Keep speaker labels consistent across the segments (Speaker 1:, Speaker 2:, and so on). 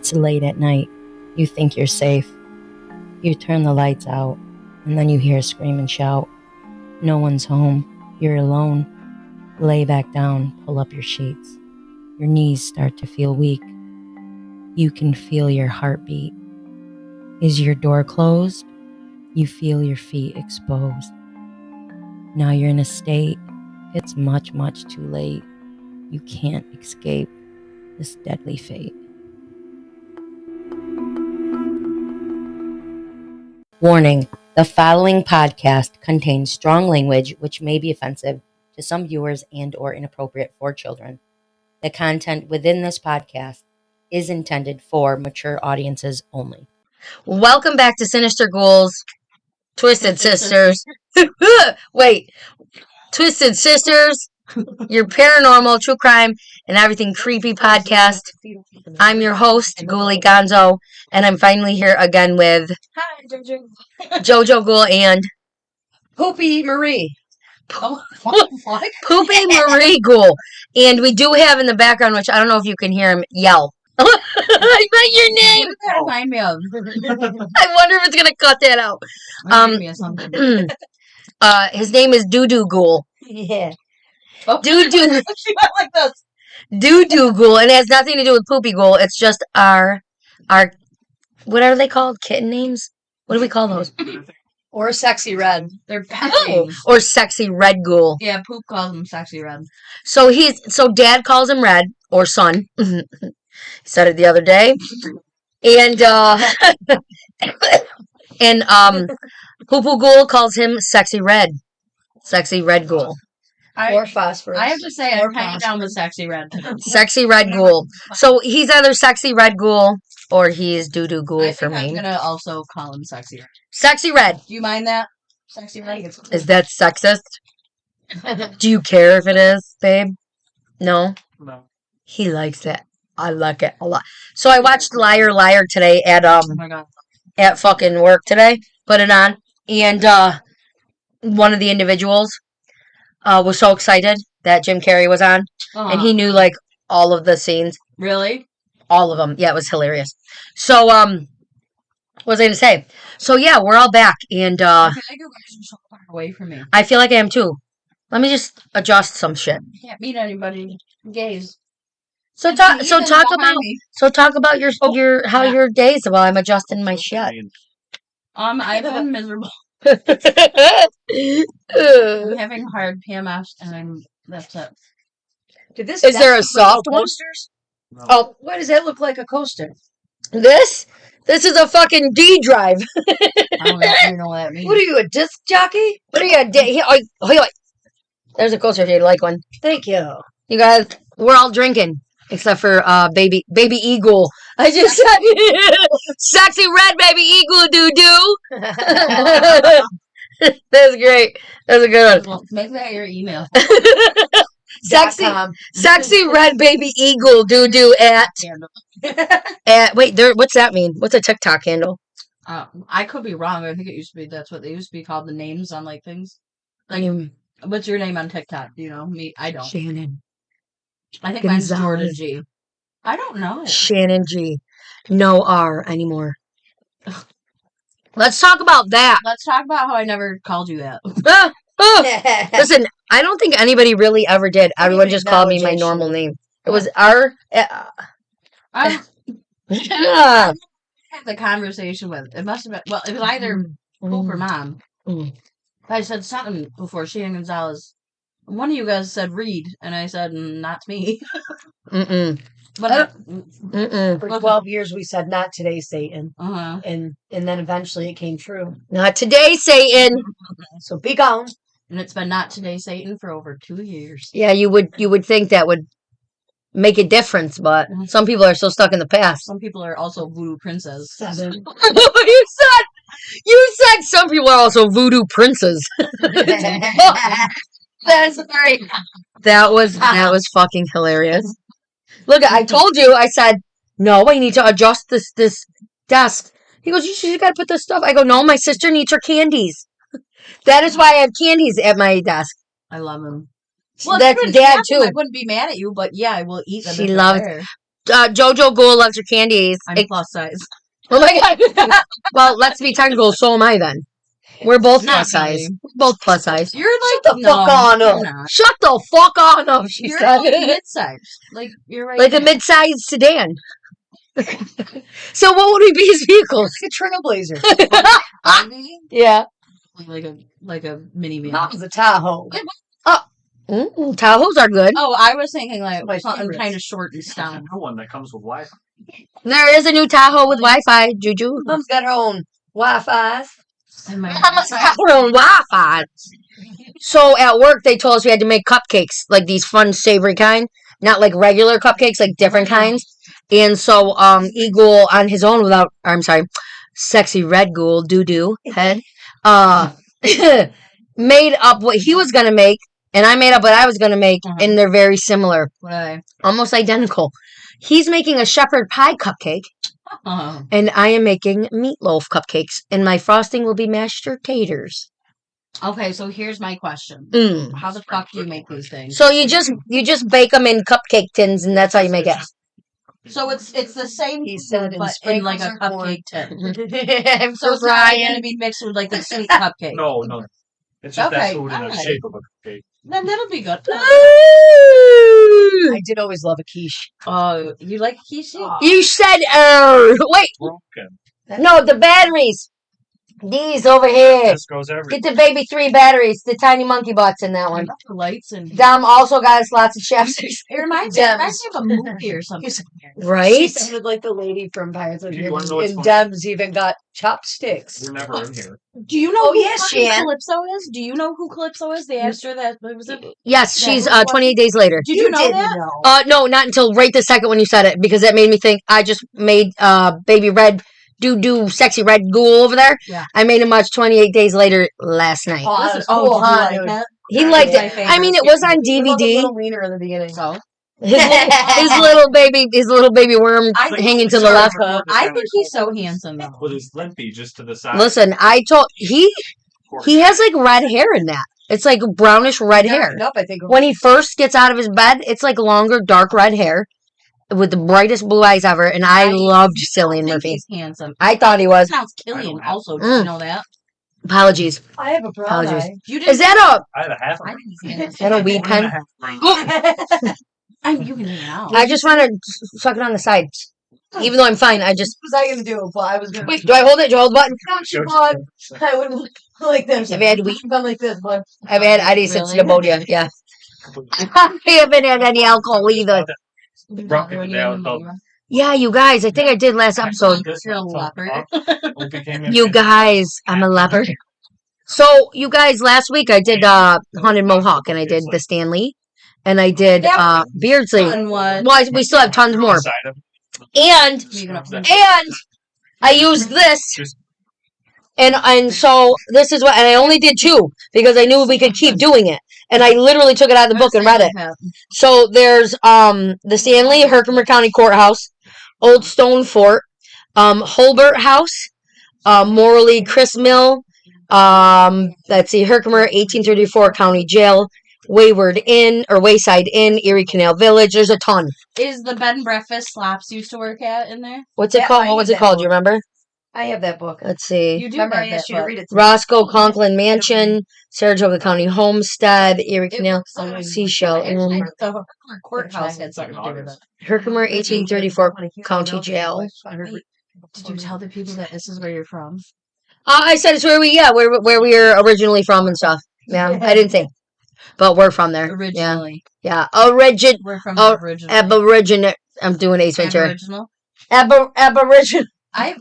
Speaker 1: It's late at night. You think you're safe. You turn the lights out, and then you hear a scream and shout. No one's home. You're alone. Lay back down, pull up your sheets. Your knees start to feel weak. You can feel your heartbeat. Is your door closed? You feel your feet exposed. Now you're in a state. It's much, much too late. You can't escape this deadly fate. Warning, the following podcast contains strong language which may be offensive to some viewers and or inappropriate for children. The content within this podcast is intended for mature audiences only. Welcome back to Sinister Ghouls, Twisted Sisters. Wait, Twisted Sisters, your paranormal, true crime, and everything creepy podcast. I'm your host, Ghouli Gonzo, and I'm finally here again with JoJo Ghoul and
Speaker 2: Poopy Marie.
Speaker 1: What? Poopy Marie Ghoul. And we do have in the background, which I don't know if you can hear him yell. I bet your name.
Speaker 2: What does that remind me of?
Speaker 1: I wonder if it's gonna cut that out. His name is Doo-Doo Ghoul.
Speaker 2: Yeah.
Speaker 1: Doo-Doo.
Speaker 2: She went like this.
Speaker 1: Doo-Doo Ghoul, and it has nothing to do with Poopy Ghoul. It's just our what are they called? Kitten names? What do we call those?
Speaker 2: Or Sexy Red. They're pet names.
Speaker 1: Or Sexy Red Ghoul.
Speaker 2: Yeah, Poop calls him Sexy Red.
Speaker 1: So Dad calls him Red or Son. He said it the other day, and Poopoo Ghoul calls him Sexy Red Ghoul.
Speaker 2: Or Phosphorus.
Speaker 3: I have to say, I'm hanging down with Sexy Red.
Speaker 1: Sexy Red Ghoul. So he's either Sexy Red Ghoul or he's Doo-Doo Ghoul for me.
Speaker 3: I'm gonna also call him Sexy Red.
Speaker 1: Sexy Red.
Speaker 3: Do you mind that? Sexy Red?
Speaker 1: Is that sexist? Do you care if it is, babe? No?
Speaker 3: No.
Speaker 1: He likes it. I like it a lot. So I watched Liar Liar today at
Speaker 3: Oh my god.
Speaker 1: at fucking work today. Put it on. And one of the individuals was so excited that Jim Carrey was on. And he knew like all of the scenes.
Speaker 3: Really?
Speaker 1: All of them. Yeah, it was hilarious. So what was I gonna say? So yeah, we're all back, and
Speaker 3: I feel like you guys are so far away from me.
Speaker 1: I feel like I am too. Let me just adjust some shit.
Speaker 3: I can't meet anybody. Gays.
Speaker 1: So talk about your how your days while I'm adjusting my shit.
Speaker 3: I've been miserable.
Speaker 1: Is
Speaker 3: I'm having hard PMS, and that's it.
Speaker 1: there a soft one?
Speaker 2: No.
Speaker 1: Oh,
Speaker 2: Why does that look like a coaster?
Speaker 1: this is a fucking D drive.
Speaker 3: I don't even know what that means.
Speaker 2: What are you, a disc jockey?
Speaker 1: What are you? There's a coaster if you'd like one.
Speaker 2: Thank you.
Speaker 1: You guys, we're all drinking except for baby EGhoul. I just said sexy red baby EGhoul doo. That's great. That's a good one.
Speaker 3: Well, make that your email.
Speaker 1: Sexy red baby EGhoul doo at wait there. What's that mean? What's a TikTok handle?
Speaker 3: I could be wrong. I think it used to be that's what they used to be called, the names on like things. Like, what's your name on TikTok? Do you know me? I don't.
Speaker 1: Shannon.
Speaker 3: I think mine's
Speaker 1: Gonzalez.
Speaker 3: Jordan G. I don't know.
Speaker 1: Shannon G. No R anymore. Let's talk about that.
Speaker 3: Let's talk about how I never called you that.
Speaker 1: Listen, I don't think anybody really ever did. Everyone just called me my normal name. It was R.
Speaker 3: I had the conversation with. It must have been. Well, it was either Poop or Mom. I said something before Shannon Gonzalez. One of you guys said Reed, and I said not me. But
Speaker 2: For 12 years we said, not today, Satan.
Speaker 3: Uh-huh.
Speaker 2: And then eventually it came true.
Speaker 1: Not today, Satan.
Speaker 2: So be gone.
Speaker 3: And it's been not today, Satan, for over 2 years.
Speaker 1: Yeah, you would think that would make a difference, but some people are so stuck in the past.
Speaker 3: Some people are also voodoo princes.
Speaker 2: 7.
Speaker 1: You said some people are also voodoo princes. That's great. That was fucking hilarious. Look, I told you. I said, no, I need to adjust this desk. He goes, you just gotta put this stuff. I go, no, my sister needs her candies. That is why I have candies at my desk.
Speaker 3: I love them.
Speaker 1: Well, that's Dad too.
Speaker 3: I wouldn't be mad at you, but yeah, I will eat them.
Speaker 1: She loves. JoJo Ghoul loves her candies.
Speaker 3: I'm plus size.
Speaker 1: Oh my god. Well, let's be technical. So am I then. We're both
Speaker 3: Not
Speaker 1: plus size.
Speaker 3: really.
Speaker 1: Both plus size.
Speaker 3: You're like
Speaker 2: Shut the fuck on
Speaker 3: you're
Speaker 2: up.
Speaker 3: not.
Speaker 1: Shut the fuck on up, she
Speaker 3: You're
Speaker 1: said.
Speaker 3: like mid-size. Like you're right.
Speaker 1: Like a mid-sized sedan. So what would we be as vehicles?
Speaker 2: Like a trailblazer.
Speaker 3: Ivy?
Speaker 1: Yeah.
Speaker 3: Like a minivan.
Speaker 2: Mom's a Tahoe.
Speaker 1: Tahoes are good.
Speaker 3: Oh, I was thinking like
Speaker 2: My
Speaker 3: something
Speaker 2: favorites.
Speaker 3: kind of short and
Speaker 4: There's a
Speaker 3: stout.
Speaker 4: new one that comes with Wi-Fi.
Speaker 1: There is a new Tahoe with Wi-Fi, Juju.
Speaker 2: Mom's got her own Wi-Fi.
Speaker 3: And my
Speaker 1: Mama's got her own Wi-Fi. So at work, they told us we had to make cupcakes, like these fun, savory kind, not like regular cupcakes, like different kinds. And so, EGhoul on his own Sexy Red Ghoul, doo-doo, head, made up what he was gonna make, and I made up what I was gonna make, and they're very similar.
Speaker 3: what are they?
Speaker 1: Almost identical. He's making a shepherd pie cupcake, and I am making meatloaf cupcakes, and my frosting will be mashed taters.
Speaker 3: Okay, so here's my question.
Speaker 1: Mm.
Speaker 3: How the fuck do you make these things?
Speaker 1: So you just bake them in cupcake tins, and that's how you make it.
Speaker 3: So it's the same
Speaker 2: He
Speaker 3: food,
Speaker 2: said in
Speaker 3: but in like a
Speaker 2: sprinkles or corn.
Speaker 3: cupcake tin.
Speaker 1: I'm
Speaker 3: So
Speaker 1: for
Speaker 3: it's not like
Speaker 1: Brian.
Speaker 3: gonna be mixed with like the sweet cupcake.
Speaker 4: No. It's just
Speaker 3: Okay,
Speaker 4: that food in the
Speaker 3: alright.
Speaker 4: shape of a cake.
Speaker 3: Then that'll be good.
Speaker 2: I did always love a quiche.
Speaker 3: Oh, you like quiche?
Speaker 1: You said, wait,
Speaker 4: Broken.
Speaker 1: no, the batteries. These over here.
Speaker 4: This goes everywhere.
Speaker 1: Get the baby 3 batteries, the tiny monkey butts in that one.
Speaker 3: Lights and
Speaker 1: Dom also got us lots of chapsticks.
Speaker 3: it reminds me of a movie or something.
Speaker 2: She
Speaker 1: Right?
Speaker 2: sounded like the lady from Pirates of the
Speaker 4: You wanna know
Speaker 2: Caribbean.
Speaker 4: what's
Speaker 2: And Dems even got chopsticks.
Speaker 4: We're never in here.
Speaker 3: Do you know
Speaker 2: Oh,
Speaker 3: who
Speaker 2: yes,
Speaker 3: fucking
Speaker 2: Shan.
Speaker 3: Calypso is? Do you know who Calypso is? The actor that was it?
Speaker 1: Yes,
Speaker 3: Yeah,
Speaker 1: she's
Speaker 3: who was
Speaker 1: 28 days later.
Speaker 3: Did you know
Speaker 2: didn't
Speaker 3: that?
Speaker 2: know.
Speaker 1: No, not until right the second when you said it, because that made me think I just made baby red doo sexy red ghoul over there.
Speaker 3: Yeah.
Speaker 1: I made him watch 28 days later last night.
Speaker 2: Oh,
Speaker 3: Listen,
Speaker 2: that's cool,
Speaker 3: did you
Speaker 2: huh,
Speaker 3: like
Speaker 2: dude?
Speaker 3: that?
Speaker 1: He liked
Speaker 3: my
Speaker 1: it. I mean, it was on
Speaker 2: He was a
Speaker 1: DVD.
Speaker 2: little wiener in the beginning.
Speaker 3: So
Speaker 1: His little baby worm
Speaker 3: I
Speaker 1: hanging to the
Speaker 4: Sorry,
Speaker 1: left.
Speaker 4: record this
Speaker 3: I
Speaker 4: guy
Speaker 3: think he's so handsome though.
Speaker 4: with his limpy just to the side.
Speaker 1: Listen, I told he has like red hair in that. It's like brownish red hair.
Speaker 2: Darkened up, I think.
Speaker 1: When he first gets out of his bed, it's like longer, dark red hair with the brightest blue eyes ever. And I loved Cillian
Speaker 3: I think
Speaker 1: Murphy.
Speaker 3: he's handsome.
Speaker 1: I thought he was.
Speaker 3: Sounds Killian
Speaker 4: I don't
Speaker 3: also. Did you know that?
Speaker 1: Apologies.
Speaker 2: I have a brown
Speaker 1: Apologies.
Speaker 2: eye.
Speaker 3: You didn't.
Speaker 1: Is that
Speaker 4: I had a half
Speaker 3: I
Speaker 4: of
Speaker 3: think he's handsome.
Speaker 1: Is that a weed pen?
Speaker 3: You can hang it out.
Speaker 1: I just want to suck it on the side. Even though I'm fine, I just.
Speaker 2: What was I going to do? Well, I was going to.
Speaker 1: Wait, do I hold it? Do I hold the button?
Speaker 2: Don't you, bud? I would look like this.
Speaker 1: Have you had weed?
Speaker 2: I've gone like this, bud.
Speaker 1: I've had Adi since
Speaker 3: Really?
Speaker 1: Cambodia. Yeah. I haven't had any alcohol either.
Speaker 4: Broken today, I was told.
Speaker 1: Yeah, you guys, I think I did last episode.
Speaker 3: You're a leopard.
Speaker 1: You guys, I'm a leopard. So, you guys, last week I did Haunted Mohawk, and I did the Stanley, and I did Beardsley.
Speaker 3: And what?
Speaker 1: Well, we still have tons more. And I used this, and so this is what, and I only did 2 because I knew we could keep doing it. And I literally took it out of the book and read it. So there's the Stanley, Herkimer County Courthouse, Old Stone Fort, Holbert House, Morley Chris Mill, let's see, Herkimer 1834 County Jail, Wayside Inn, Erie Canal Village. There's a ton.
Speaker 3: Is the bed and breakfast Slaps used to work at in there?
Speaker 1: What's it
Speaker 2: Yeah,
Speaker 1: called?
Speaker 2: I
Speaker 1: What was
Speaker 2: need
Speaker 1: it called? Do you
Speaker 2: that
Speaker 1: remember?
Speaker 2: I have that book.
Speaker 1: Let's see.
Speaker 3: You do
Speaker 2: Remember,
Speaker 3: have
Speaker 2: I
Speaker 3: that
Speaker 2: asked you to
Speaker 3: book.
Speaker 2: read it.
Speaker 1: Roscoe Conklin Mansion, Saratoga County Homestead, Erie Canal, Seashell Inn,
Speaker 3: The courthouse had something to do with it.
Speaker 1: Herkimer 1834 County Jail.
Speaker 3: Did you tell the people that this is where you're from?
Speaker 1: I said it's where we were originally from and stuff. Yeah, I didn't think, but we're from there.
Speaker 3: Originally.
Speaker 1: Yeah.
Speaker 3: We're from originally.
Speaker 1: Aboriginal. I'm doing Ace Ventura.
Speaker 3: Aboriginal?
Speaker 1: Aboriginal.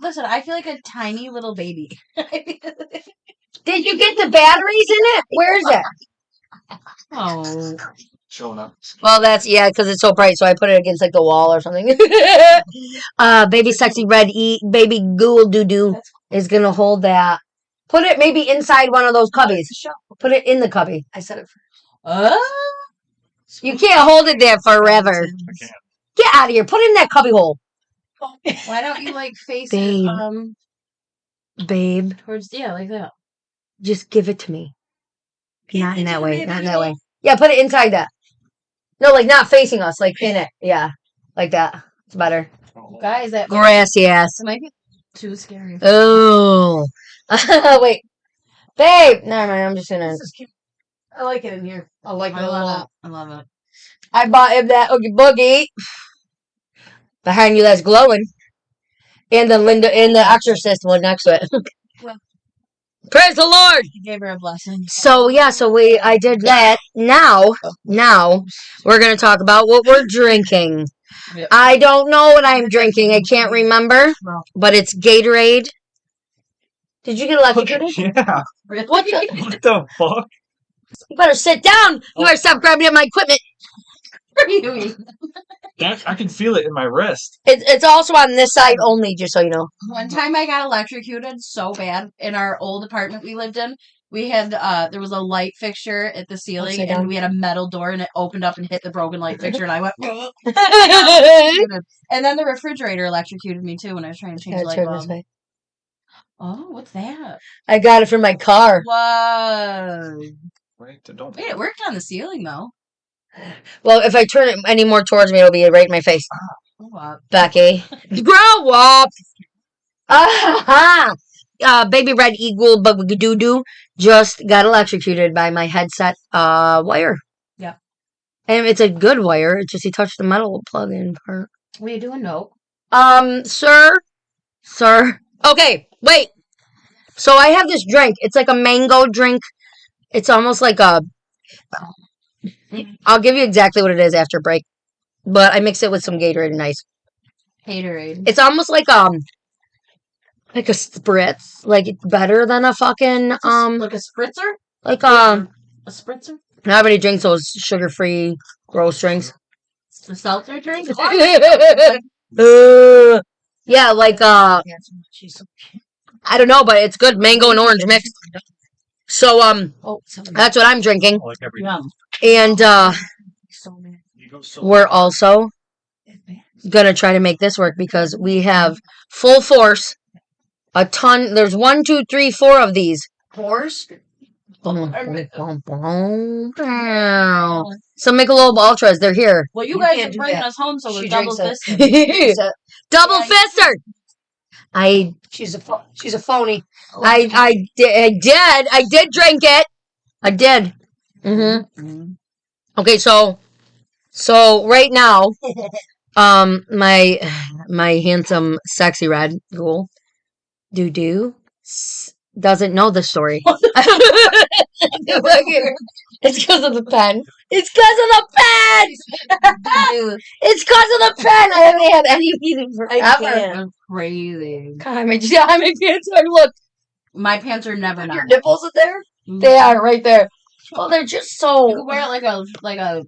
Speaker 3: Listen, I feel like a tiny little baby.
Speaker 1: Did you get the batteries in it? Where is it?
Speaker 3: Oh.
Speaker 4: Showing up.
Speaker 1: Well, that's because it's so bright, so I put it against like the wall or something. Baby sexy red baby ghoul doo is gonna hold that. Put it maybe inside one of those cubbies. Put it in the cubby.
Speaker 2: I said it first.
Speaker 1: You can't hold it there forever.
Speaker 4: I can't.
Speaker 1: Get out of here. Put it in that cubby hole.
Speaker 3: Why don't you like face
Speaker 1: Babe.
Speaker 3: it
Speaker 1: Babe,
Speaker 3: towards like that?
Speaker 1: just give it to me. Not in that way. Not in that way. Yeah, put it inside that. No, like not facing us, like in it. Yeah, like that.
Speaker 2: It's better.
Speaker 3: Guys, that
Speaker 2: Grassy ass.
Speaker 3: might be too scary.
Speaker 2: Oh. Wait. Babe. Never mind. I'm just gonna.
Speaker 5: This is cute. I like it in here. I like it
Speaker 3: I
Speaker 5: a
Speaker 3: love
Speaker 5: lot.
Speaker 3: it. I love it.
Speaker 2: I bought him that Oogie Boogie behind you that's glowing. And the Exorcist one next to it.
Speaker 3: Well.
Speaker 2: Praise the Lord!
Speaker 3: He gave her a blessing.
Speaker 2: So yeah, I did that. Now we're gonna talk about what we're drinking.
Speaker 3: Yep.
Speaker 2: I don't know what I'm drinking. I can't remember, but it's Gatorade. Did you get electrocuted?
Speaker 4: Yeah.
Speaker 3: Really?
Speaker 2: What the?
Speaker 4: What the fuck?
Speaker 2: You better sit down. You better stop grabbing at my equipment.
Speaker 4: I can feel it in my wrist.
Speaker 2: It's also on this side only, just so you know.
Speaker 3: One time I got electrocuted so bad in our old apartment we lived in. We had there was a light fixture at the ceiling,
Speaker 2: Upside down.
Speaker 3: and we had a metal door, and it opened up and hit the broken light fixture, and I went. And then the refrigerator electrocuted me too when I was trying to change the light bulb. Oh, what's that?
Speaker 2: I got it from my car.
Speaker 3: Whoa!
Speaker 4: Wait, don't.
Speaker 3: Wait, it worked on the ceiling though.
Speaker 2: Well, if I turn it any more towards me, it'll be right in my face.
Speaker 3: Wow.
Speaker 2: Becky. Grow up! Aha! Baby red EGhoul doo just got electrocuted by my headset wire.
Speaker 3: Yeah.
Speaker 2: And it's a good wire. It's just he touched the metal plug-in part.
Speaker 3: What are you doing? Nope.
Speaker 2: Sir. Okay, wait. So I have this drink. It's like a mango drink. It's almost like I'll give you exactly what it is after break. But I mix it with some Gatorade and ice.
Speaker 3: Haterade.
Speaker 2: It's almost like a spritz. Like it's better than a fucking
Speaker 3: Like a spritzer?
Speaker 2: like
Speaker 3: A spritzer?
Speaker 2: nobody drinks those sugar-free gross drinks.
Speaker 3: The seltzer drink?
Speaker 2: Yeah, like I don't know, but it's good mango and orange mix. So that's what I'm drinking.
Speaker 4: Like every
Speaker 3: Yum.
Speaker 2: And
Speaker 4: you go so
Speaker 2: we're also gonna try to make this work because we have full force a ton. There's 1, 2, 3, 4 of these.
Speaker 5: Horse?
Speaker 2: Some Michelob Ultras. They're here.
Speaker 3: Well, you
Speaker 5: You
Speaker 3: guys
Speaker 5: can't
Speaker 3: are
Speaker 5: do
Speaker 3: bringing
Speaker 5: that.
Speaker 3: us home, so we're
Speaker 5: She
Speaker 3: double
Speaker 5: drinks
Speaker 3: fisted.
Speaker 2: Double fister.
Speaker 5: She's a phony.
Speaker 2: I did drink it. I did.
Speaker 3: Mm-hmm.
Speaker 2: Okay, so right now, my handsome, sexy red ghoul, doesn't know the story. It's because of the pen. It's because of the pen. It's because of the pen. I haven't had any music forever.
Speaker 3: I'm crazy.
Speaker 2: God, my pants are look.
Speaker 3: My pants are never
Speaker 5: Your
Speaker 3: not.
Speaker 5: nipples are there?
Speaker 2: They are right there. Oh, they're just
Speaker 3: You could
Speaker 2: so.
Speaker 3: wear it like a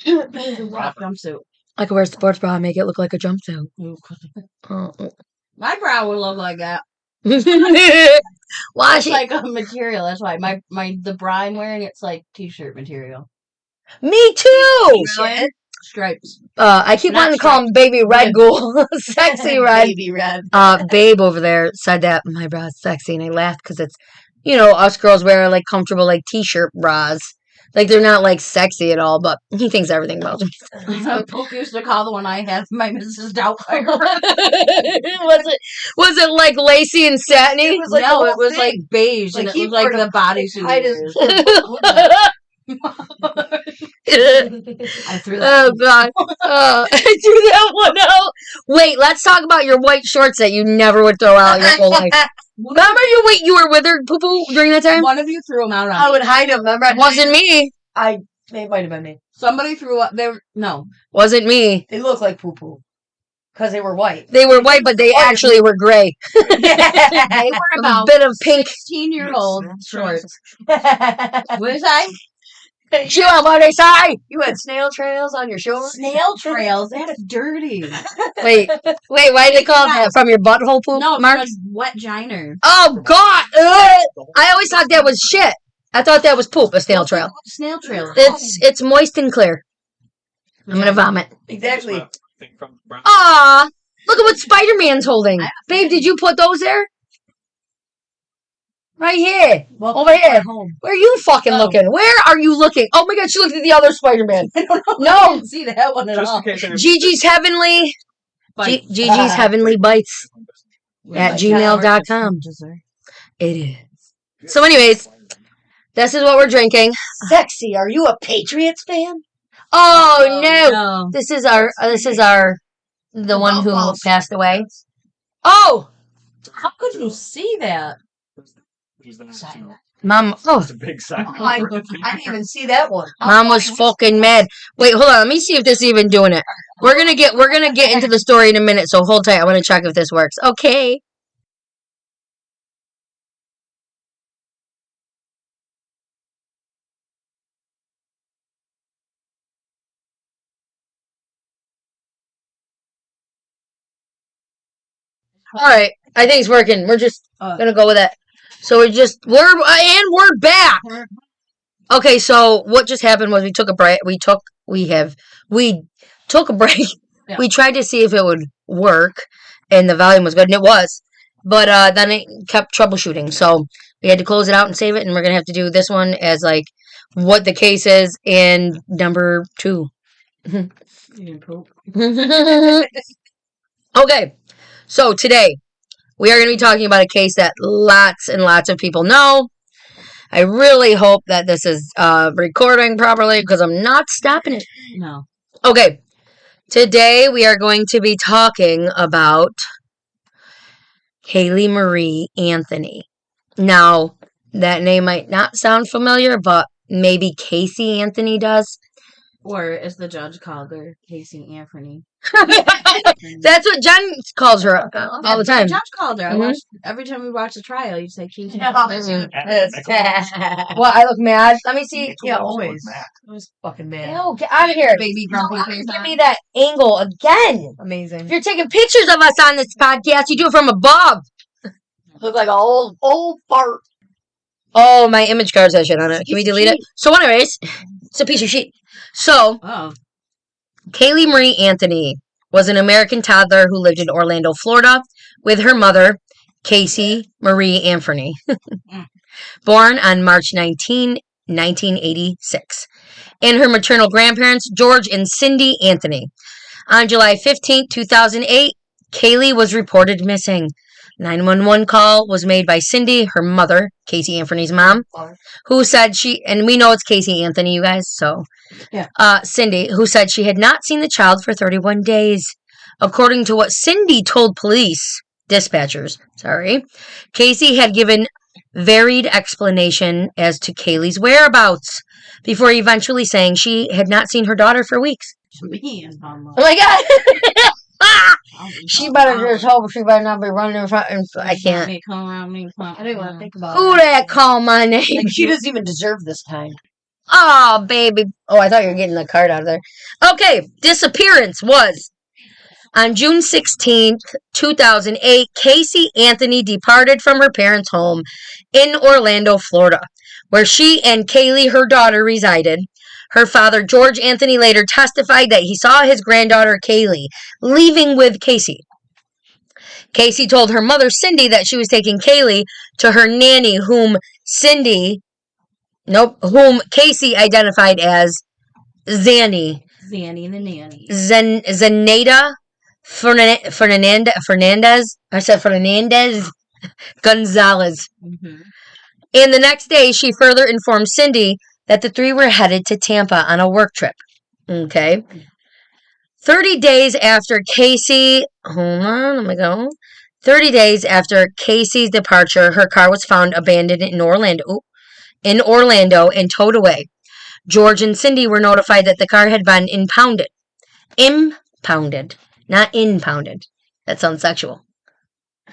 Speaker 3: jumpsuit.
Speaker 2: I could wear a sports bra and make it look like a jumpsuit.
Speaker 3: My bra would look like that.
Speaker 2: Why
Speaker 3: It's like a material. That's why the bra I'm wearing, it's like t-shirt material.
Speaker 2: Me too.
Speaker 3: Really? Stripes.
Speaker 2: I keep
Speaker 3: Not
Speaker 2: wanting to call him Baby Red Ghoul, sexy red.
Speaker 3: Baby red.
Speaker 2: Babe over there said that my bra's sexy, and I laughed because it's, us girls wear like comfortable like t-shirt bras. Like they're not like sexy at all, but he thinks everything about them.
Speaker 3: Poopy used to call the one I had my Mrs. Doubtfire.
Speaker 2: Was it like lacy and satiny?
Speaker 5: It was like
Speaker 3: No,
Speaker 5: the
Speaker 3: it
Speaker 5: whole
Speaker 3: was
Speaker 5: thing.
Speaker 3: like beige, and
Speaker 5: Like,
Speaker 3: it
Speaker 5: he
Speaker 3: was like
Speaker 5: wore
Speaker 3: the bodysuit.
Speaker 5: I
Speaker 3: he
Speaker 5: just-
Speaker 3: wears. I threw that.
Speaker 2: Oh god. I threw that one out. Wait, let's talk about your white shorts that you never would throw out your whole life. Remember you were with her, poo-poo, during that time?
Speaker 3: One of you threw them out on
Speaker 5: I
Speaker 3: me.
Speaker 5: would hide them. Remember?
Speaker 2: It wasn't me.
Speaker 5: It might have been me.
Speaker 3: Somebody threw up. No.
Speaker 2: Wasn't me.
Speaker 5: They look like poo poo. Because they were white.
Speaker 2: They were white, but they actually were gray.
Speaker 3: They were
Speaker 2: A
Speaker 3: about
Speaker 2: bit of pink.
Speaker 3: 16-year-old shorts. What did I?
Speaker 2: She went, what did I say?
Speaker 5: You had snail trails on your shoulders?
Speaker 3: Snail trails. That's dirty.
Speaker 2: Wait, why did they call it that? From your butthole poop,
Speaker 3: No,
Speaker 2: Mark?
Speaker 3: it's wet giner.
Speaker 2: Oh, God! Ugh. I always thought that was shit. I thought that was poop, a snail trail.
Speaker 3: Snail trail.
Speaker 2: It's moist and clear. I'm gonna vomit.
Speaker 5: Exactly.
Speaker 4: Thing from the brown.
Speaker 2: Aw! Look at what Spider-Man's holding. Babe, did you put those there? Right here.
Speaker 5: Well,
Speaker 2: Over here.
Speaker 5: home.
Speaker 2: Where are you fucking
Speaker 3: Oh.
Speaker 2: looking? Where are you looking? Oh my god, she looked at the other Spider-Man.
Speaker 3: I
Speaker 2: No.
Speaker 3: didn't see that one at
Speaker 4: Just
Speaker 3: all.
Speaker 4: in case I
Speaker 2: Gigi's Heavenly.
Speaker 3: Bite.
Speaker 2: Gigi's Heavenly Bites at gmail.com.
Speaker 3: Dessert.
Speaker 2: It is. So anyways, this is what we're drinking.
Speaker 5: Sexy, are you a Patriots fan?
Speaker 2: Oh no.
Speaker 3: No.
Speaker 2: This is the one who passed away. Oh,
Speaker 3: How could you see that?
Speaker 2: Mom. Oh,
Speaker 4: It's a big sign.
Speaker 5: I didn't even see that one.
Speaker 2: Mom was fucking mad. Wait, hold on. Let me see if this is even doing it. We're gonna get into the story in a minute. So hold tight. I want to check if this works. Okay. All right. I think it's working. We're just gonna go with it. So we're back. Okay, so what just happened was we took a break. We took a break.
Speaker 3: Yeah.
Speaker 2: We tried to see if it would work, and the volume was good, and it was. But then it kept troubleshooting, so we had to close it out and save it, and we're gonna have to do this one as like what the case is in number 2.
Speaker 3: You didn't poop.
Speaker 2: Okay, so today we are going to be talking about a case that lots and lots of people know. I really hope that this is recording properly because I'm not stopping it.
Speaker 3: No.
Speaker 2: Okay, today we are going to be talking about Caylee Marie Anthony. Now, that name might not sound familiar, but maybe Casey Anthony does.
Speaker 3: Or as the judge called her, Caylee Anthony.
Speaker 2: That's what Jen calls her all the time.
Speaker 3: The judge called her. I
Speaker 2: Mhm.
Speaker 3: watched, every time we watch the trial, you'd say Caylee.
Speaker 2: Well, I look mad. Let me see.
Speaker 5: Yeah, always. I was fucking mad.
Speaker 2: Ew, get out of here.
Speaker 3: Baby grumpy face
Speaker 2: Give
Speaker 3: on.
Speaker 2: me that angle again.
Speaker 5: Amazing.
Speaker 2: If you're taking pictures of us on this podcast, you do it from above.
Speaker 5: Look like an old fart.
Speaker 2: Oh, my image cards has shit on it. Can we delete it? So anyways, it's a piece of shit. So,
Speaker 3: Oh.
Speaker 2: Caylee Marie Anthony was an American toddler who lived in Orlando, Florida, with her mother, Caylee Marie Anthony, born on March 19, 1986, and her maternal grandparents, George and Cindy Anthony. On July 15, 2008, Caylee was reported missing. 911 call was made by Cindy, her mother, Caylee Anthony's mom, who said and we know it's Caylee Anthony, you guys, so,
Speaker 3: Yeah.
Speaker 2: Cindy, who said she had not seen the child for 31 days. According to what Cindy told dispatchers, Caylee had given varied explanation as to Caylee's whereabouts before eventually saying she had not seen her daughter for weeks. Oh my God! She better just hope she better not be running in front. I can't.
Speaker 3: I don't even want to think about
Speaker 2: Who that call my name?
Speaker 5: She doesn't even deserve this time.
Speaker 2: Oh, baby. Oh, I thought you were getting the card out of there. Okay, disappearance was on June 16th, 2008. Caylee Anthony departed from her parents' home in Orlando, Florida, where she and Caylee, her daughter, resided. Her father, George Anthony, later testified that he saw his granddaughter, Caylee, leaving with Caylee. Caylee told her mother, Cindy, that she was taking Caylee to her nanny, whom Caylee identified as Zanny.
Speaker 3: Zanny the nanny.
Speaker 2: Zenaida Fernandez. I said Fernandez Gonzalez.
Speaker 3: Mm-hmm.
Speaker 2: And the next day, she further informed Cindy that the three were headed to Tampa on a work trip. Okay. 30 days after Caylee, hold on, let me go. 30 days after Caylee's departure, her car was found abandoned in Orlando and towed away. George and Cindy were notified that the car had been impounded. Impounded, not impounded. That sounds sexual.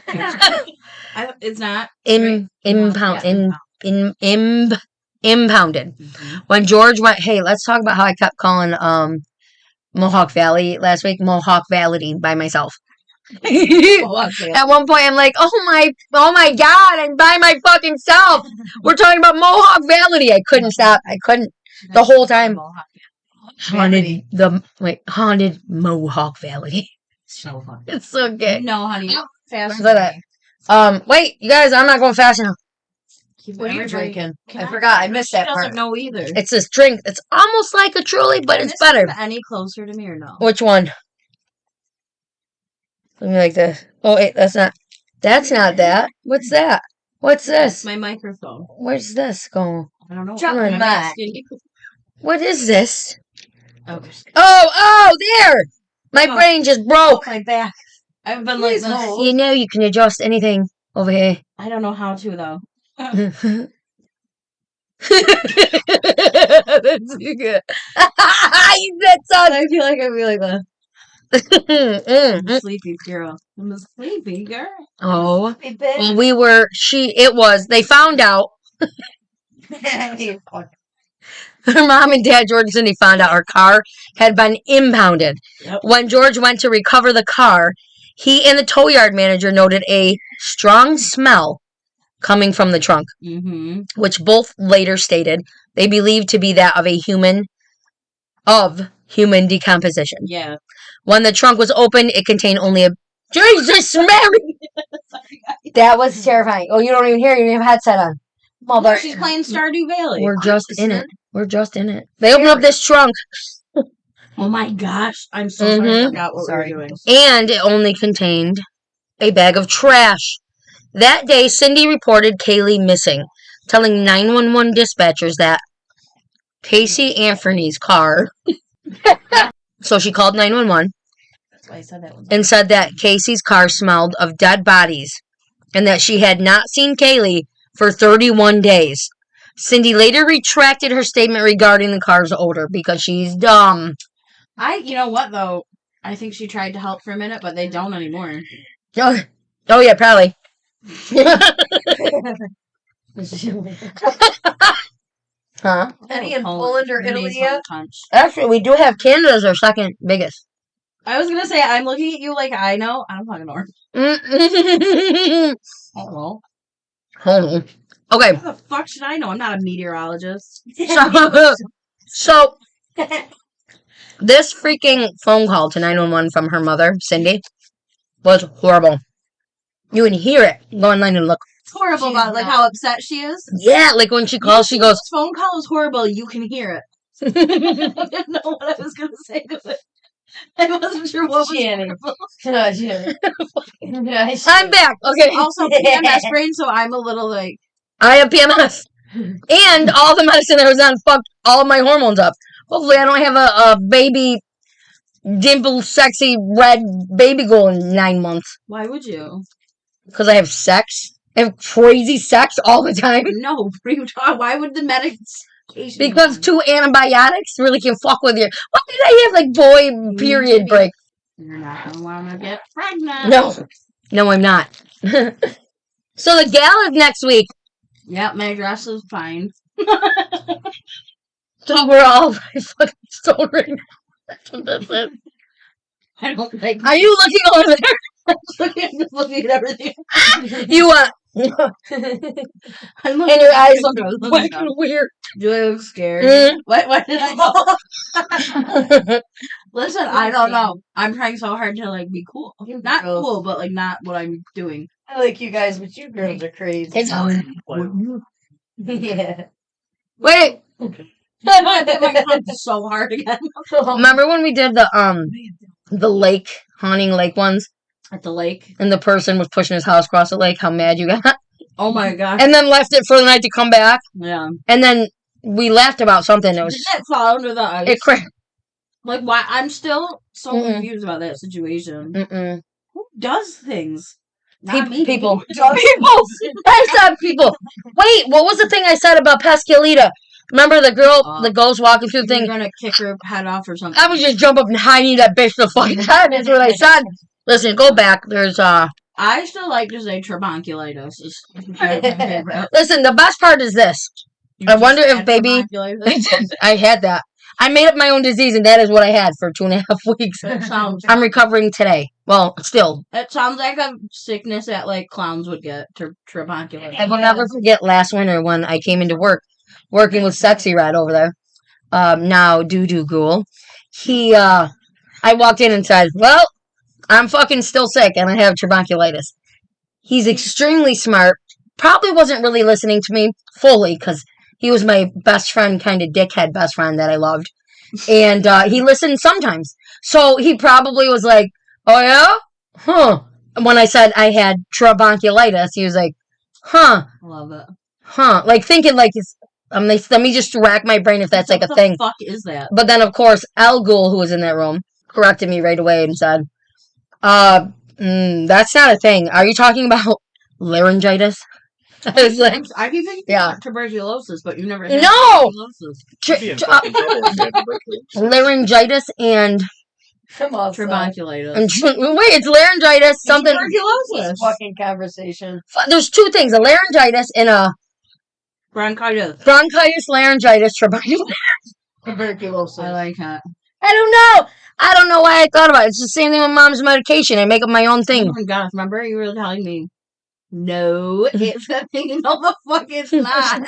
Speaker 3: It's not.
Speaker 2: Impounded.
Speaker 3: Mm-hmm.
Speaker 2: When George went, hey, let's talk about how I kept calling Mohawk Valley last week Mohawk Valley by myself. At one point, I'm like, oh my God, I'm by my fucking self. We're talking about Mohawk Valley. I couldn't stop. I couldn't the whole time. Haunted Mohawk Valley.
Speaker 3: So fun.
Speaker 2: It's so good.
Speaker 3: No, honey. Fast.
Speaker 2: Wait, you guys, I'm not going fast enough.
Speaker 5: What are you drinking? I forgot. I missed that
Speaker 3: She
Speaker 5: part.
Speaker 3: doesn't know either.
Speaker 2: It's this drink. It's almost like a Truly, but it's better.
Speaker 3: Any closer to me or no?
Speaker 2: Which one? Let me like this. Oh, wait, that's not that. What's that? What's
Speaker 3: That's
Speaker 2: this?
Speaker 3: my microphone.
Speaker 2: Where's this going?
Speaker 3: I don't know.
Speaker 5: Drop
Speaker 2: my
Speaker 3: I'm
Speaker 5: mic.
Speaker 3: asking you.
Speaker 2: What is this?
Speaker 3: Okay.
Speaker 2: Oh, there! My
Speaker 3: Oh.
Speaker 2: brain just
Speaker 5: Oh,
Speaker 2: broke.
Speaker 5: my back.
Speaker 3: I've been like
Speaker 5: Please
Speaker 3: this.
Speaker 5: hold.
Speaker 2: You know you can adjust anything over here.
Speaker 3: I don't know how to though.
Speaker 2: That's good. That's
Speaker 5: I feel like that.
Speaker 3: I'm a
Speaker 2: mm.
Speaker 3: sleepy girl. I'm a sleepy girl.
Speaker 2: Oh,
Speaker 5: Hey, bitch.
Speaker 2: well, they found out, her mom and dad, George and Cindy, found out her car had been impounded.
Speaker 3: Yep.
Speaker 2: When George went to recover the car, he and the tow yard manager noted a strong smell coming from the trunk,
Speaker 3: Mm-hmm.
Speaker 2: which both later stated they believed to be that of human decomposition.
Speaker 3: Yeah.
Speaker 2: When the trunk was opened, it contained only a Jesus Mary. That was terrifying. Oh, you don't even hear it. You don't have a headset on.
Speaker 3: Mother, she's playing Stardew Valley.
Speaker 2: We're just in it. They opened up this trunk,
Speaker 3: Oh my gosh. I'm so sorry. I forgot what we were doing.
Speaker 2: and it only contained a bag of trash. That day, Cindy reported Caylee missing, telling 911 dispatchers that Caylee Anthony's car. So she called 911
Speaker 3: That's why I said that one.
Speaker 2: and said that Casey's car smelled of dead bodies and that she had not seen Caylee for 31 days. Cindy later retracted her statement regarding the car's odor because she's dumb.
Speaker 3: You know what though? I think she tried to help for a minute, but they don't anymore.
Speaker 2: Oh yeah, probably. Huh?
Speaker 5: Any in Poland or Italy yet?
Speaker 2: Actually, we do have Canada as our second biggest.
Speaker 3: I was gonna say, I'm looking at you like I know. I don't fucking know.
Speaker 2: Mm-mm.
Speaker 3: I don't know.
Speaker 2: Hold on. Okay.
Speaker 3: How the fuck should I know? I'm not a meteorologist.
Speaker 2: So this freaking phone call to 911 from her mother, Cindy, was horrible. You can hear it. Go online and look.
Speaker 3: It's horrible about like how upset she is.
Speaker 2: Yeah, like when she calls, she goes,
Speaker 3: This phone call is horrible. You can hear it. I didn't know what I was gonna say to it. I wasn't sure what was horrible.
Speaker 2: I'm back. Okay.
Speaker 3: Also PMS brain, so I'm a little like
Speaker 2: I have PMS. And all the medicine I was on fucked all my hormones up. Hopefully I don't have a baby dimple sexy red baby girl in 9 months.
Speaker 3: why would you?
Speaker 2: Because I have sex. I have crazy sex all the time.
Speaker 3: No, why would the medication?
Speaker 2: Because 2 antibiotics really can fuck with you. Why did I have like boy period break?
Speaker 3: You're not gonna want to get pregnant.
Speaker 2: No, I'm not. So the gala is next week.
Speaker 3: Yep, my dress is fine.
Speaker 2: So we're all fucking stoned right now.
Speaker 3: I don't like.
Speaker 2: Are you looking over there?
Speaker 3: I'm just looking at everything.
Speaker 2: You
Speaker 3: I'm looking
Speaker 2: and your
Speaker 3: at
Speaker 2: eyes
Speaker 3: the
Speaker 2: look
Speaker 3: photos. Oh my
Speaker 2: fucking
Speaker 3: God.
Speaker 2: weird.
Speaker 3: Do I look scared?
Speaker 2: Mm.
Speaker 3: What did I Listen, I don't know. I'm trying so hard to like be cool. Not
Speaker 5: girls.
Speaker 3: cool, but like not what I'm doing.
Speaker 5: I like you guys, but you girls are crazy.
Speaker 2: It's
Speaker 5: Yeah.
Speaker 2: Wait.
Speaker 3: I hit my foot so hard again.
Speaker 2: Remember when we did the lake haunting lake ones,
Speaker 3: At the lake.
Speaker 2: and the person was pushing his house across the lake? How mad you got?
Speaker 3: Oh my gosh.
Speaker 2: And then left it for the night to come back.
Speaker 3: Yeah.
Speaker 2: And then we laughed about something. It was
Speaker 3: Didn't it fall under the ice?
Speaker 2: it cracked.
Speaker 3: Like why? I'm still so
Speaker 2: Mm-mm.
Speaker 3: confused about that situation.
Speaker 2: Mm-mm.
Speaker 3: Who does things? Not me.
Speaker 2: People. I said people. Wait, what was the thing I said about Pascalita? Remember the girl, the ghost walking through the
Speaker 3: You're
Speaker 2: thing?
Speaker 3: gonna kick her head off or something.
Speaker 2: I would just jump up and hide that bitch the fucking head. That's what I said. Listen, go back. There's
Speaker 3: I still like to say trabonculitis. Is my favorite.
Speaker 2: Listen, the best part is this.
Speaker 3: You
Speaker 2: I
Speaker 3: just
Speaker 2: wonder if
Speaker 3: had
Speaker 2: baby.
Speaker 3: trabonculitis?
Speaker 2: I had that. I made up my own disease, and that is what I had for 2.5 weeks.
Speaker 3: It sounds.
Speaker 2: I'm recovering today. Well, still.
Speaker 3: It sounds like a sickness that like clowns would get. Trabonculitis.
Speaker 2: I will never forget last winter when I came into work, working with Sexy Red over there. Now JoJo Ghoul. I walked in and said, "Well, I'm fucking still sick, and I have trabonculitis." He's extremely smart. Probably wasn't really listening to me fully because he was my best friend, kind of dickhead best friend that I loved. And he listened sometimes. So he probably was like, "Oh, yeah? huh. When I said I had trabonculitis, he was like, huh,
Speaker 3: I love it.
Speaker 2: huh. Like thinking like it's, let me just rack my brain if that's like a thing.
Speaker 3: What the fuck is that?
Speaker 2: But then, of course, EGhoul, who was in that room, corrected me right away and said, that's not a thing. Are you talking about laryngitis? I was like,
Speaker 3: I keep thinking tuberculosis, but you never had
Speaker 2: No!
Speaker 3: tuberculosis.
Speaker 4: You'd be in fucking trouble if you had tuberculosis.
Speaker 2: laryngitis and
Speaker 3: Trabonculitis.
Speaker 2: wait, it's laryngitis. Something.
Speaker 3: Tuberculosis.
Speaker 5: Fucking conversation.
Speaker 2: There's two things: a laryngitis and a bronchitis, laryngitis, trabonculitis.
Speaker 5: Tuberculosis.
Speaker 3: I like that.
Speaker 2: I don't know why I thought about it. It's the same thing with mom's medication. I make up my own thing.
Speaker 3: Oh my god! Remember you were telling me, no, it's a thing. No, the fuck it's not.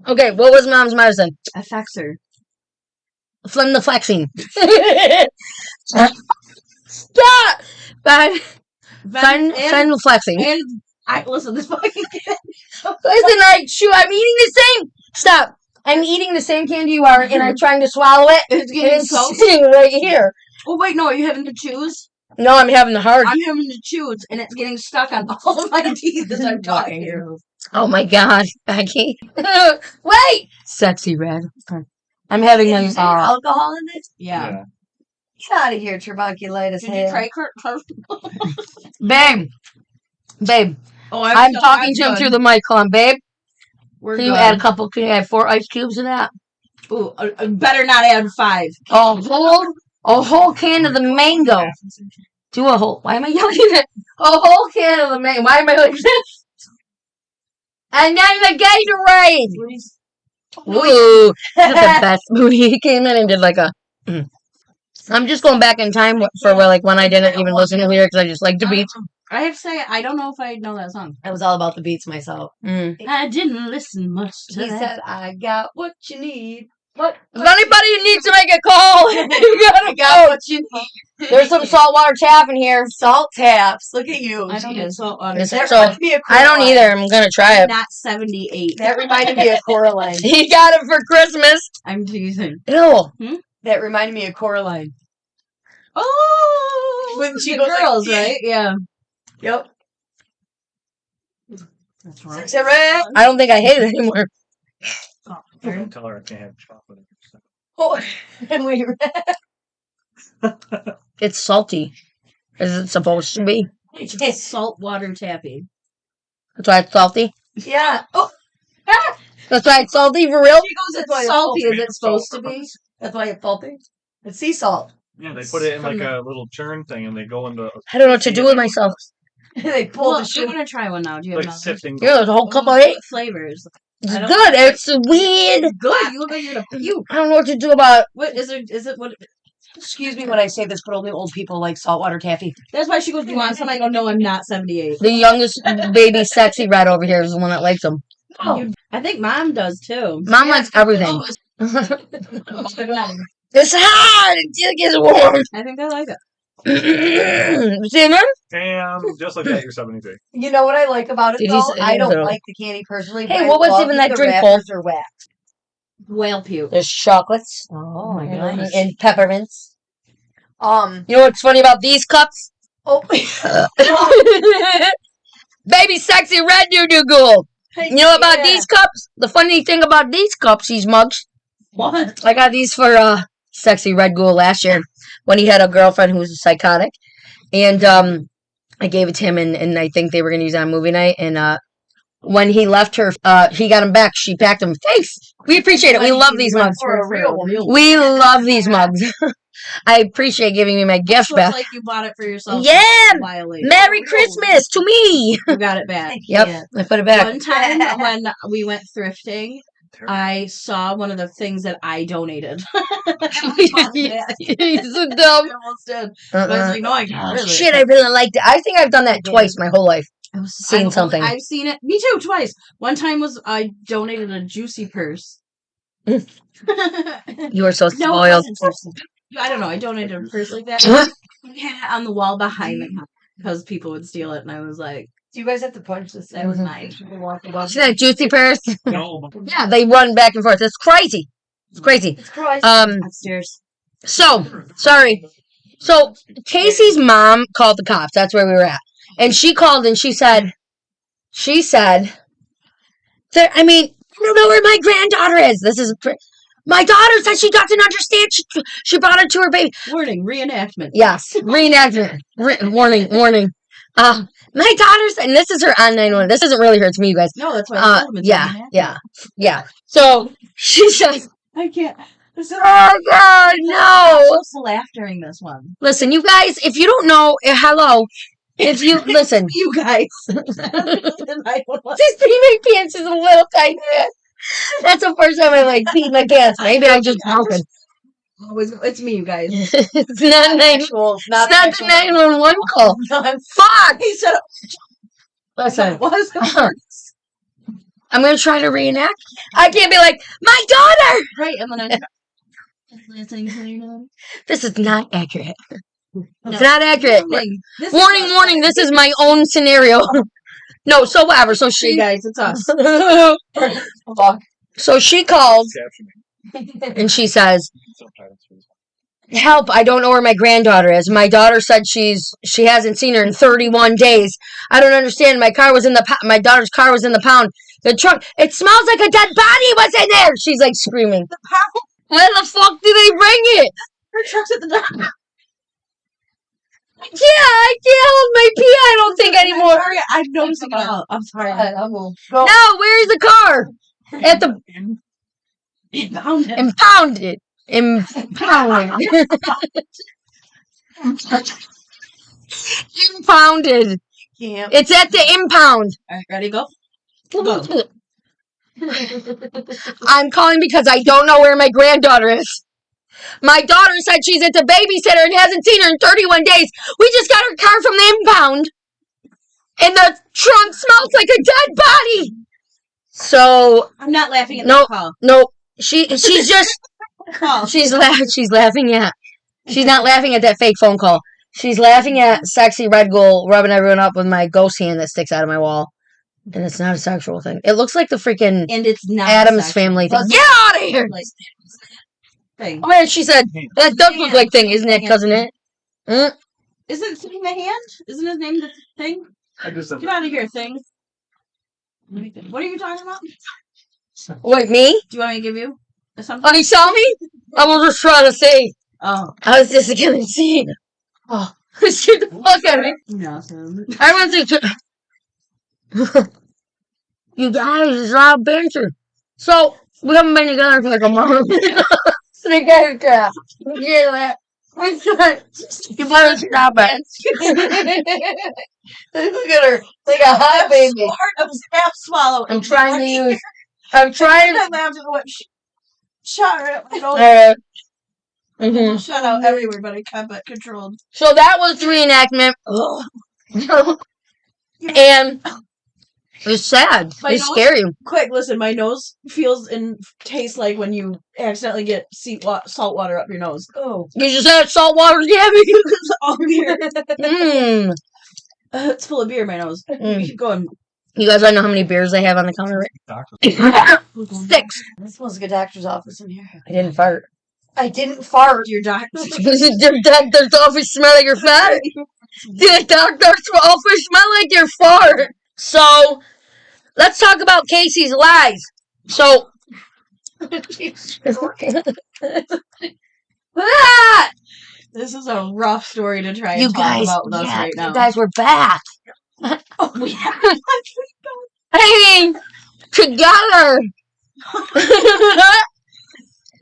Speaker 2: Okay, what was mom's medicine?
Speaker 3: Affects her.
Speaker 2: Flemniflexine. Stop! Flemniflexine.
Speaker 3: And I listen. This fucking kid.
Speaker 2: Listen, I'm eating the same. Stop. I'm eating the same candy you are, and I'm trying to swallow it.
Speaker 3: It's
Speaker 2: And
Speaker 3: getting
Speaker 2: it's
Speaker 3: so.
Speaker 2: sitting right here.
Speaker 3: Oh wait, no, are you having to choose?
Speaker 2: No, I'm having the hard.
Speaker 3: I'm having to choose, and it's getting stuck on all of my teeth as I'm talking to you.
Speaker 2: Oh my god, Becky. Wait! Sexy red. I'm having
Speaker 5: Is there alcohol in it?
Speaker 3: Yeah.
Speaker 5: Get out of here, tuberculitis.
Speaker 3: Did you try Kurt?
Speaker 2: Babe.
Speaker 3: Oh,
Speaker 2: I'm talking to him through the mic. Hold on, babe.
Speaker 3: We're
Speaker 2: Can you add 4 ice cubes of that?
Speaker 3: Ooh, better not add 5.
Speaker 2: A whole can of the mango. Do a whole. Why am I yelling at a whole can of the mango? Why am I like this? And then the Gatorade. Ooh, that's the best movie. He came in and did like a. I'm just going back in time for like when I didn't even listen to lyrics. I just like the beats.
Speaker 3: I have to say, I don't know if I know that song.
Speaker 5: I was all about the beats myself.
Speaker 3: I didn't listen much to
Speaker 5: He
Speaker 3: that.
Speaker 5: said, I got what you need.
Speaker 2: If anybody needs to make a call, you gotta go.
Speaker 5: What you need.
Speaker 2: There's some saltwater tap in here.
Speaker 5: Salt taps. Look at you.
Speaker 3: I don't
Speaker 5: Jeez.
Speaker 3: get salt on
Speaker 2: It's
Speaker 3: it.
Speaker 2: so-
Speaker 5: That me a
Speaker 2: I don't
Speaker 5: Coraline.
Speaker 2: either. I'm gonna try it.
Speaker 3: Not 78.
Speaker 5: That reminded me of Coraline.
Speaker 2: He got it for Christmas.
Speaker 3: I'm teasing.
Speaker 2: Ew.
Speaker 5: That reminded me of Coraline.
Speaker 3: Oh,
Speaker 5: When she
Speaker 3: the
Speaker 5: goes like,
Speaker 3: girls, right? Yeah.
Speaker 5: Yep.
Speaker 3: That's right.
Speaker 5: Is that right?
Speaker 2: I don't think I hate it anymore.
Speaker 4: Don't tell her I can't have chocolate.
Speaker 5: Oh, and we
Speaker 2: It's salty. Is it supposed to be?
Speaker 3: It's saltwater tappy.
Speaker 2: That's why it's salty.
Speaker 5: yeah. Oh,
Speaker 2: That's why it's salty for real.
Speaker 5: she goes,
Speaker 3: It's salty as it's supposed to be.
Speaker 5: That's why it's salty. It's sea salt.
Speaker 4: Yeah, they put it in like a little churn thing, and they go into
Speaker 2: I don't know what to do with myself.
Speaker 5: They pull
Speaker 3: Well,
Speaker 5: the
Speaker 3: I'm
Speaker 5: shit.
Speaker 3: gonna try one now. Do you have
Speaker 4: like
Speaker 3: another?
Speaker 4: sifting.
Speaker 2: Yeah, there's a whole cup of
Speaker 3: What
Speaker 2: it.
Speaker 3: flavors?
Speaker 2: It's
Speaker 3: I don't-
Speaker 2: good. It's weird.
Speaker 3: Good. You look like you're gonna puke.
Speaker 2: I don't know what to do about it.
Speaker 3: What is there? Is it what?
Speaker 5: Excuse me when I say this, but only old people like saltwater taffy.
Speaker 3: That's why she goes, "Do you want some?" I go, "No, I'm not 78."
Speaker 2: The youngest baby sexy rat over here is the one that likes them.
Speaker 5: Oh.
Speaker 3: I think Mom does too.
Speaker 2: Mom likes everything. It's hot until it gets warm.
Speaker 3: I think I like it.
Speaker 2: See, man?
Speaker 4: Damn, just like that, you're 73.
Speaker 5: You know what I like about it
Speaker 2: Did
Speaker 5: though?
Speaker 2: you say-
Speaker 5: I don't
Speaker 2: so-
Speaker 5: like the candy personally.
Speaker 2: Hey,
Speaker 5: but
Speaker 2: what
Speaker 5: I
Speaker 2: was
Speaker 5: love
Speaker 2: even
Speaker 5: that
Speaker 2: that
Speaker 5: the
Speaker 2: drink
Speaker 5: wrappers are waxed.
Speaker 3: Whale puke.
Speaker 2: There's chocolates.
Speaker 5: Oh my gosh.
Speaker 2: And peppermints.
Speaker 5: Um.
Speaker 2: You know what's funny about these cups?
Speaker 5: Oh.
Speaker 2: Baby sexy red doo-doo ghoul. You know about
Speaker 5: Yeah.
Speaker 2: these cups? The funny thing about these cups, these mugs,
Speaker 3: What?
Speaker 2: I got these for sexy red ghoul last year when he had a girlfriend who was psychotic. And I gave it to him, and I think they were going to use it on movie night. And when he left her, he got him back. She packed him. Thanks. We appreciate it. We love these mugs.
Speaker 5: For a real one.
Speaker 2: We love these mugs. I appreciate giving me my gift
Speaker 3: Looks
Speaker 2: back.
Speaker 3: like you bought it for yourself.
Speaker 2: Yeah.
Speaker 3: A while later.
Speaker 2: Merry Christmas to me.
Speaker 3: You got it back.
Speaker 2: Yep, I put it back.
Speaker 3: One time when we went thrifting, I saw one of the things that I donated.
Speaker 2: He's so dumb.
Speaker 3: I almost did. But I was like, no, I can't. Really.
Speaker 2: Shit, I really liked it. I think I've done that twice my whole life. Seen
Speaker 3: I've
Speaker 2: something.
Speaker 3: I've seen it. Me too, twice. One time was I donated a juicy purse.
Speaker 2: You are so
Speaker 3: No,
Speaker 2: spoiled.
Speaker 3: I don't know. I donated a purse like that. I had it on the wall behind the house because people would steal it, and I was like,
Speaker 5: Do you guys have to punch this?
Speaker 3: that was mine.
Speaker 2: See that juicy purse?
Speaker 4: No,
Speaker 2: Yeah, they run back and forth. It's crazy. It's crazy.
Speaker 5: It's crazy.
Speaker 3: Upstairs.
Speaker 2: So sorry. So Casey's mom called the cops. That's where we were at. And she called and she said, I mean, I don't know where my granddaughter is. My daughter said she doesn't understand. She brought her to her baby.
Speaker 3: Warning, reenactment.
Speaker 2: Yes, reenactment. Warning. My daughter's, and this is her on 911. This isn't really her, it's me, you guys.
Speaker 3: No, that's why I told him it's
Speaker 2: Yeah. So she says,
Speaker 3: I can't.
Speaker 2: oh God,
Speaker 3: I'm
Speaker 2: no.
Speaker 3: supposed to laugh during this one.
Speaker 2: Listen, you guys, if you don't know, hello. If you listen,
Speaker 3: You guys.
Speaker 2: this peed pants is a little tiny bit. That's the first time I peed my pants. Maybe I just broken.
Speaker 3: It's me, you guys.
Speaker 2: It's not the 911 call. Fuck.
Speaker 3: He said,
Speaker 2: Listen,
Speaker 3: what?
Speaker 2: I'm gonna try to reenact. I can't be like, my daughter.
Speaker 3: Right, and then
Speaker 2: This is not accurate. It's not accurate. Warning, this is my own scenario. No, so whatever. So
Speaker 3: Hey guys, it's us.
Speaker 2: So she calls and she says, help, I don't know where my granddaughter is. My daughter said she hasn't seen her in 31 days. I don't understand. My daughter's car was in the pound. The trunk, it smells like a dead body was in there. She's like screaming.
Speaker 3: The pound?
Speaker 2: Where the fuck do they bring it?
Speaker 3: Her truck's at the dock.
Speaker 2: Yeah, I can't hold my pee, I don't think anymore.
Speaker 3: Sorry, I'm noticing it out. I'm sorry.
Speaker 2: No, where's the car? At the impounded. Impounded.
Speaker 3: Yeah.
Speaker 2: It's at the impound.
Speaker 3: All right, ready, go.
Speaker 2: I'm calling because I don't know where my granddaughter is. My daughter said she's at the babysitter and hasn't seen her in 31 days. We just got her car from the impound. And the trunk smells like a dead body. So
Speaker 3: I'm not laughing at that call.
Speaker 2: Nope. She's just she's laughing at. She's not laughing at that fake phone call. She's laughing at sexy red ghoul rubbing everyone up with my ghost hand that sticks out of my wall. And it's not a sexual thing. It looks like the freaking
Speaker 3: and it's not
Speaker 2: Addams Family thing. Get out of here!
Speaker 3: Thing.
Speaker 2: Oh man, she said that does look like thing, isn't it, cousin? It.
Speaker 3: Isn't Thing the hand? Isn't his name the Thing? Get out of here, Thing. What are you talking about?
Speaker 2: Wait, me?
Speaker 3: Do you want me to give you something?
Speaker 2: Oh, you saw me? I was just trying to say.
Speaker 3: Oh.
Speaker 2: I was just gonna see. Oh, shoot the fuck out of me.
Speaker 3: Awesome.
Speaker 2: I went to. You guys, it's all banter. So, we haven't been together for like a month. Together. Yeah, you better stop it. Look at her. Like a hot baby.
Speaker 3: I was half swallowed.
Speaker 2: I'm trying to use. I'm trying to.
Speaker 3: I laughed at what shot her at my nose.
Speaker 2: Mm-hmm.
Speaker 3: Shut out everywhere, but I kept it controlled.
Speaker 2: So that was the reenactment. And it's sad. It's scary.
Speaker 3: Quick, listen, my nose feels and tastes like when you accidentally get salt water up your nose. Oh.
Speaker 2: You just had salt water, Gabby?
Speaker 3: It's all beer. It's full of beer, my nose. Keep going.
Speaker 2: You guys want to know how many beers I have on the counter? Right? 6.
Speaker 5: This smells like a doctor's office in here.
Speaker 2: I didn't fart.
Speaker 5: I didn't fart.
Speaker 3: Your doctor.
Speaker 2: Your doctor's office smell like your fart? Your doctor's office smell like your fart? So, let's talk about Casey's lies. So,
Speaker 3: this is a rough story to try and talk about with us right now.
Speaker 2: You guys, we're back.
Speaker 3: We have.
Speaker 2: I mean, together.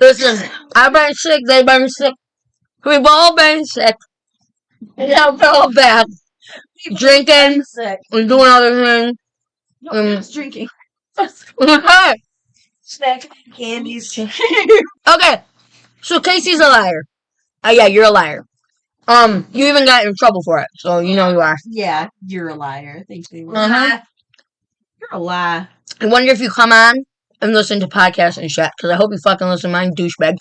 Speaker 2: Listen, I've been sick, they've been sick. We've all been sick. And now we're all back. Drinking,
Speaker 3: Sick.
Speaker 2: and doing other things.
Speaker 3: No, just drinking.
Speaker 5: Snack candies.
Speaker 2: Okay, so Casey's a liar. Yeah, you're a liar. You even got in trouble for it, so you know you are.
Speaker 3: Yeah, you're a liar. Thank you.
Speaker 2: Uh-huh.
Speaker 3: You're a lie.
Speaker 2: I wonder if you come on and listen to podcasts and shit, because I hope you fucking listen to mine, douchebag.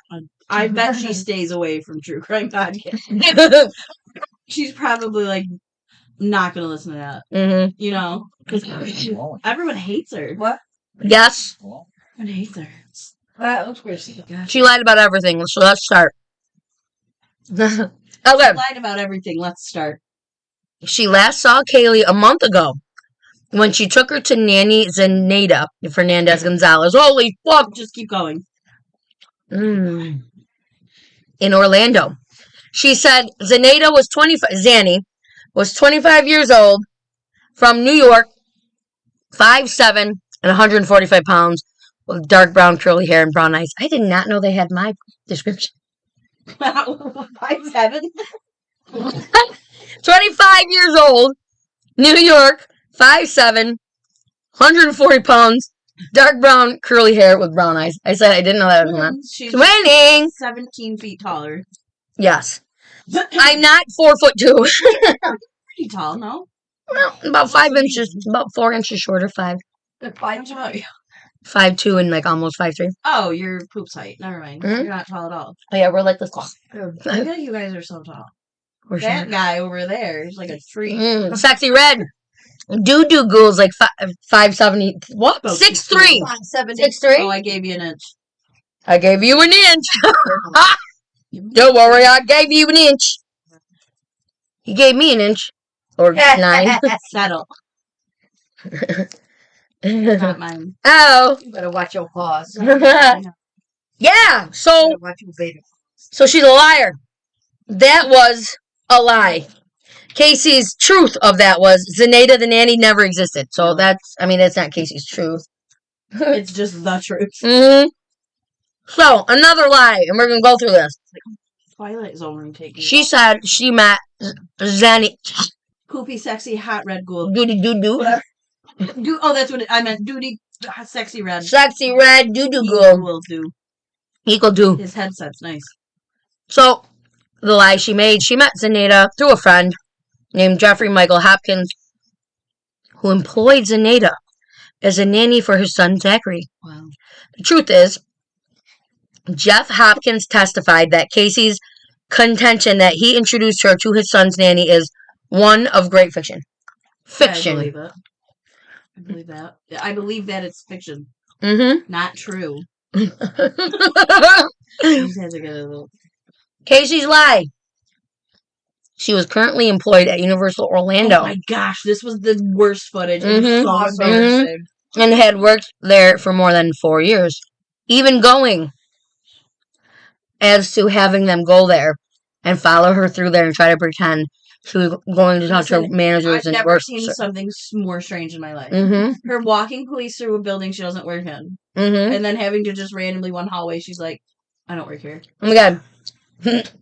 Speaker 3: I bet she stays away from true crime podcasts. She's probably like not gonna listen to that.
Speaker 2: Mm-hmm.
Speaker 3: You know, because everyone hates her.
Speaker 5: What?
Speaker 2: Yes.
Speaker 3: Everyone hates her.
Speaker 5: That looks weird.
Speaker 2: She lied about everything, so let's start. Okay.
Speaker 3: She lied about everything. Let's start.
Speaker 2: She last saw Caylee a month ago when she took her to Nanny Zenaida Fernandez Gonzalez. Holy fuck!
Speaker 3: Just keep going.
Speaker 2: In Orlando. She said Zenaida was 25. Zanny was 25 years old, from New York, 5'7", and 145 pounds, with dark brown curly hair and brown eyes. I did not know they had my description.
Speaker 3: 5'7"?
Speaker 2: 25 years old, New York, 5'7", 140 pounds, dark brown curly hair with brown eyes. I said I didn't know that was mine.
Speaker 3: She's
Speaker 2: Winning!
Speaker 3: 17 feet taller.
Speaker 2: Yes. I'm not 4'2".
Speaker 3: Pretty tall, no?
Speaker 2: Well, about 5 inches, about 4 inches shorter, 5. 5'2" and like almost 5'3".
Speaker 3: Oh, you're Poop's height. Never mind.
Speaker 2: Mhm.
Speaker 3: You're not tall at all.
Speaker 2: Oh yeah, we're like this.
Speaker 3: I feel like you guys are so tall.
Speaker 2: We're
Speaker 3: That
Speaker 2: short.
Speaker 3: guy over there is like a tree.
Speaker 2: Sexy red. JoJo Ghoul's like 5'70". What?
Speaker 3: Oh,
Speaker 2: 6'3".
Speaker 5: 70.
Speaker 2: 6'3".
Speaker 3: Oh, I gave you an inch.
Speaker 2: I gave you an inch. Don't worry, I gave you an inch. He gave me an inch. Or 9.
Speaker 3: Settle. Not mine.
Speaker 2: Oh.
Speaker 5: You better watch your paws.
Speaker 2: Yeah. So
Speaker 5: Better watch your baby.
Speaker 2: So she's a liar. That was a lie. Casey's truth of that was Zenaida the nanny never existed. So that's not Casey's truth.
Speaker 3: It's just the truth.
Speaker 2: Mm-hmm. So, another lie, and we're going to go through this.
Speaker 3: Twilight Zone room taking.
Speaker 2: She said she met Zanny.
Speaker 3: Poopy, sexy, hot red ghoul.
Speaker 2: Doody doo doo.
Speaker 3: Oh, that's what I meant. Duty, sexy red.
Speaker 2: Sexy red doo doo
Speaker 3: Eagle
Speaker 2: ghoul.
Speaker 3: will do.
Speaker 2: Equal do.
Speaker 3: His headset's nice.
Speaker 2: So, the lie she made, she met Zenaida through a friend named Jeffrey Michael Hopkins, who employed Zenaida as a nanny for his son Zachary.
Speaker 3: Wow.
Speaker 2: The truth is, Jeff Hopkins testified that Casey's contention that he introduced her to his son's nanny is one of great fiction. Fiction.
Speaker 3: I believe it. I believe that. I believe that it's fiction.
Speaker 2: Mm-hmm.
Speaker 3: Not true.
Speaker 2: Casey's lie. She was currently employed at Universal Orlando.
Speaker 3: Oh my gosh, this was the worst footage. It
Speaker 2: Mhm.
Speaker 3: was so embarrassing.
Speaker 2: And had worked there for more than 4 years. Even going as to having them go there and follow her through there and try to pretend she was going to talk to her
Speaker 3: Listen,
Speaker 2: managers
Speaker 3: I've
Speaker 2: and
Speaker 3: never
Speaker 2: work.
Speaker 3: seen something more strange in my life.
Speaker 2: Mm-hmm.
Speaker 3: Her walking police through a building she doesn't work in.
Speaker 2: Mm-hmm.
Speaker 3: And then having to just randomly one hallway, she's like, I don't work here.
Speaker 2: Oh my god.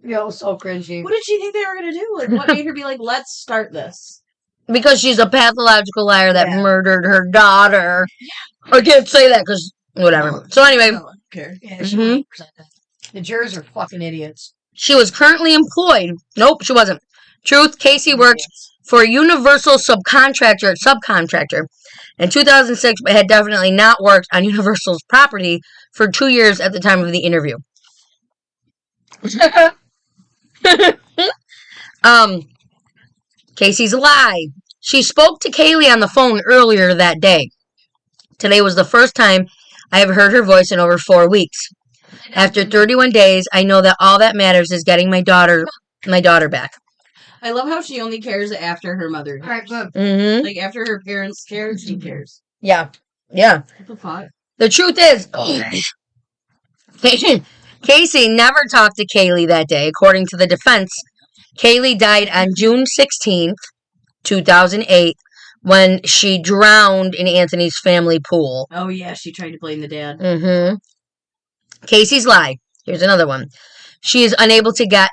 Speaker 5: Yo, so cringy.
Speaker 3: What did she think they were going to do? Like, what made her be like, let's start this?
Speaker 2: Because she's a pathological liar that
Speaker 5: Yeah.
Speaker 2: murdered her daughter. I can't say that because whatever. So anyway,
Speaker 3: I don't care.
Speaker 5: Yeah, she
Speaker 2: Mhm.
Speaker 5: 100% does. The jurors are fucking idiots.
Speaker 2: she was currently employed. Nope, she wasn't. Truth, Casey worked for a Universal subcontractor in 2006, but had definitely not worked on Universal's property for 2 years at the time of the interview. Casey's lie. She spoke to Caylee on the phone earlier that day. Today was the first time I have heard her voice in over 4 weeks. After 31 days, I know that all that matters is getting my daughter back.
Speaker 3: I love how she only cares after her mother.
Speaker 5: All right, good.
Speaker 2: Mm-hmm.
Speaker 3: Like, after her parents care, she cares.
Speaker 2: Yeah. Yeah.
Speaker 3: What the fuck?
Speaker 2: The truth is, Casey never talked to Caylee that day. According to the defense, Caylee died on June 16th, 2008, when she drowned in Anthony's family pool.
Speaker 3: Oh, yeah, she tried to blame the dad.
Speaker 2: Mm-hmm. Casey's lie. Here's another one. She is unable to get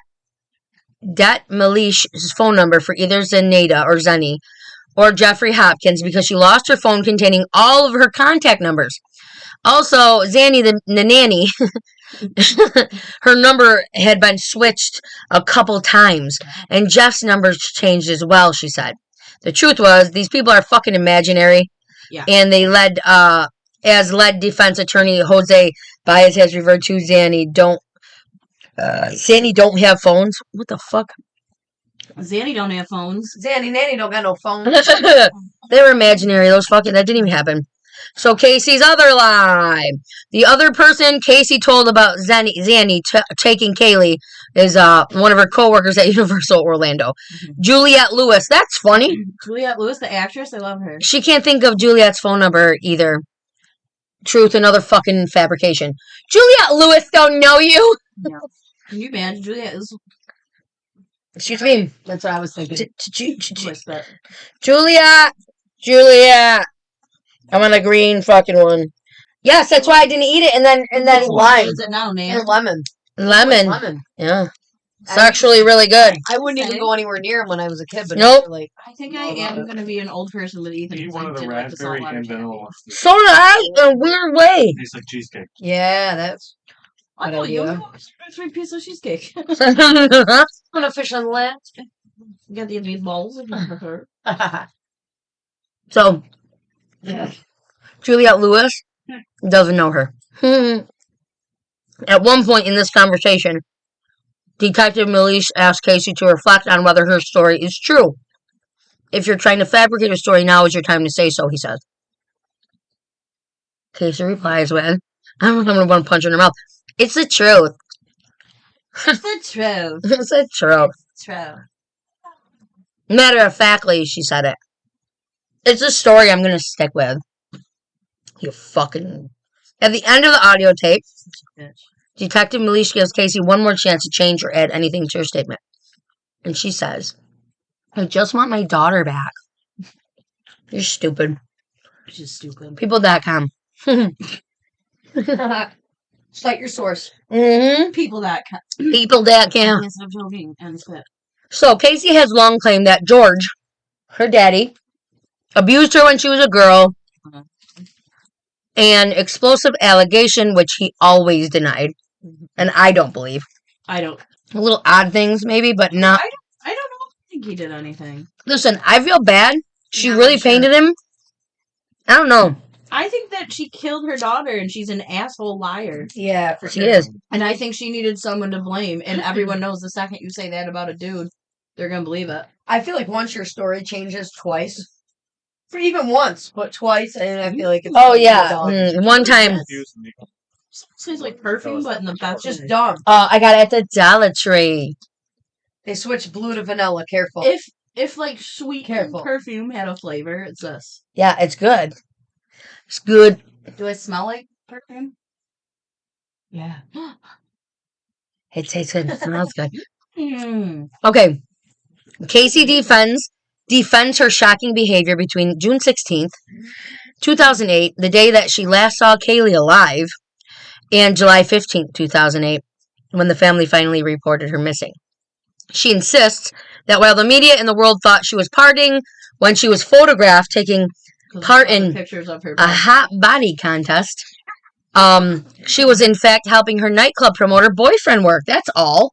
Speaker 2: Det Malish's phone number for either Zenaida or Zenny or Jeffrey Hopkins because she lost her phone containing all of her contact numbers. Also, Zanny, the nanny, her number had been switched a couple times, and Jeff's number changed as well, she said. The truth was, these people are fucking imaginary,
Speaker 3: Yeah.
Speaker 2: and they led defense attorney Jose Baez has referred to Zanny don't have phones. What the fuck?
Speaker 3: Zanny don't have phones.
Speaker 5: Zanny Nanny don't got no phone.
Speaker 2: They were imaginary. That didn't even happen. So Casey's other lie. The other person Casey told about Zanny taking Caylee is one of her coworkers at Universal Orlando. Juliette Lewis. That's funny.
Speaker 3: Juliette Lewis, the actress, I love her.
Speaker 2: She can't think of Juliette's phone number either. Truth, another fucking fabrication. Juliette Lewis don't know you.
Speaker 3: No. Can you imagine Juliette is
Speaker 2: Excuse me.
Speaker 5: That's what I was thinking.
Speaker 2: Juliet. I want a green fucking one. Yes, that's why I didn't eat it, and then lime.
Speaker 3: Is it now, man?
Speaker 5: And lemon.
Speaker 2: Lemon. Yeah. It's actually really good.
Speaker 5: I wouldn't even go anywhere near them when I was a kid, but
Speaker 2: Nope.
Speaker 5: like,
Speaker 3: I think I am going to be an old person with Ethan.
Speaker 4: Eat
Speaker 3: because
Speaker 4: one
Speaker 3: I
Speaker 4: of the
Speaker 3: did like the
Speaker 4: raspberry
Speaker 3: saltwater
Speaker 4: and
Speaker 3: candy.
Speaker 4: vanilla ones.
Speaker 2: So did I, in a weird way.
Speaker 4: Tastes like cheesecake.
Speaker 5: yeah, that's
Speaker 3: I
Speaker 5: Good
Speaker 3: know you
Speaker 5: idea.
Speaker 3: have a 3 piece of cheesecake.
Speaker 5: gonna fish on the land.
Speaker 3: You got the meatballs.
Speaker 2: So, Juliette Lewis doesn't know her. At one point in this conversation, Detective Milish asked Casey to reflect on whether her story is true. If you're trying to fabricate a story, now is your time to say so, he says. Casey replies with, I'm going to want to punch her in her mouth. It's the truth.
Speaker 3: It's the truth.
Speaker 2: It's the truth.
Speaker 3: True.
Speaker 2: Matter of factly, she said it. It's a story I'm going to stick with. You fucking... At the end of the audio tape,
Speaker 3: Bitch.
Speaker 2: Detective Milish gives Casey one more chance to change or add anything to her statement. And she says, I just want my daughter back. You're stupid.
Speaker 3: She's stupid.
Speaker 2: People.com.
Speaker 5: Cite your source.
Speaker 2: Mm-hmm.
Speaker 3: People.com.
Speaker 2: People.com.
Speaker 3: Yes, I'm joking. And quit.
Speaker 2: So, Casey has long claimed that George, her daddy, abused her when she was a girl. An explosive allegation, which he always denied. And I don't believe.
Speaker 3: I don't.
Speaker 2: Little odd things, maybe, but not.
Speaker 3: I don't know. I think he did anything.
Speaker 2: Listen, I feel bad. She
Speaker 3: Yeah,
Speaker 2: really
Speaker 3: I'm sure.
Speaker 2: painted him. I don't know.
Speaker 3: I think that she killed her daughter and she's an asshole liar.
Speaker 5: Yeah, for
Speaker 2: She
Speaker 5: sure.
Speaker 2: is.
Speaker 3: And I think she needed someone to blame. And everyone knows the second you say that about a dude, they're going to believe it.
Speaker 5: I feel like once your story changes twice, for even once, but twice, and I feel like it's
Speaker 2: Oh, yeah.
Speaker 5: dog.
Speaker 2: One time,
Speaker 4: Confused me.
Speaker 3: Smells like perfume, but in the best
Speaker 5: It's just
Speaker 3: way.
Speaker 5: dumb.
Speaker 2: I got it at the Dollar Tree.
Speaker 5: They switched blue to vanilla. Careful.
Speaker 3: If like sweet
Speaker 5: Careful.
Speaker 3: perfume had a flavor, it's this.
Speaker 2: Yeah, it's good. It's good.
Speaker 3: Do I smell like perfume?
Speaker 5: Yeah.
Speaker 2: It tastes good. It smells good.
Speaker 3: Hmm.
Speaker 2: Okay. Casey defends her shocking behavior between June 16th, 2008, the day that she last saw Caylee alive, and July 15th, 2008, when the family finally reported her missing. She insists that while the media and the world thought she was partying when she was photographed taking part in
Speaker 3: pictures of her.
Speaker 2: a hot body contest, she was in fact helping her nightclub promoter boyfriend work. That's all.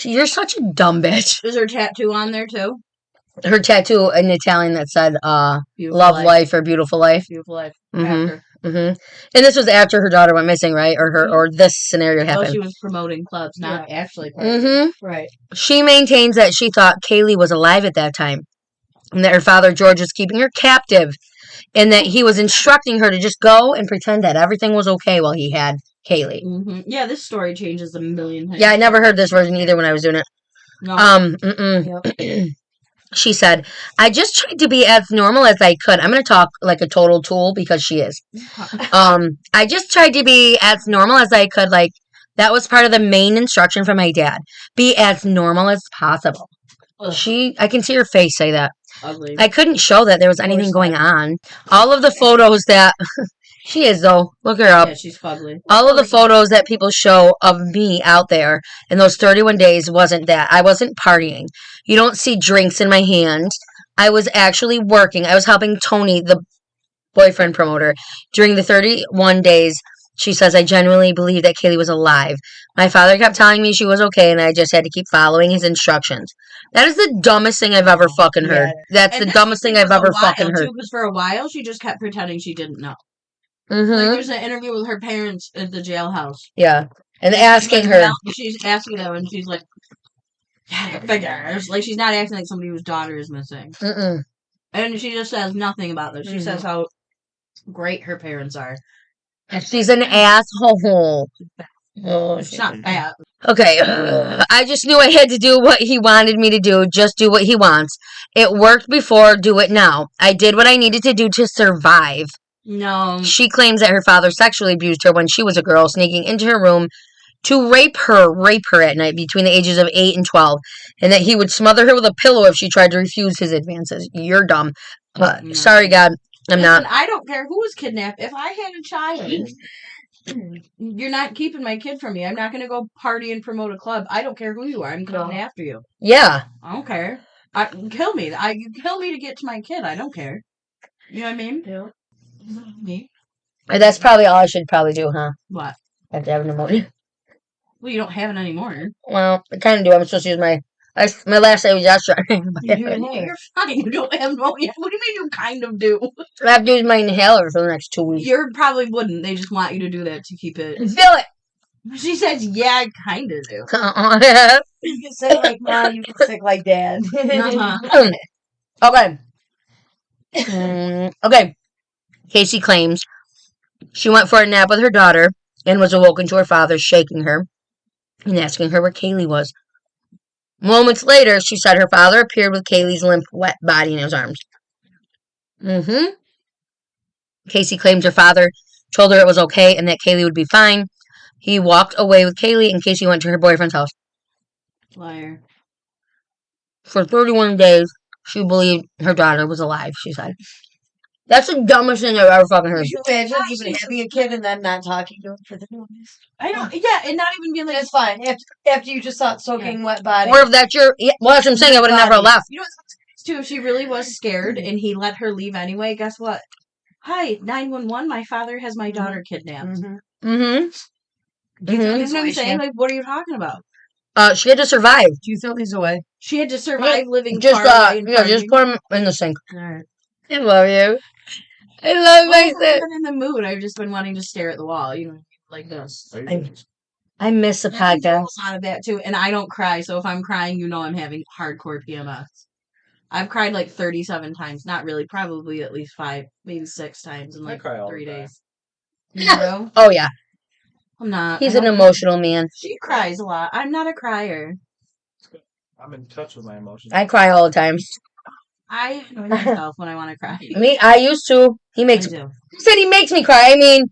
Speaker 2: You're such a dumb bitch.
Speaker 3: Is her tattoo on there too?
Speaker 2: Her tattoo in Italian that said
Speaker 3: Beautiful
Speaker 2: love life or beautiful life.
Speaker 3: Beautiful life.
Speaker 2: Mhm.
Speaker 3: After.
Speaker 2: And this was after her daughter went missing, right? Or this scenario
Speaker 3: Oh,
Speaker 2: happened.
Speaker 3: she was promoting clubs, not actually.
Speaker 5: Right.
Speaker 2: She maintains that she thought Caylee was alive at that time, and that her father George was keeping her captive, and that he was instructing her to just go and pretend that everything was okay while he had Caylee.
Speaker 3: Yeah, this story changes a million times.
Speaker 2: Yeah, I never heard this version either when I was doing it.
Speaker 3: No.
Speaker 2: She said, I just tried to be as normal as I could. I'm going to talk like a total tool because she is. I just tried to be as normal as I could. Like, that was part of the main instruction from my dad. Be as normal as possible.
Speaker 3: Ugh.
Speaker 2: I can see her face say that.
Speaker 3: Ugly.
Speaker 2: I couldn't show that there was anything going on. All of the photos that... She is, though. Look her up.
Speaker 3: Yeah, she's fugly.
Speaker 2: All of the photos that people show of me out there in those 31 days wasn't that. I wasn't partying. You don't see drinks in my hand. I was actually working. I was helping Tony, the boyfriend promoter, during the 31 days. She says, I genuinely believe that Caylee was alive. My father kept telling me she was okay, and I just had to keep following his instructions. That is the dumbest thing I've ever fucking heard. That's the dumbest thing I've ever fucking heard.
Speaker 3: Because for a while, she just kept pretending she didn't know.
Speaker 2: Mm-hmm.
Speaker 3: Like, there's an interview with her parents at the jailhouse.
Speaker 2: Yeah. And asking her.
Speaker 3: She's asking them, and she's like, figures. Like, she's not acting like somebody whose daughter is missing.
Speaker 2: Mm-mm.
Speaker 3: And she just says nothing about this. She says how great her parents are.
Speaker 2: She's an asshole. Oh,
Speaker 3: It's not bad.
Speaker 2: Okay, I just knew I had to do what he wanted me to do. Just do what he wants. It worked before, do it now. I did what I needed to do to survive.
Speaker 3: No.
Speaker 2: She claims that her father sexually abused her when she was a girl, sneaking into her room to rape her at night between the ages of 8 and 12, and that he would smother her with a pillow if she tried to refuse his advances. You're dumb.
Speaker 3: No.
Speaker 2: Sorry, God, I'm
Speaker 3: Listen,
Speaker 2: not.
Speaker 3: I don't care who was kidnapped. If I had a child, you're not keeping my kid from me. I'm not going to go party and promote a club. I don't care who you are. I'm coming after you.
Speaker 2: Yeah.
Speaker 3: I don't care. Kill me. You kill me to get to my kid. I don't care. You know what I mean?
Speaker 5: Yeah.
Speaker 3: Me?
Speaker 2: That's probably all I should probably do, huh?
Speaker 3: What?
Speaker 2: I have to have pneumonia.
Speaker 3: Well, you don't have it anymore.
Speaker 2: Well, I kind of do. I'm supposed to use my last day was yesterday.
Speaker 3: You're fine. You don't have pneumonia. What do you mean you kind of do?
Speaker 2: I have to use my inhaler for the next 2 weeks.
Speaker 3: You probably wouldn't. They just want you to do that to keep it.
Speaker 2: Feel it.
Speaker 3: She says, yeah, I kind of do.
Speaker 5: You can say like mom, you can sick like dad.
Speaker 3: Uh-huh.
Speaker 2: Okay. Okay. Casey claims she went for a nap with her daughter and was awoken to her father shaking her and asking her where Caylee was. Moments later, she said her father appeared with Caylee's limp, wet body in his arms. Casey claims her father told her it was okay and that Caylee would be fine. He walked away with Caylee and Casey went to her boyfriend's house.
Speaker 3: Liar.
Speaker 2: For 31 days, she believed her daughter was alive, she said. That's the dumbest thing I've ever fucking heard.
Speaker 5: Could you imagine even having a kid and then not talking to him for the longest?
Speaker 3: I don't. Yeah, and not even being like.
Speaker 5: That's fine. After you just saw it soaking wet body.
Speaker 2: Or if that's your... Yeah, well, that's what I'm saying. I would have never left.
Speaker 3: You know what's too? If she really was scared and he let her leave anyway, guess what? Hi, 911. My father has my daughter kidnapped.
Speaker 2: Mm-hmm.
Speaker 5: Do you throw
Speaker 3: You
Speaker 5: these
Speaker 3: know what I'm
Speaker 5: away,
Speaker 3: saying?
Speaker 5: Shan?
Speaker 3: Like, what are you talking about?
Speaker 2: She had to survive.
Speaker 5: Do you throw these away?
Speaker 3: She had to survive living
Speaker 2: Just,
Speaker 3: far away. And
Speaker 2: just put them in the sink.
Speaker 5: Alright.
Speaker 2: I love you. I love
Speaker 3: Well, I've
Speaker 2: myself.
Speaker 3: been in the mood. I've just been wanting to stare at the wall, you know, like this.
Speaker 2: I miss the podcast.
Speaker 3: A lot of that too, and I don't cry. So if I'm crying, you know I'm having hardcore PMS. I've cried like 37 times. Not really, probably at least 5, maybe 6 times in
Speaker 4: I
Speaker 3: like
Speaker 4: cry all
Speaker 3: 3
Speaker 4: the time.
Speaker 3: days. You know?
Speaker 2: Oh, yeah.
Speaker 3: I'm not.
Speaker 2: He's
Speaker 3: I
Speaker 2: an
Speaker 3: don't-
Speaker 2: emotional man.
Speaker 3: She cries a lot. I'm not a crier.
Speaker 4: I'm in touch with my emotions.
Speaker 2: I cry all the time.
Speaker 3: I annoy myself when I want to cry.
Speaker 2: I used to. He
Speaker 3: I do.
Speaker 2: said he makes me cry. I mean,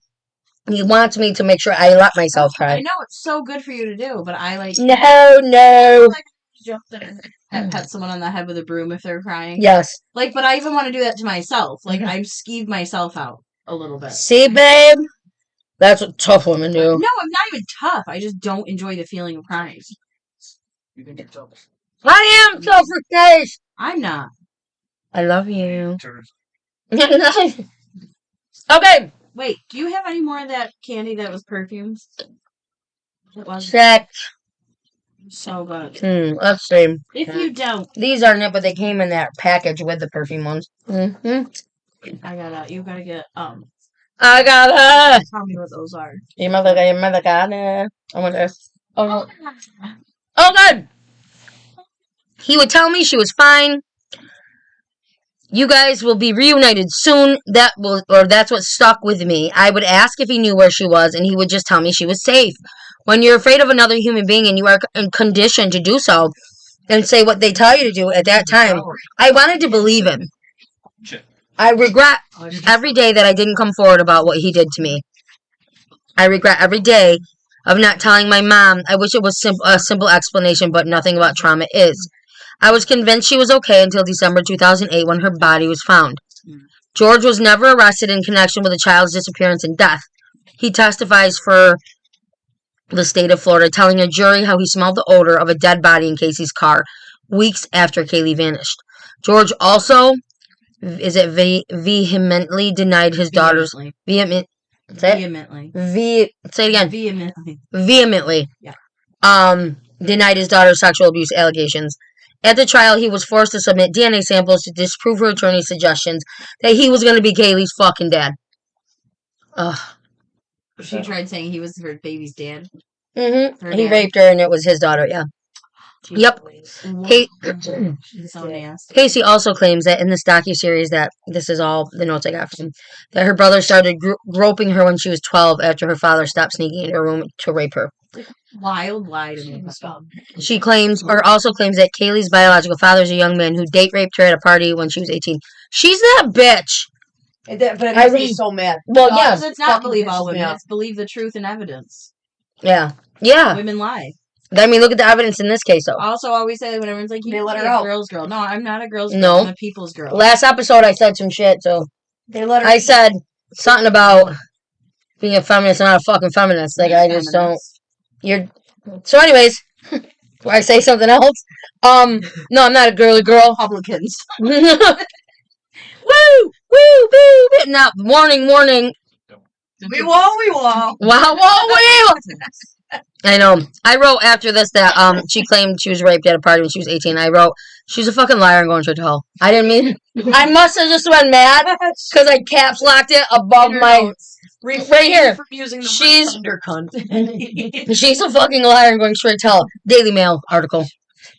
Speaker 2: he wants me to make sure I let myself
Speaker 3: I
Speaker 2: cry.
Speaker 3: know it's so good for you to do, but I like
Speaker 2: No.
Speaker 3: like jump in and pet someone on the head with a broom if they're crying.
Speaker 2: Yes.
Speaker 3: Like, but I even want to do that to myself. Like, I've skeeved myself out a little bit.
Speaker 2: See, babe? That's what tough women
Speaker 3: No,
Speaker 2: do.
Speaker 3: I'm not even tough. I just don't enjoy the feeling of crying.
Speaker 4: You think you're tough?
Speaker 2: I am tough for days.
Speaker 3: I'm not.
Speaker 2: I love you.
Speaker 4: Turns.
Speaker 2: Okay.
Speaker 3: Wait, do you have any more of that candy that was perfumes? It was
Speaker 2: Check.
Speaker 3: so good.
Speaker 2: Let's see.
Speaker 3: If you don't,
Speaker 2: These aren't it, but they came in that package with the perfume ones.
Speaker 3: you gotta get,
Speaker 2: I got her.
Speaker 3: tell me what those are.
Speaker 2: Your mother got her. I wonder. Oh, no. Oh, good. He would tell me she was fine. You guys will be reunited soon. That's what stuck with me. I would ask if he knew where she was, and he would just tell me she was safe. When you're afraid of another human being and you are conditioned to do so, and say what they tell you to do at that time, I wanted to believe him. I regret every day that I didn't come forward about what he did to me. I regret every day of not telling my mom. I wish it was a simple explanation, but nothing about trauma is. I was convinced she was okay until December 2008 when her body was found. George was never arrested in connection with the child's disappearance and death. He testifies for the state of Florida, telling a jury how he smelled the odor of a dead body in Casey's car weeks after Caylee vanished. George also vehemently denied his daughter's
Speaker 3: Vehemently.
Speaker 2: say it again. Vehemently.
Speaker 3: Yeah.
Speaker 2: Denied his daughter's sexual abuse allegations. At the trial, he was forced to submit DNA samples to disprove her attorney's suggestions that he was going to be Caylee's fucking dad. Ugh.
Speaker 3: She tried saying he was her baby's dad.
Speaker 2: Mm-hmm.
Speaker 3: Her
Speaker 2: He
Speaker 3: dad.
Speaker 2: raped her and it was his daughter, yeah. Yep. Kate,
Speaker 3: She's so nasty.
Speaker 2: Casey also claims that in this docuseries that this is all the notes I got from him, that her brother started groping her when she was 12 after her father stopped sneaking in her room to rape her.
Speaker 3: Wild lie to me.
Speaker 2: She claims, or also claims, that Kaylee's biological father is a young man who date raped her at a party when she was 18. She's that bitch.
Speaker 5: But it makes me so mad.
Speaker 2: Well,
Speaker 3: No,
Speaker 2: yeah.
Speaker 3: 'cause it's not
Speaker 5: Fucking
Speaker 3: believe all
Speaker 5: pisses me
Speaker 3: women.
Speaker 5: off.
Speaker 3: It's believe the truth and evidence.
Speaker 2: Yeah. Yeah.
Speaker 3: Women lie.
Speaker 2: I mean, look at the evidence in this case, though.
Speaker 3: Also, always say when everyone's like,
Speaker 5: They
Speaker 3: "You
Speaker 5: let
Speaker 3: be
Speaker 5: her
Speaker 3: a
Speaker 5: out.
Speaker 3: girl's girl." No, I'm not a girl's girl.
Speaker 2: No.
Speaker 3: I'm a people's girl.
Speaker 2: Last episode, I said some shit, so
Speaker 5: They let her.
Speaker 2: I said something about being a feminist and not a fucking feminist. Like, I just don't. You're. So, anyways, do I say something else? No, I'm not a girly girl.
Speaker 3: Republicans.
Speaker 2: Woo! Woo! Woo! Woo! Now, warning, warning.
Speaker 5: We won't.
Speaker 2: Wow, whoa, I know. I wrote after this that she claimed she was raped at a party when she was 18. I wrote, she's a fucking liar and going straight to hell. I didn't mean. I must have just been mad because I caps locked it above my. Right here.
Speaker 5: From using the
Speaker 2: She's
Speaker 5: word cunt.
Speaker 2: she's a fucking liar and going straight to hell. Daily Mail article.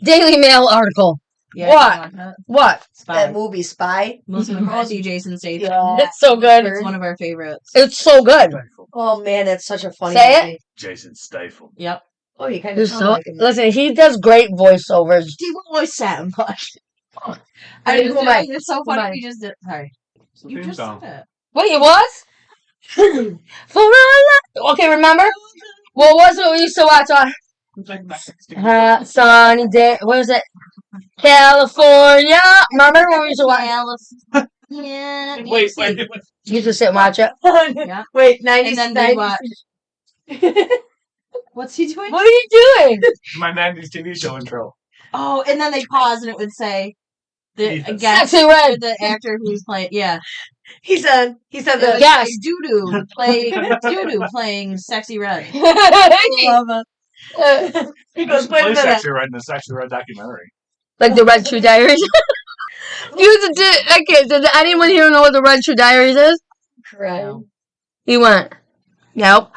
Speaker 2: Daily Mail article.
Speaker 3: Yeah,
Speaker 2: What?
Speaker 3: I like that.
Speaker 2: What?
Speaker 3: Spy.
Speaker 5: That movie Spy.
Speaker 3: Melissa McCarthy, Jason Statham.
Speaker 5: Yeah.
Speaker 2: It's so good.
Speaker 3: It's one of our favorites.
Speaker 2: It's so good.
Speaker 5: Oh man, that's such a funny
Speaker 2: Say it.
Speaker 5: movie.
Speaker 4: Jason Stifle.
Speaker 3: Yep.
Speaker 5: Oh, you kind
Speaker 2: You're
Speaker 5: of sound
Speaker 2: so
Speaker 5: like him.
Speaker 2: listen. He does great voiceovers.
Speaker 3: He always sat and push.
Speaker 5: I mean, who am I?
Speaker 3: It's so
Speaker 5: Who am
Speaker 3: funny.
Speaker 5: I?
Speaker 3: We just did. Sorry. You just said it.
Speaker 2: Wait, it was? For a okay, remember? What was it we used to watch on hot sunny day? What was it? California. Remember when we used to watch?
Speaker 3: Yeah.
Speaker 4: Wait.
Speaker 2: You used to sit and watch it.
Speaker 3: Yeah.
Speaker 5: Wait,
Speaker 3: And
Speaker 5: 90s.
Speaker 3: then we watch. What's he doing?
Speaker 2: What are you doing?
Speaker 4: My 90s TV show intro.
Speaker 3: Oh, and then they pause and it would say the
Speaker 4: Yes.
Speaker 3: again
Speaker 2: Sexy Red.
Speaker 3: the actor who's playing. Yeah.
Speaker 5: He said the
Speaker 2: Yes.
Speaker 3: Doo-doo playing Sexy Red.
Speaker 5: love it. He goes, wait a
Speaker 4: Play
Speaker 5: minute.
Speaker 4: Sexy Red in the Sexy Red documentary.
Speaker 2: Like the Red True Diaries. Did anyone here know what the Red True Diaries is?
Speaker 5: Right.
Speaker 2: He went. Nope.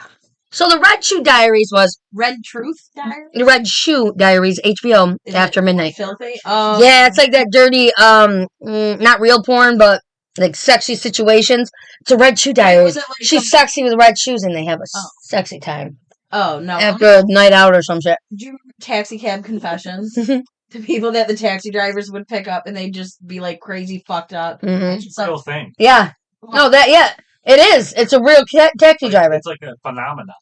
Speaker 2: So the Red Shoe Diaries was
Speaker 3: Red Truth Diary.
Speaker 2: the Red Shoe Diaries, HBO
Speaker 3: Is
Speaker 2: after
Speaker 3: it
Speaker 2: midnight.
Speaker 3: Filthy. Oh.
Speaker 2: Yeah, it's like that dirty, not real porn, but like sexy situations. It's a Red Shoe Diaries.
Speaker 3: Was it like
Speaker 2: She's sexy with red shoes, and they have a
Speaker 3: Oh.
Speaker 2: sexy time
Speaker 3: Oh no.
Speaker 2: after a night out or some shit.
Speaker 3: Did you remember Taxi Cab Confessions? The people that the taxi drivers would pick up and they'd just be like crazy fucked up.
Speaker 2: hmm
Speaker 4: It's a real thing.
Speaker 2: Yeah. No, it is. It's a real taxi driver.
Speaker 4: It's like a phenomenon.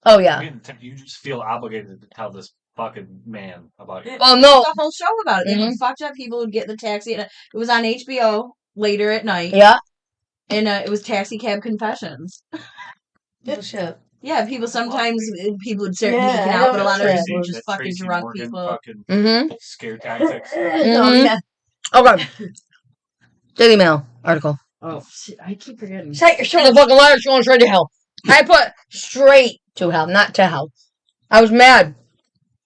Speaker 2: Oh yeah.
Speaker 4: You just feel obligated to tell this fucking man about it.
Speaker 2: Oh no.
Speaker 3: The whole show about it. They
Speaker 2: Mhm.
Speaker 3: would fucked up people would get in the taxi. And it was on HBO later at night.
Speaker 2: Yeah.
Speaker 3: And it was Taxi Cab Confessions.
Speaker 5: Oh, shit.
Speaker 3: Yeah, people sometimes people would start
Speaker 5: Yeah,
Speaker 3: making
Speaker 5: I
Speaker 3: out,
Speaker 5: know
Speaker 3: but a lot of
Speaker 5: that's
Speaker 3: people were
Speaker 5: right.
Speaker 3: just fucking
Speaker 4: Tracy
Speaker 3: drunk
Speaker 4: Morgan
Speaker 3: people.
Speaker 4: fucking
Speaker 2: Mm-hmm.
Speaker 4: scare tactics.
Speaker 5: Oh,
Speaker 2: Mhm.
Speaker 5: yeah.
Speaker 2: Okay. Daily Mail article.
Speaker 3: Oh, shit, I keep forgetting.
Speaker 5: Shut your
Speaker 2: The fucking liar's going straight to hell. I put straight to hell, not to hell. I was mad.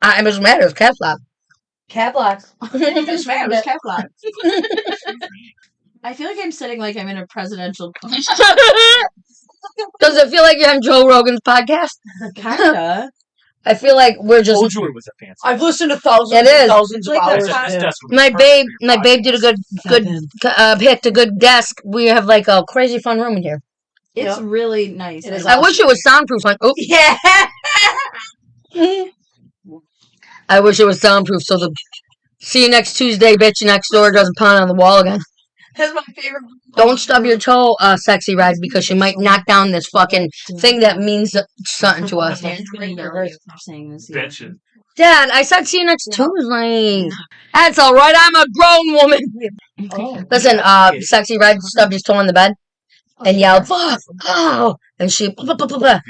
Speaker 2: I was mad. It was cat flap.
Speaker 5: Cat blocks.
Speaker 3: Just man, it was Cap Lock. I feel like I'm sitting like I'm in a presidential
Speaker 2: Does it feel like you're on Joe Rogan's podcast?
Speaker 3: kinda.
Speaker 2: I feel like we're just
Speaker 4: Told you it was a fancy.
Speaker 5: I've listened to thousands
Speaker 2: It
Speaker 5: and
Speaker 2: is.
Speaker 5: thousands of
Speaker 3: Like
Speaker 5: hours.
Speaker 3: that
Speaker 4: This desk would be
Speaker 2: my
Speaker 4: perfect
Speaker 2: babe.
Speaker 4: for your
Speaker 2: My babe did a
Speaker 4: podcast.
Speaker 2: picked a good desk. We have like a crazy fun room in here.
Speaker 3: It's
Speaker 5: Yep.
Speaker 3: really nice.
Speaker 5: It is
Speaker 2: I wish it was soundproof. Like, oh,
Speaker 5: Yeah.
Speaker 2: I wish it was soundproof so the see you next Tuesday, bitch next door doesn't pound on the wall again.
Speaker 5: That's my favorite.
Speaker 2: Don't stub your toe, Sexy Red, because she might knock down this fucking thing that means something to us.
Speaker 3: Dad's gonna yell at you for saying this. here.
Speaker 4: Bitches.
Speaker 2: Dad, I said see you next Tuesday. That's all right. I'm a grown woman.
Speaker 5: Oh.
Speaker 2: Listen, Sexy Red stubbed his toe on the bed and yelled, "Fuck! Oh!" And she, blah, blah, blah, blah.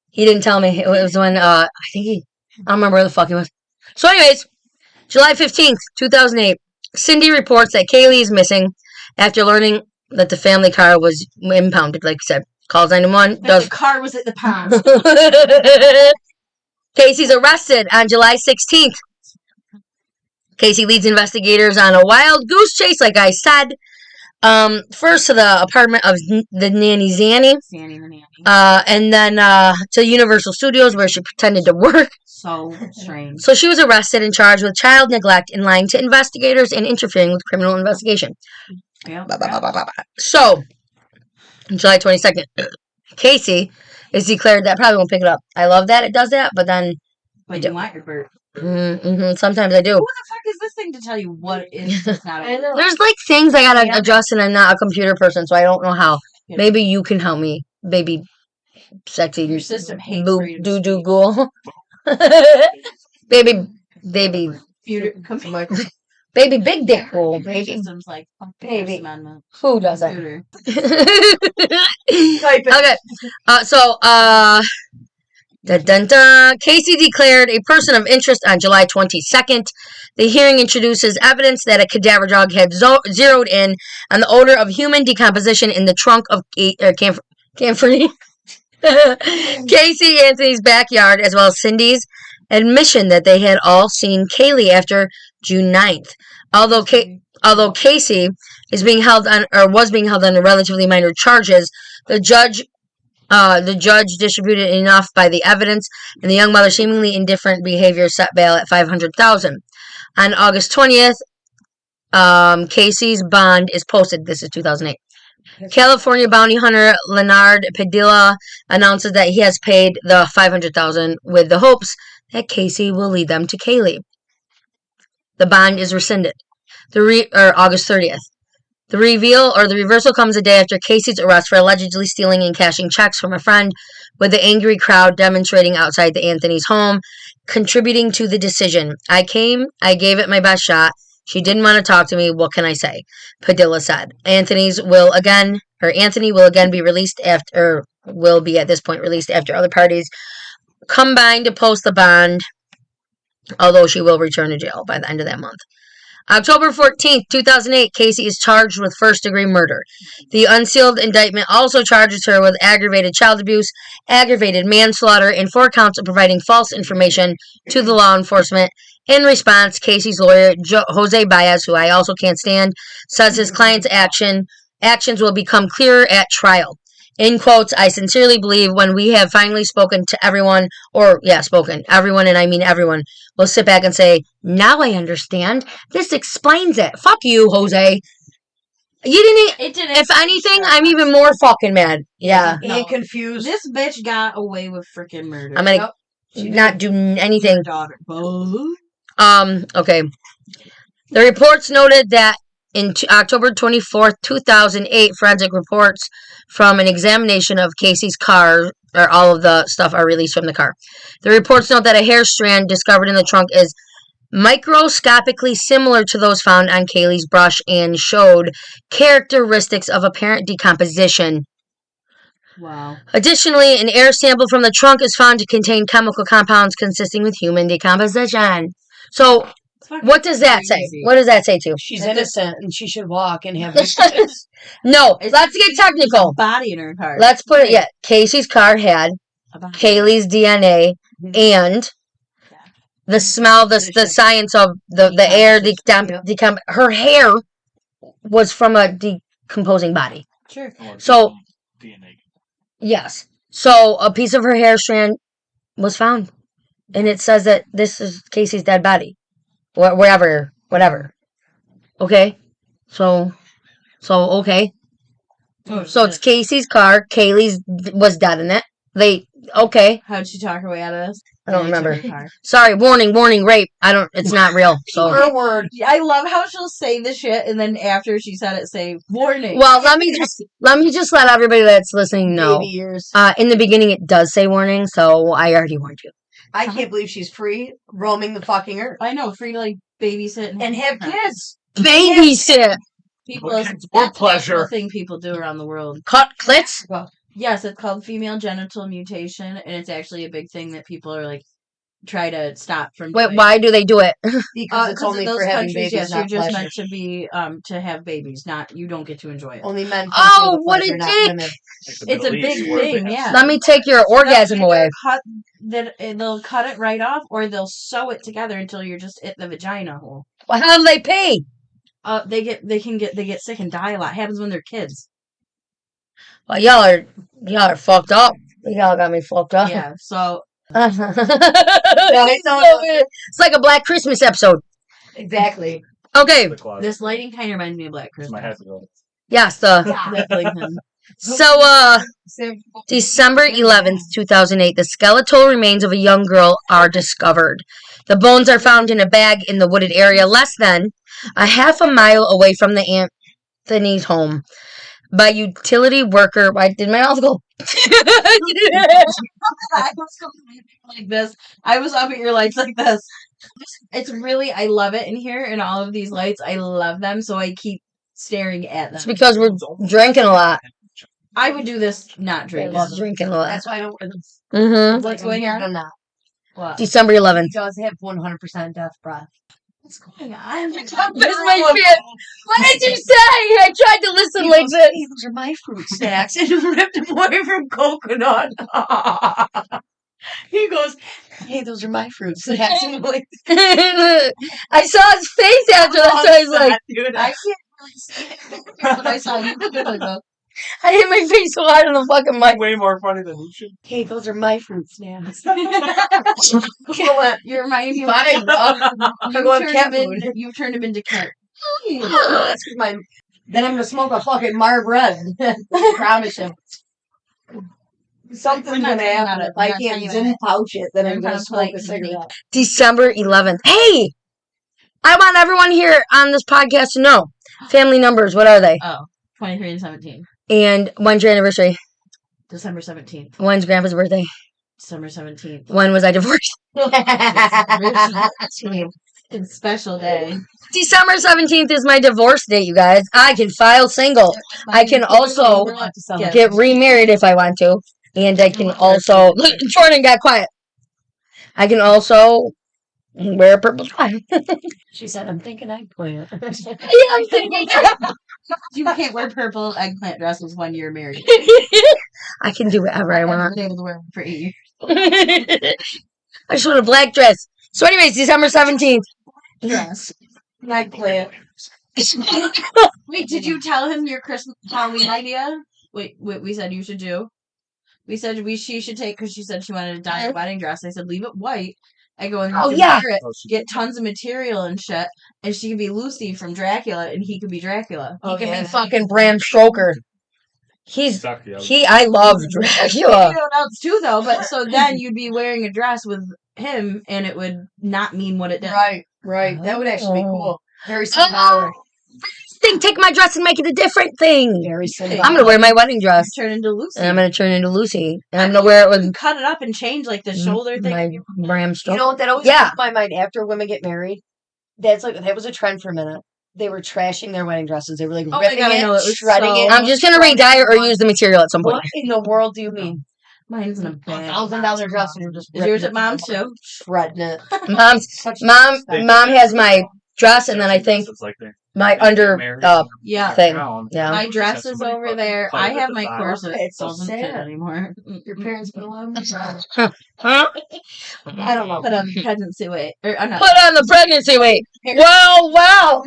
Speaker 2: He didn't tell me. It was when I don't remember where the fuck he was. So, anyways, July 15th, 2008, Cindy reports that Caylee is missing after learning that the family car was impounded. Like I said, calls 911.
Speaker 3: The car was at the pond.
Speaker 2: Casey's arrested on July 16th. Casey leads investigators on a wild goose chase, like I said. First to the apartment of the nanny Zanny.
Speaker 3: Sandy the nanny.
Speaker 2: And then to Universal Studios where she pretended to work.
Speaker 3: So strange.
Speaker 2: So she was arrested and charged with child neglect and lying to investigators and interfering with criminal investigation.
Speaker 3: Yep.
Speaker 2: So, July 22nd, Casey is declared that. Probably won't pick it up. I love that it does that, but then.
Speaker 3: But you want your bird.
Speaker 2: Sometimes I do.
Speaker 3: Who the fuck is this thing to tell you what is not?
Speaker 2: There's like things I gotta adjust, and I'm not a computer person, so I don't know how. Maybe you can help me, baby. Sexy.
Speaker 3: Your system hates freedom.
Speaker 2: Do Ghoul. baby.
Speaker 3: Computer.
Speaker 2: Baby, big dick Ghoul. Baby.
Speaker 3: Systems like
Speaker 2: baby.
Speaker 3: Amendment.
Speaker 2: Who doesn't?
Speaker 5: Okay.
Speaker 2: Casey declared a person of interest on July 22nd. The hearing introduces evidence that a cadaver dog had zeroed in on the odor of human decomposition in the trunk of Camphor. Caylee Anthony's backyard, as well as Cindy's admission that they had all seen Caylee after June 9th. Although Casey is being held on, or was being held on relatively minor charges, the judge distributed enough by the evidence, and the young mother's seemingly indifferent behavior set bail at $500,000. On August 20th, Casey's bond is posted. This is 2008. California bounty hunter Leonard Padilla announces that he has paid the $500,000 with the hopes that Casey will lead them to Caylee. The bond is rescinded. August 30th. The reversal comes a day after Casey's arrest for allegedly stealing and cashing checks from a friend, with the angry crowd demonstrating outside the Anthony's home, contributing to the decision. I came, I gave it my best shot. She didn't want to talk to me. What can I say? Padilla said. Anthony will again be released will be at this point released after other parties combine to post the bond, although she will return to jail by the end of that month. October 14th, 2008, Casey is charged with first-degree murder. The unsealed indictment also charges her with aggravated child abuse, aggravated manslaughter, and 4 counts of providing false information to the law enforcement. In response, Casey's lawyer, Jose Baez, who I also can't stand, says his client's actions will become clearer at trial. In quotes, I sincerely believe when we have finally spoken to everyone, everyone, and I mean everyone, will sit back and say, now I understand. This explains it. Fuck you, Jose. You didn't. If anything, I'm even more fucking mad. Yeah.
Speaker 5: And confused.
Speaker 3: This bitch got away with freaking murder.
Speaker 2: I'm gonna not do anything. Okay. The reports noted that in October 24th, 2008, forensic reports from an examination of Casey's car, or all of the stuff are released from the car. The reports note that a hair strand discovered in the trunk is microscopically similar to those found on Caylee's brush and showed characteristics of apparent decomposition.
Speaker 3: Wow.
Speaker 2: Additionally, an air sample from the trunk is found to contain chemical compounds consisting with human decomposition. So, what does that say? What does that say to you?
Speaker 5: She's innocent and she should walk and have victims.
Speaker 2: No, let's get technical.
Speaker 3: Body in her car.
Speaker 2: Let's put it, Casey's car had Caylee's DNA and the smell, the science of the air, her hair was from a decomposing body.
Speaker 3: Sure.
Speaker 2: So,
Speaker 4: DNA.
Speaker 2: Yes. So, a piece of her hair strand was found. And it says that this is Casey's dead body. Whatever. Okay? So, okay. So, it's Casey's car. Caylee's was dead in it. Okay.
Speaker 3: How'd she talk her way out of this?
Speaker 2: I don't remember. Sorry, warning, rape. It's not real. So
Speaker 5: her word.
Speaker 3: I love how she'll say the shit and then after she said it, say warning.
Speaker 2: Well, let me just let everybody that's listening know.
Speaker 5: Baby years.
Speaker 2: In the beginning, it does say warning, so I already warned you.
Speaker 5: I can't believe she's free, roaming the fucking earth.
Speaker 3: I know, free to like babysit
Speaker 5: and have kids.
Speaker 2: Babysit.
Speaker 3: People,
Speaker 4: for pleasure.
Speaker 3: That's the thing people do around the world.
Speaker 2: Cut clits?
Speaker 3: Yes, it's called female genital mutation, and it's actually a big thing that people are like try to stop from.
Speaker 2: Wait,
Speaker 3: doing.
Speaker 2: why do they do it?
Speaker 5: Because it's only for having babies.
Speaker 3: Yes,
Speaker 5: not
Speaker 3: you're just
Speaker 5: pleasure.
Speaker 3: meant to be to have babies. You don't get to enjoy it.
Speaker 5: Only men.
Speaker 2: Oh, what a dick!
Speaker 3: It's a big thing. Yeah.
Speaker 2: Let me take your orgasm away.
Speaker 3: They'll cut it right off, or they'll sew it together until you're just at the vagina hole.
Speaker 2: Well, how do they pee?
Speaker 3: they get sick and die a lot. It happens when they're kids.
Speaker 2: Well, y'all are fucked up. Y'all got me fucked up.
Speaker 3: Yeah. So
Speaker 2: It's like a Black Christmas episode.
Speaker 5: Exactly.
Speaker 2: Okay.
Speaker 4: The closet.
Speaker 3: this lighting kind of reminds me of Black
Speaker 4: It's my
Speaker 3: Christmas.
Speaker 4: hat to go.
Speaker 2: Yes.
Speaker 3: That's like him.
Speaker 2: So, December 11th, 2008, the skeletal remains of a young girl are discovered. The bones are found in a bag in the wooded area less than a half a mile away from the Anthony's home. By utility worker. Why did my mouth go?
Speaker 3: I was going like this. I was up at your lights like this. It's really, I love it in here, and all of these lights, I love them, so I keep staring at
Speaker 2: It's
Speaker 3: them.
Speaker 2: because we're drinking a lot.
Speaker 3: I would do this not
Speaker 2: I
Speaker 3: drinking.
Speaker 2: love drinking a lot.
Speaker 5: That's why I don't wear them.
Speaker 2: Mm-hmm.
Speaker 3: What's going on?
Speaker 5: I'm not.
Speaker 3: What?
Speaker 2: December 11th.
Speaker 5: He does have 100% death breath.
Speaker 3: What's going on?
Speaker 2: That's my fear. What did you say? I tried to listen like this.
Speaker 5: Hey, those are my fruit snacks. And ripped away from coconut. He goes, hey, those are my fruit snacks. And I'm like,
Speaker 2: I saw his face after that, so I was like,
Speaker 5: dude,
Speaker 3: I can't really see it. But I saw you do it though.
Speaker 2: I hit my face so hard on the fucking mic.
Speaker 4: Way more funny than you should.
Speaker 5: hey, those are my fruit snacks.
Speaker 3: You're reminding me of
Speaker 5: Fine. I'm going cat food.
Speaker 3: You've turned him into cat.
Speaker 5: That's my. Then I'm gonna smoke a fucking Mar bread. I promise you. Something's
Speaker 3: We're not
Speaker 5: gonna
Speaker 3: talking about
Speaker 5: happen
Speaker 3: it.
Speaker 5: if
Speaker 3: We're
Speaker 5: I
Speaker 3: not
Speaker 5: can't
Speaker 3: talking about
Speaker 5: Zin
Speaker 3: it.
Speaker 5: pouch it. Then
Speaker 3: We're
Speaker 5: I'm gonna
Speaker 3: gonna
Speaker 5: smoke
Speaker 3: play
Speaker 5: a cigarette.
Speaker 2: December 11th. Hey! I want everyone here on this podcast to know. Family numbers, what are they?
Speaker 3: Oh, 23 and 17.
Speaker 2: And when's your anniversary?
Speaker 3: December 17th.
Speaker 2: When's Grandpa's birthday?
Speaker 3: December 17th.
Speaker 2: When was I divorced?
Speaker 3: It's a special day.
Speaker 2: December 17th is my divorce date, you guys. I can file single. I can also get remarried if I want to. And I can also... Look, Jordan got quiet. I can also wear a purple tie.
Speaker 5: She said, I'm thinking eggplant.
Speaker 2: Yeah, I'm thinking...
Speaker 3: You can't wear purple eggplant dresses when you're married.
Speaker 2: I can do whatever I
Speaker 3: I've
Speaker 2: want.
Speaker 3: been able to wear them for 8 years.
Speaker 2: I just want a black dress. So anyways, December 17th.
Speaker 3: Dress.
Speaker 5: Eggplant.
Speaker 3: Wait, did you tell him your Christmas Halloween idea? Wait, what we said you should do? We said she should take, because she said she wanted to dye a wedding dress. I said, leave it white. I go, and you
Speaker 2: Oh,
Speaker 3: can
Speaker 2: yeah.
Speaker 3: wear it, get tons of material and shit, and she could be Lucy from Dracula, and he could be Dracula.
Speaker 2: He can
Speaker 5: yeah.
Speaker 2: be fucking Bram Stoker.
Speaker 4: Suck, yo.
Speaker 2: I love
Speaker 3: You
Speaker 2: Dracula.
Speaker 3: know what else too, though, but so then you'd be wearing a dress with him, and it would not mean what it did.
Speaker 5: Right. That would actually be cool. Very
Speaker 2: Oh,
Speaker 5: symbolic.
Speaker 2: take my dress and make it a different thing.
Speaker 5: Very symbolic.
Speaker 2: I'm gonna wear my wedding dress.
Speaker 3: Turn into Lucy.
Speaker 2: And I'm gonna turn into Lucy. And I'm gonna wear it with
Speaker 3: cut it up and change like the shoulder thing.
Speaker 2: my Bram
Speaker 5: You
Speaker 2: Stoker.
Speaker 5: know what that always
Speaker 2: Yeah.
Speaker 5: comes to my mind after women get married? That was a trend for a minute. They were trashing their wedding dresses. They were like
Speaker 3: Oh my
Speaker 5: ripping
Speaker 3: God, I
Speaker 5: it,
Speaker 3: know, it was
Speaker 5: shredding
Speaker 3: so-
Speaker 5: it.
Speaker 2: I'm just gonna re-dye it or use the material at some point.
Speaker 5: What in the world do you mean?
Speaker 3: Mine's in a bag.
Speaker 5: $1,000 dress and you're just
Speaker 3: Is yours
Speaker 5: ripping
Speaker 3: at mom's
Speaker 5: it,
Speaker 3: too?
Speaker 5: shredding it.
Speaker 2: Mom has my dress, and then I think
Speaker 4: It's like they're
Speaker 2: my under
Speaker 4: married.
Speaker 3: Yeah.
Speaker 2: thing.
Speaker 4: Drowned.
Speaker 2: Yeah.
Speaker 3: My
Speaker 4: Just
Speaker 3: dress
Speaker 4: have
Speaker 3: is
Speaker 4: somebody
Speaker 3: over
Speaker 4: fucking
Speaker 3: there.
Speaker 4: play
Speaker 3: I
Speaker 4: with
Speaker 3: have
Speaker 4: the
Speaker 3: my
Speaker 4: vibe.
Speaker 3: corset.
Speaker 5: It's so
Speaker 3: Doesn't fit
Speaker 5: sad.
Speaker 3: anymore.
Speaker 5: Your parents been allowed to
Speaker 2: Huh?
Speaker 5: I don't know.
Speaker 3: Put on the pregnancy weight. Or I'm not.
Speaker 2: Put on the pregnancy weight. Wow.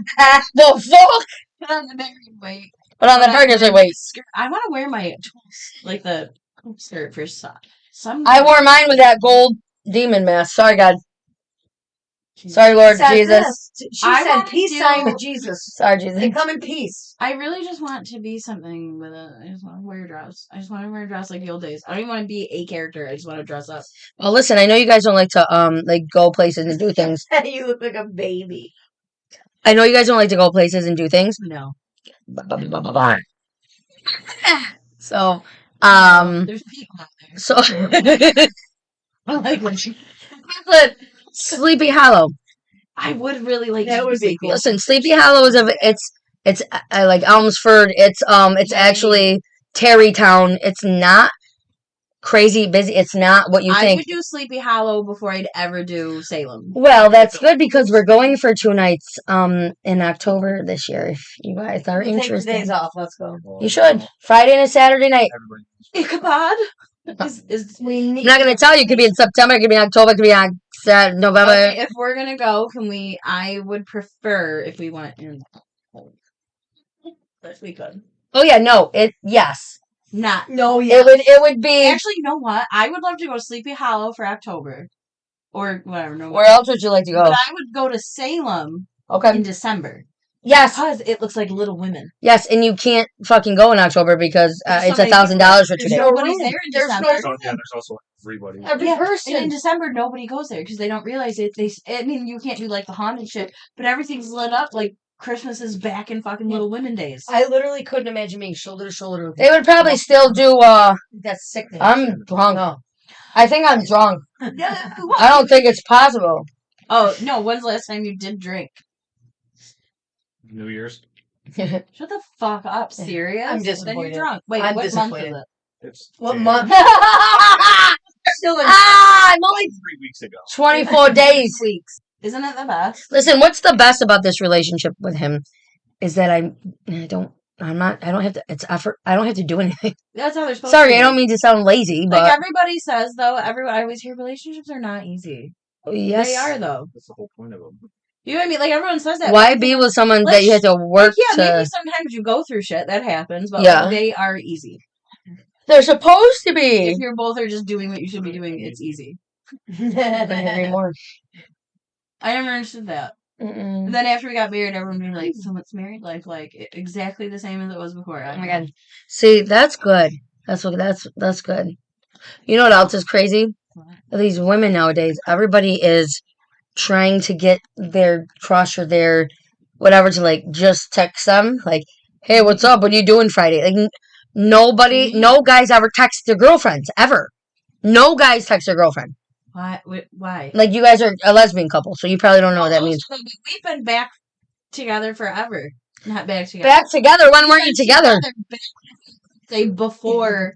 Speaker 2: The fuck?
Speaker 3: Put on the married weight.
Speaker 2: Put on the pregnancy weight.
Speaker 3: I want to wear my like the skirt for some.
Speaker 2: I wore mine with that gold demon mask. Sorry, God. Sorry, Lord
Speaker 5: Said
Speaker 2: Jesus.
Speaker 5: this. She
Speaker 3: I
Speaker 5: said
Speaker 3: wanna
Speaker 5: peace
Speaker 3: do-
Speaker 5: sign to Jesus.
Speaker 2: Sorry,
Speaker 5: They
Speaker 2: Jesus.
Speaker 5: come in peace.
Speaker 3: I really just want to be something with it. I just want to wear a dress. I just want to wear a dress like the old days. I don't even want to be a character. I just want to dress up.
Speaker 2: Well, listen, I know you guys don't like to like go places and do things.
Speaker 5: You look like a baby.
Speaker 2: I know you guys don't like to go places and do things.
Speaker 3: No.
Speaker 2: So,
Speaker 3: There's people out there.
Speaker 2: so
Speaker 3: I like when she.
Speaker 2: Sleepy Hollow.
Speaker 3: I would really like
Speaker 5: That
Speaker 3: to
Speaker 5: would be cool.
Speaker 2: Listen, Sleepy Hollow is it's like Elmsford. It's actually Terrytown. It's not crazy busy. It's not what you
Speaker 3: I
Speaker 2: think.
Speaker 3: would do Sleepy Hollow before I'd ever do Salem.
Speaker 2: Well, that's good because we're going for 2 nights in October this year. If you guys are
Speaker 5: Take the
Speaker 2: interested,
Speaker 5: days off. Let's go.
Speaker 2: you should. Friday and a Saturday night.
Speaker 4: Everybody.
Speaker 3: Ichabod? Is
Speaker 5: We need.
Speaker 2: I'm not gonna tell you. It could be in September. It could be in October. It could be on November.
Speaker 3: okay, if we're gonna go, can we? I would prefer if we went in
Speaker 5: But we could.
Speaker 2: Oh yeah, no, yes.
Speaker 3: Not.
Speaker 5: No, yeah.
Speaker 2: It would be.
Speaker 3: Actually, you know what? I would love to go to Sleepy Hollow for October. Or whatever. No.
Speaker 2: Where else would you like to go?
Speaker 3: But I would go to Salem
Speaker 2: Okay.
Speaker 3: in December.
Speaker 2: Yes.
Speaker 3: Because it looks like Little Women.
Speaker 2: Yes, and you can't fucking go in October because it's $1,000 for 2 days.
Speaker 3: Nobody's there in December.
Speaker 4: There's also everybody.
Speaker 5: Every person.
Speaker 3: And in December, nobody goes there because they don't realize it. I mean, you can't do like the haunted shit, but everything's lit up like Christmas is back in fucking Little Women days.
Speaker 5: I literally couldn't imagine being shoulder to shoulder with
Speaker 2: They would probably still do.
Speaker 5: That's sickening.
Speaker 2: I'm drunk.
Speaker 5: No.
Speaker 2: I think I'm drunk.
Speaker 3: Yeah.
Speaker 2: I don't think it's possible.
Speaker 3: Oh no! When's the last time you did drink?
Speaker 4: New Year's.
Speaker 3: Shut the fuck up, serious?
Speaker 5: I'm
Speaker 3: Then
Speaker 5: disappointed.
Speaker 3: you're drunk. Wait,
Speaker 5: I'm
Speaker 3: what
Speaker 5: disappointed.
Speaker 3: month is
Speaker 4: It's
Speaker 5: What
Speaker 4: yeah,
Speaker 5: month? Still in
Speaker 2: I'm only
Speaker 4: 3 weeks ago.
Speaker 2: 24 days.
Speaker 3: weeks. Isn't it the best?
Speaker 2: Listen, what's the best about this relationship with him is that I don't have to, it's effort. I don't have to do anything.
Speaker 3: That's how they're supposed
Speaker 2: Sorry,
Speaker 3: to
Speaker 2: I don't mean to sound lazy,
Speaker 3: Like
Speaker 2: but
Speaker 3: everybody says, though, I always hear relationships are not easy.
Speaker 2: yes.
Speaker 3: They are, though.
Speaker 4: That's the whole point of them.
Speaker 3: You know what I mean? Like, everyone says that.
Speaker 2: Why be with someone
Speaker 3: Like,
Speaker 2: that you have to work
Speaker 3: Yeah, maybe
Speaker 2: to?
Speaker 3: sometimes you go through shit. That happens. But
Speaker 2: Yeah.
Speaker 3: like, they are easy.
Speaker 2: They're supposed to be.
Speaker 3: If you're both are just doing what you should be doing, it's easy.
Speaker 2: Anymore.
Speaker 3: I never understood that.
Speaker 2: Mm-mm.
Speaker 3: And then after we got married, everyone was like, so what's married life like? Exactly the same as it was before.
Speaker 2: Oh my god. See, that's good. That's good. You know what else is crazy? These women nowadays, everybody is trying to get their crush or their whatever to like just text them like, "Hey, what's up? What are you doing Friday?" Like nobody, no guys ever text their girlfriends ever. No guys text their girlfriend.
Speaker 3: Why? Why?
Speaker 2: Like you guys are a lesbian couple, so you probably don't know what that means.
Speaker 3: We've been back together forever. Not back together.
Speaker 2: Back together? When weren't you together?
Speaker 3: Say before.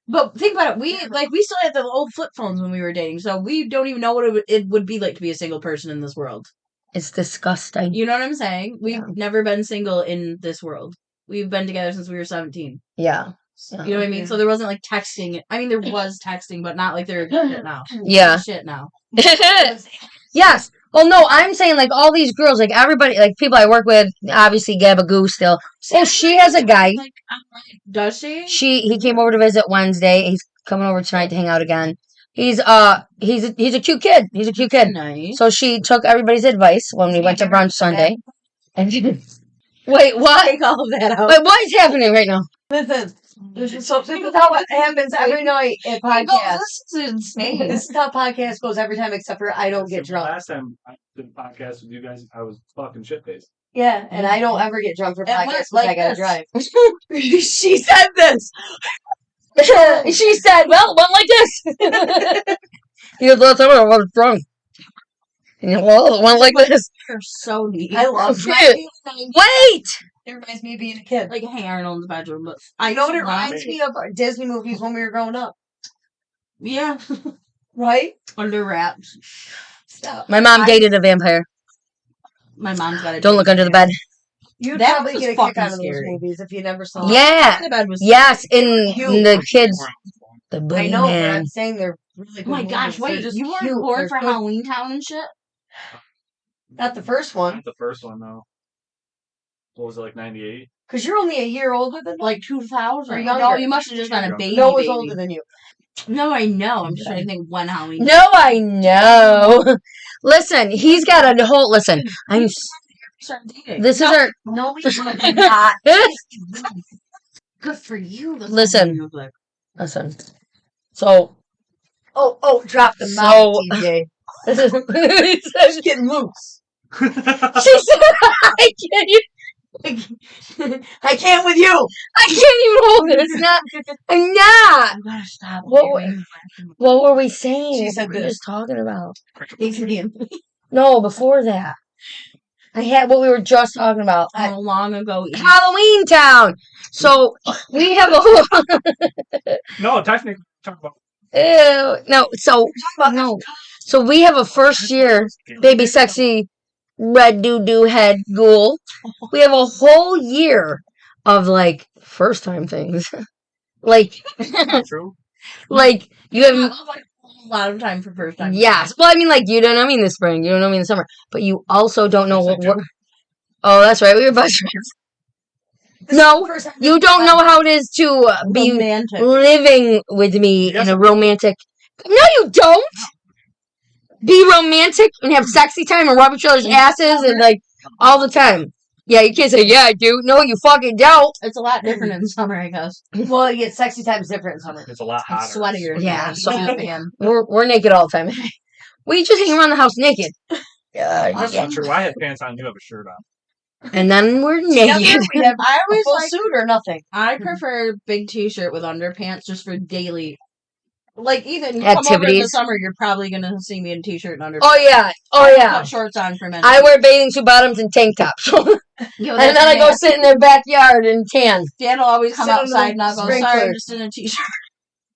Speaker 3: But think about it. We still had the old flip phones when we were dating, so we don't even know what it would be like to be a single person in this world.
Speaker 2: It's disgusting.
Speaker 3: You know what I'm saying? We've never been single in this world. We've been together since we were 17.
Speaker 2: Yeah.
Speaker 3: You know what I mean? So there wasn't like texting. I mean, there was texting, but not like there shit now.
Speaker 2: Yeah.
Speaker 3: Shit now.
Speaker 2: Yes. Well, no, I'm saying like all these girls, like everybody, like people I work with, obviously Gabagoo still. Oh, she has a guy.
Speaker 3: Does she?
Speaker 2: He came over to visit Wednesday. He's coming over tonight to hang out again. He's a cute kid. He's a cute kid.
Speaker 3: Nice.
Speaker 2: So she took everybody's advice when we went to brunch Sunday. And wait, what?
Speaker 3: Take all of that out.
Speaker 2: Wait, what is happening right now?
Speaker 5: Listen, this is how it happens every night at podcasts.
Speaker 3: This is insane.
Speaker 5: This is how podcast goes every time, except for I don't get drunk.
Speaker 4: Last time I did a podcast with you guys, I was fucking shit faced.
Speaker 5: Yeah, and I don't ever get drunk for
Speaker 3: It
Speaker 5: podcasts
Speaker 3: went
Speaker 5: because
Speaker 3: like
Speaker 5: I gotta
Speaker 3: this.
Speaker 5: drive.
Speaker 2: She said this. She said, "Well, one like this." He goes, "Last time I was drunk." And you well, one like this.
Speaker 3: You're so neat.
Speaker 5: I love
Speaker 2: Shit. Wait.
Speaker 5: It reminds me of being a kid.
Speaker 3: like Hey Arnold's bedroom, but
Speaker 5: I know what it
Speaker 3: love
Speaker 5: reminds me of Disney movies when we were growing up.
Speaker 3: Yeah.
Speaker 5: Right?
Speaker 3: Under wraps.
Speaker 5: Stop.
Speaker 2: My mom dated a vampire.
Speaker 3: My mom's got a
Speaker 2: Don't look under the bed.
Speaker 5: You'd
Speaker 3: That
Speaker 5: probably
Speaker 3: was
Speaker 5: get a kick
Speaker 3: fucking
Speaker 5: out of those
Speaker 3: scary.
Speaker 5: movies if you never saw it.
Speaker 2: Yeah.
Speaker 3: The bed was
Speaker 2: Yes, in the kids. The
Speaker 5: I know, but
Speaker 2: boogeyman.
Speaker 5: I'm saying they're really good
Speaker 3: Oh my gosh,
Speaker 5: movies. They're
Speaker 3: wait,
Speaker 5: just
Speaker 3: you weren't
Speaker 5: cute.
Speaker 3: born
Speaker 5: They're
Speaker 3: for
Speaker 5: good.
Speaker 3: Halloween Town and shit?
Speaker 5: Not the first one.
Speaker 4: Not the first one, though. What was it, like 98?
Speaker 5: Because you're only a year older than
Speaker 3: Like 2000?
Speaker 5: Or
Speaker 3: No,
Speaker 5: younger.
Speaker 3: you must have just been a
Speaker 4: Younger.
Speaker 3: baby.
Speaker 5: No one's
Speaker 3: baby.
Speaker 5: older than you.
Speaker 3: No, I know. I'm just trying to think when Halloween.
Speaker 2: No, I know. Listen, he's got a whole. Listen, I'm.
Speaker 3: Start dating.
Speaker 2: This is our.
Speaker 5: No, we not.
Speaker 3: Good for you. That's
Speaker 2: Listen.
Speaker 3: what you look like.
Speaker 2: Listen. So.
Speaker 5: Oh, drop the
Speaker 2: So-
Speaker 5: mouth, TJ.
Speaker 2: She
Speaker 5: She's getting loose.
Speaker 2: said, "I can't.
Speaker 5: I can't with you.
Speaker 2: I can't even hold it. It's not. I'm not.
Speaker 3: You gotta stop.
Speaker 2: What
Speaker 3: doing
Speaker 2: What were we saying?
Speaker 5: She
Speaker 2: What
Speaker 5: said
Speaker 2: were we
Speaker 5: this.
Speaker 2: just talking about?
Speaker 5: Adrian.
Speaker 2: No, before that. I had what we were just talking about.
Speaker 3: How long ago?
Speaker 2: Halloween Town. So we have a whole.
Speaker 4: No, technically, talk about.
Speaker 2: Ew, no. So no. So we have a first year baby sexy red doo head ghoul. We have a whole year of like first time things. like
Speaker 4: True.
Speaker 2: like you have
Speaker 3: A lot of time for first time.
Speaker 2: yes. Well, I mean like you don't know me in the spring, you don't know me in the summer, but you also don't know what. Oh, that's right. We were best friends. No, you don't know how it is to be
Speaker 3: Romantic.
Speaker 2: living with me
Speaker 4: Yes.
Speaker 2: in a romantic. No, you don't. Be romantic and have sexy time and rub each other's asses and like all the time. Yeah, you can't say yeah I do. No, you fucking don't.
Speaker 3: It's a lot different in summer, I guess.
Speaker 5: Well, you get sexy times different in summer.
Speaker 4: It's a lot
Speaker 3: It's
Speaker 4: hotter.
Speaker 3: sweatier.
Speaker 2: Yeah, so-
Speaker 3: man.
Speaker 2: We're naked all the time. We just hang around the house naked.
Speaker 4: That's not true. I have pants on. You have a shirt on.
Speaker 2: And then we're
Speaker 5: Together,
Speaker 2: naked.
Speaker 5: we have
Speaker 3: I
Speaker 5: a
Speaker 3: always
Speaker 5: full
Speaker 3: like.
Speaker 5: suit or nothing.
Speaker 3: I prefer big T-shirt with underpants just for daily. Like even you come over in the
Speaker 2: Activities.
Speaker 3: summer, you're probably gonna see me in T-shirt and underpants.
Speaker 2: Oh yeah,
Speaker 3: I
Speaker 2: yeah.
Speaker 3: put shorts on for men.
Speaker 2: I wear bathing suit bottoms and tank tops.
Speaker 3: Yo,
Speaker 2: And
Speaker 3: that's
Speaker 2: then I go
Speaker 3: mad.
Speaker 2: sit in their backyard and tan.
Speaker 3: Dad will always come
Speaker 5: Sit on the
Speaker 3: outside and I'll go, sorry,
Speaker 5: sprinkler.
Speaker 3: I'm just in a T-shirt.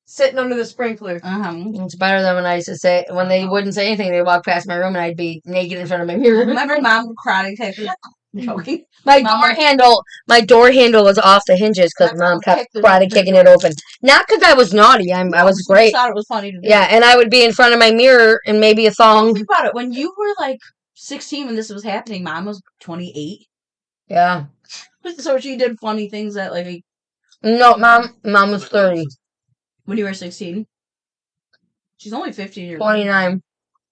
Speaker 5: Sitting under the sprinkler.
Speaker 2: It's better than when I used to say, when they wouldn't say anything, they'd walk past my room and I'd be naked in front of my mirror.
Speaker 3: Remember mom would karate kick me? Joking.
Speaker 2: My
Speaker 3: Mama-
Speaker 2: door handle was off the hinges because
Speaker 3: My mom
Speaker 2: mom kept
Speaker 3: kicked the
Speaker 2: karate kicking it open. Not because I was naughty. I was
Speaker 3: She
Speaker 2: great.
Speaker 3: thought it was funny to do.
Speaker 2: Yeah, and I would be in front of my mirror and maybe a thong.
Speaker 3: Think about it. When you were like 16 when this was happening, mom was 28.
Speaker 2: Yeah.
Speaker 3: So she did funny things at like
Speaker 2: No, mom was 30.
Speaker 3: when you were 16. She's only 15 years
Speaker 2: 29.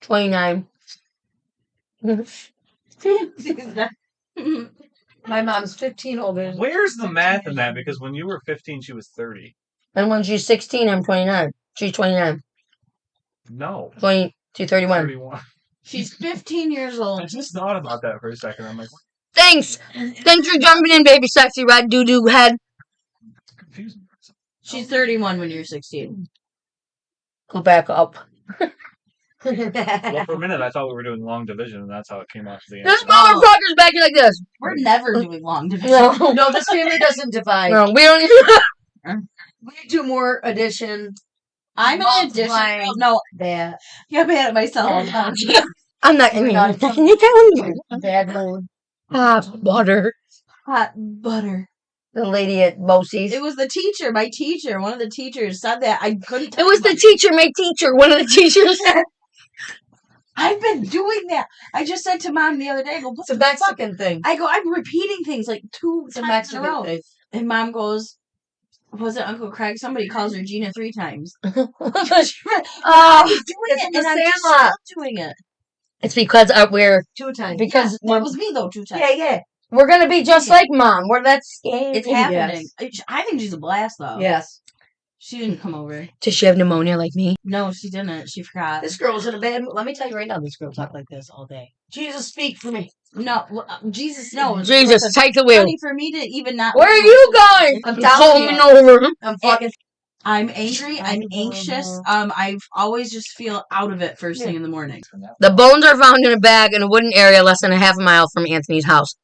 Speaker 2: 29.
Speaker 3: old.
Speaker 5: My mom's 15 older.
Speaker 4: Where's the math in that? Because when you were 15, she was 30.
Speaker 2: And when she's 16, I'm 29. She's 29.
Speaker 4: No.
Speaker 2: 20 to 31.
Speaker 4: 31.
Speaker 3: She's 15 years
Speaker 4: I
Speaker 3: old.
Speaker 4: just thought about that for a second. I'm like,
Speaker 2: Thanks. Thanks for jumping in, baby sexy red doo-doo head.
Speaker 4: it's confusing.
Speaker 3: She's 31 when you're 16.
Speaker 2: Go back up.
Speaker 4: Well, for a minute, I thought we were doing long division, and that's how it came off to the
Speaker 2: This
Speaker 4: end.
Speaker 2: motherfucker's back like this.
Speaker 3: We're never doing long division.
Speaker 2: No.
Speaker 5: No, this family doesn't divide.
Speaker 2: No, we don't.
Speaker 5: We do more addition.
Speaker 3: I'm an addition.
Speaker 5: Multiplying.
Speaker 3: No,
Speaker 5: That.
Speaker 3: yeah, I'm mad at myself.
Speaker 2: I'm not.
Speaker 5: We're not-
Speaker 2: Can you tell me?
Speaker 5: Bad mood.
Speaker 2: Hot butter.
Speaker 3: Hot butter.
Speaker 2: The lady at Bosie's.
Speaker 3: It was the teacher, my teacher. One of the teachers said that. I couldn't tell
Speaker 2: It was
Speaker 3: you
Speaker 2: the teacher, my teacher. One of the teachers.
Speaker 3: I've been doing that. I just said to mom the other day, I go, what
Speaker 5: It's a
Speaker 3: the fuck?
Speaker 5: Mexican thing.
Speaker 3: I go, I'm repeating things like two
Speaker 5: It's a
Speaker 3: times in a
Speaker 5: Mexican
Speaker 3: row.
Speaker 5: thing.
Speaker 3: And mom goes, was it Uncle Craig? Somebody calls her Gina 3 times.
Speaker 2: Oh,
Speaker 3: I'm doing
Speaker 5: it's
Speaker 3: it,
Speaker 5: the
Speaker 3: and I'm just
Speaker 5: Sandlot.
Speaker 3: still doing it.
Speaker 2: it's because we're
Speaker 5: 2 times.
Speaker 2: because
Speaker 3: It
Speaker 2: we're,
Speaker 3: was me though 2 times.
Speaker 5: Yeah.
Speaker 2: we're gonna be just like mom. We're that scared.
Speaker 3: It's happening. I think she's a blast though.
Speaker 5: Yes.
Speaker 3: She didn't come over.
Speaker 2: Does she have pneumoniya like me?
Speaker 3: No, she didn't. She forgot.
Speaker 5: This girl's in a bad mood. Let me tell you right now, this girl talk like this all day. Jesus, speak for me.
Speaker 3: No, Jesus, no.
Speaker 2: Jesus,
Speaker 3: It's
Speaker 2: take the wheel.
Speaker 3: funny for me to even not.
Speaker 2: Where are you going?
Speaker 5: I'm
Speaker 2: Pull
Speaker 5: telling
Speaker 2: me
Speaker 5: you.
Speaker 2: over.
Speaker 5: I'm fucking.
Speaker 3: I'm angry. I'm anxious. I've always just feel out of it first thing in the morning.
Speaker 2: The bones are found in a bag in a wooden area less than a half a mile from Anthony's house.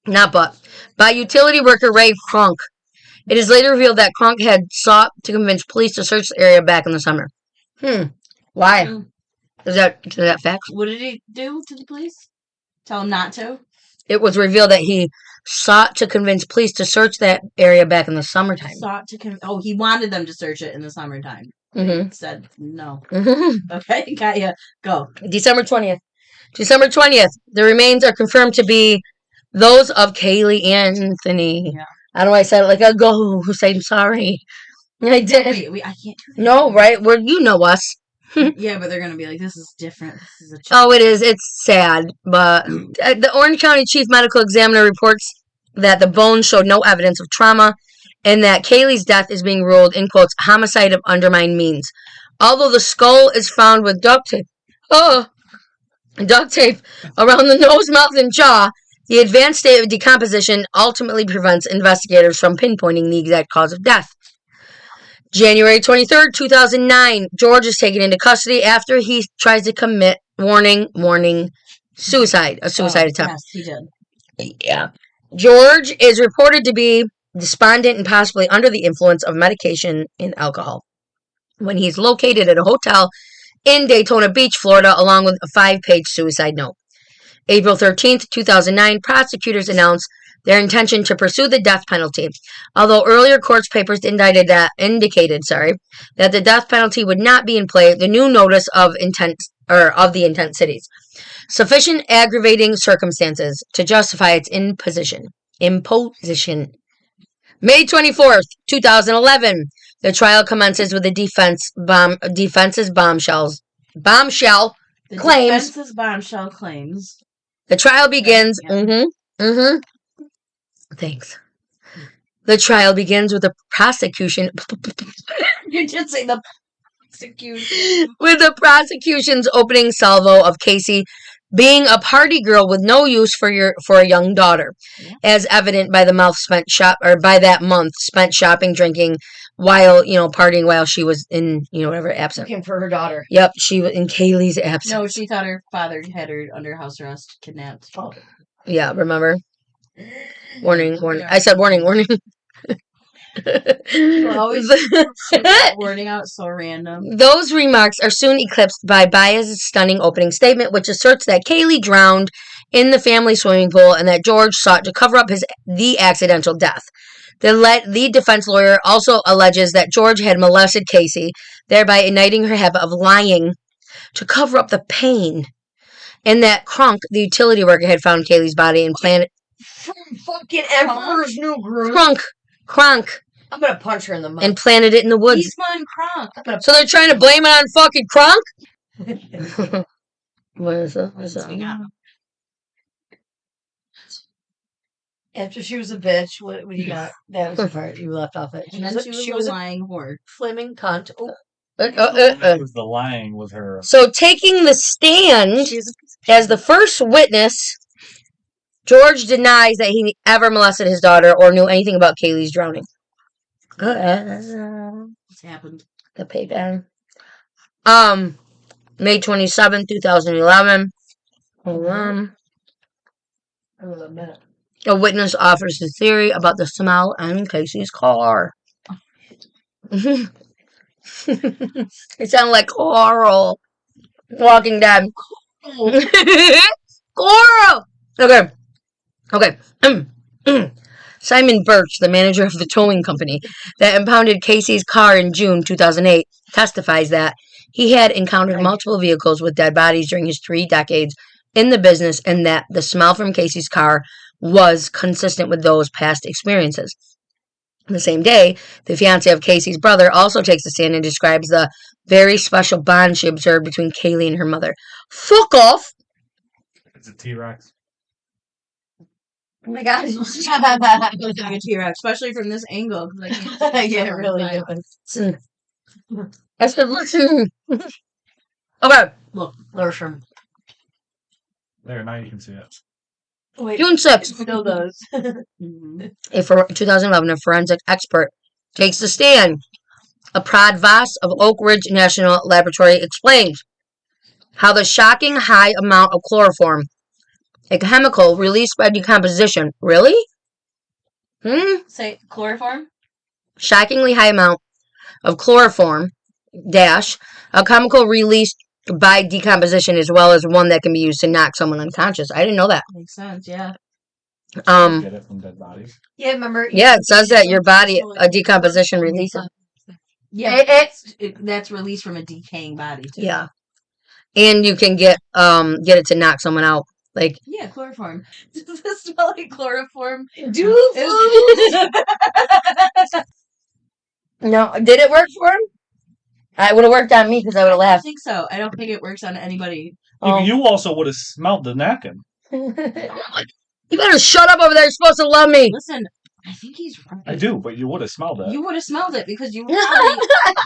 Speaker 2: By utility worker Ray Kronk. It is later revealed that Kronk had sought to convince police to search the area back in the summer. Why?
Speaker 3: Mm.
Speaker 2: Is that fact?
Speaker 3: What did he do to the police? Tell him not to.
Speaker 2: It was revealed that he sought to convince police to search that area back in the summertime.
Speaker 3: Sought to he wanted them to search it in the summertime.
Speaker 2: Mhm.
Speaker 3: They said no. Okay, got ya. Go.
Speaker 2: December 20th. December 20th. The remains are confirmed to be those of Caylee Anthony.
Speaker 3: Yeah.
Speaker 2: I don't know why I said it like a go who said I'm sorry. I did.
Speaker 3: Wait, I can't do that.
Speaker 2: No, right? Well, you know us.
Speaker 3: Yeah, but they're gonna be like, this is different. This is a
Speaker 2: Oh, it is. It's sad. But the Orange County Chief Medical Examiner reports that the bones showed no evidence of trauma and that Caylee's death is being ruled, in quotes, homicide of undermined means. Although the skull is found with duct tape around the nose, mouth, and jaw, the advanced state of decomposition ultimately prevents investigators from pinpointing the exact cause of death. January 23rd, 2009, George is taken into custody after he tries to commit, suicide, a suicide attempt.
Speaker 3: Yes, he did.
Speaker 2: Yeah. George is reported to be despondent and possibly under the influence of medication and alcohol when he's located at a hotel in Daytona Beach, Florida, along with a 5-page suicide note. April 13th, 2009, prosecutors announced their intention to pursue the death penalty, although earlier court papers indicated that the death penalty would not be in play. The new notice of the intent cities sufficient aggravating circumstances to justify its imposition. imposition. May 24th, 2011. The trial commences with the defense's bombshell
Speaker 3: The
Speaker 2: claims.
Speaker 3: defense's bombshell claims.
Speaker 2: The trial begins.
Speaker 3: Yeah.
Speaker 2: Thanks. The trial begins with the prosecution.
Speaker 3: You did say the prosecution.
Speaker 2: With the prosecution's opening salvo of Casey being a party girl with no use for a young daughter, as evident by the month spent shopping, drinking, while partying while she was in whatever absent.
Speaker 5: Looking for her daughter.
Speaker 2: Yep, she was in Kaylee's absence.
Speaker 3: No, she thought her father had her under house arrest, kidnapped.
Speaker 5: Oh.
Speaker 2: Yeah, remember? Warning. I said warning.
Speaker 3: Always wording out so random.
Speaker 2: Those remarks are soon eclipsed by Baez's stunning opening statement, which asserts that Caylee drowned in the family swimming pool and that George sought to cover up the accidental death. The defense lawyer also alleges that George had molested Casey, thereby igniting her habit of lying to cover up the pain, and that Kronk, the utility worker, had found Kaylee's body and planted.
Speaker 5: Fucking Emperor's New Groove.
Speaker 2: Kronk.
Speaker 5: I'm gonna punch her in the mouth.
Speaker 2: And planted it in the woods.
Speaker 3: Eastman Kronk.
Speaker 2: So they're trying to blame it on fucking Kronk? What is that?
Speaker 5: After she was a bitch, what do you got? That was the part you left off it.
Speaker 3: And then she was a lying whore.
Speaker 5: Flaming cunt. Oh.
Speaker 4: It was the lying with her.
Speaker 2: So taking the stand as the first witness, George denies that he ever molested his daughter or knew anything about Kaylee's drowning.
Speaker 3: What's happened?
Speaker 2: The payback. May 27th, 2011. Hold on. A witness offers a theory about the smell in Casey's car. It sounded like Coral. Walking Dead. Coral! Okay. Simon Birch, the manager of the towing company that impounded Casey's car in June 2008, testifies that he had encountered multiple vehicles with dead bodies during his 3 decades in the business and that the smell from Casey's car was consistent with those past experiences. On the same day, the fiancé of Casey's brother also takes the stand and describes the very special bond she observed between Caylee and her mother. Fuck off!
Speaker 4: It's a T-Rex.
Speaker 5: Oh my god.
Speaker 3: It looks like a T-Rex, especially from this angle.
Speaker 5: Yeah, it really does.
Speaker 2: I said, listen. Okay.
Speaker 5: Look, Lursham.
Speaker 4: There, now you can see it.
Speaker 5: Wait,
Speaker 2: June 6th.
Speaker 5: still does.
Speaker 2: 2011, a forensic expert takes the stand. Aprad Voss of Oak Ridge National Laboratory explains how the shocking high amount of chloroform, a chemical released by decomposition. Really?
Speaker 3: Say chloroform?
Speaker 2: Shockingly high amount of chloroform, a chemical released by decomposition as well as one that can be used to knock someone unconscious. I didn't know that.
Speaker 3: Makes sense, yeah.
Speaker 4: Get it from dead bodies.
Speaker 5: Yeah, remember?
Speaker 2: Yeah, it says that your body, a decomposition releases.
Speaker 3: Yeah, that's released from a decaying body, too.
Speaker 2: Yeah. And you can get it to knock someone out. Like,
Speaker 3: yeah, chloroform. Does it smell like chloroform?
Speaker 2: no, did it work for him? It would have worked on me because I would have
Speaker 3: I
Speaker 2: laughed.
Speaker 3: think so. I don't think it works on anybody.
Speaker 4: You also would have smelled the napkin.
Speaker 2: You better shut up over there. You're supposed to love me.
Speaker 3: Listen, I think he's right.
Speaker 4: I do, but you would have smelled it.
Speaker 3: You would have smelled it because you probably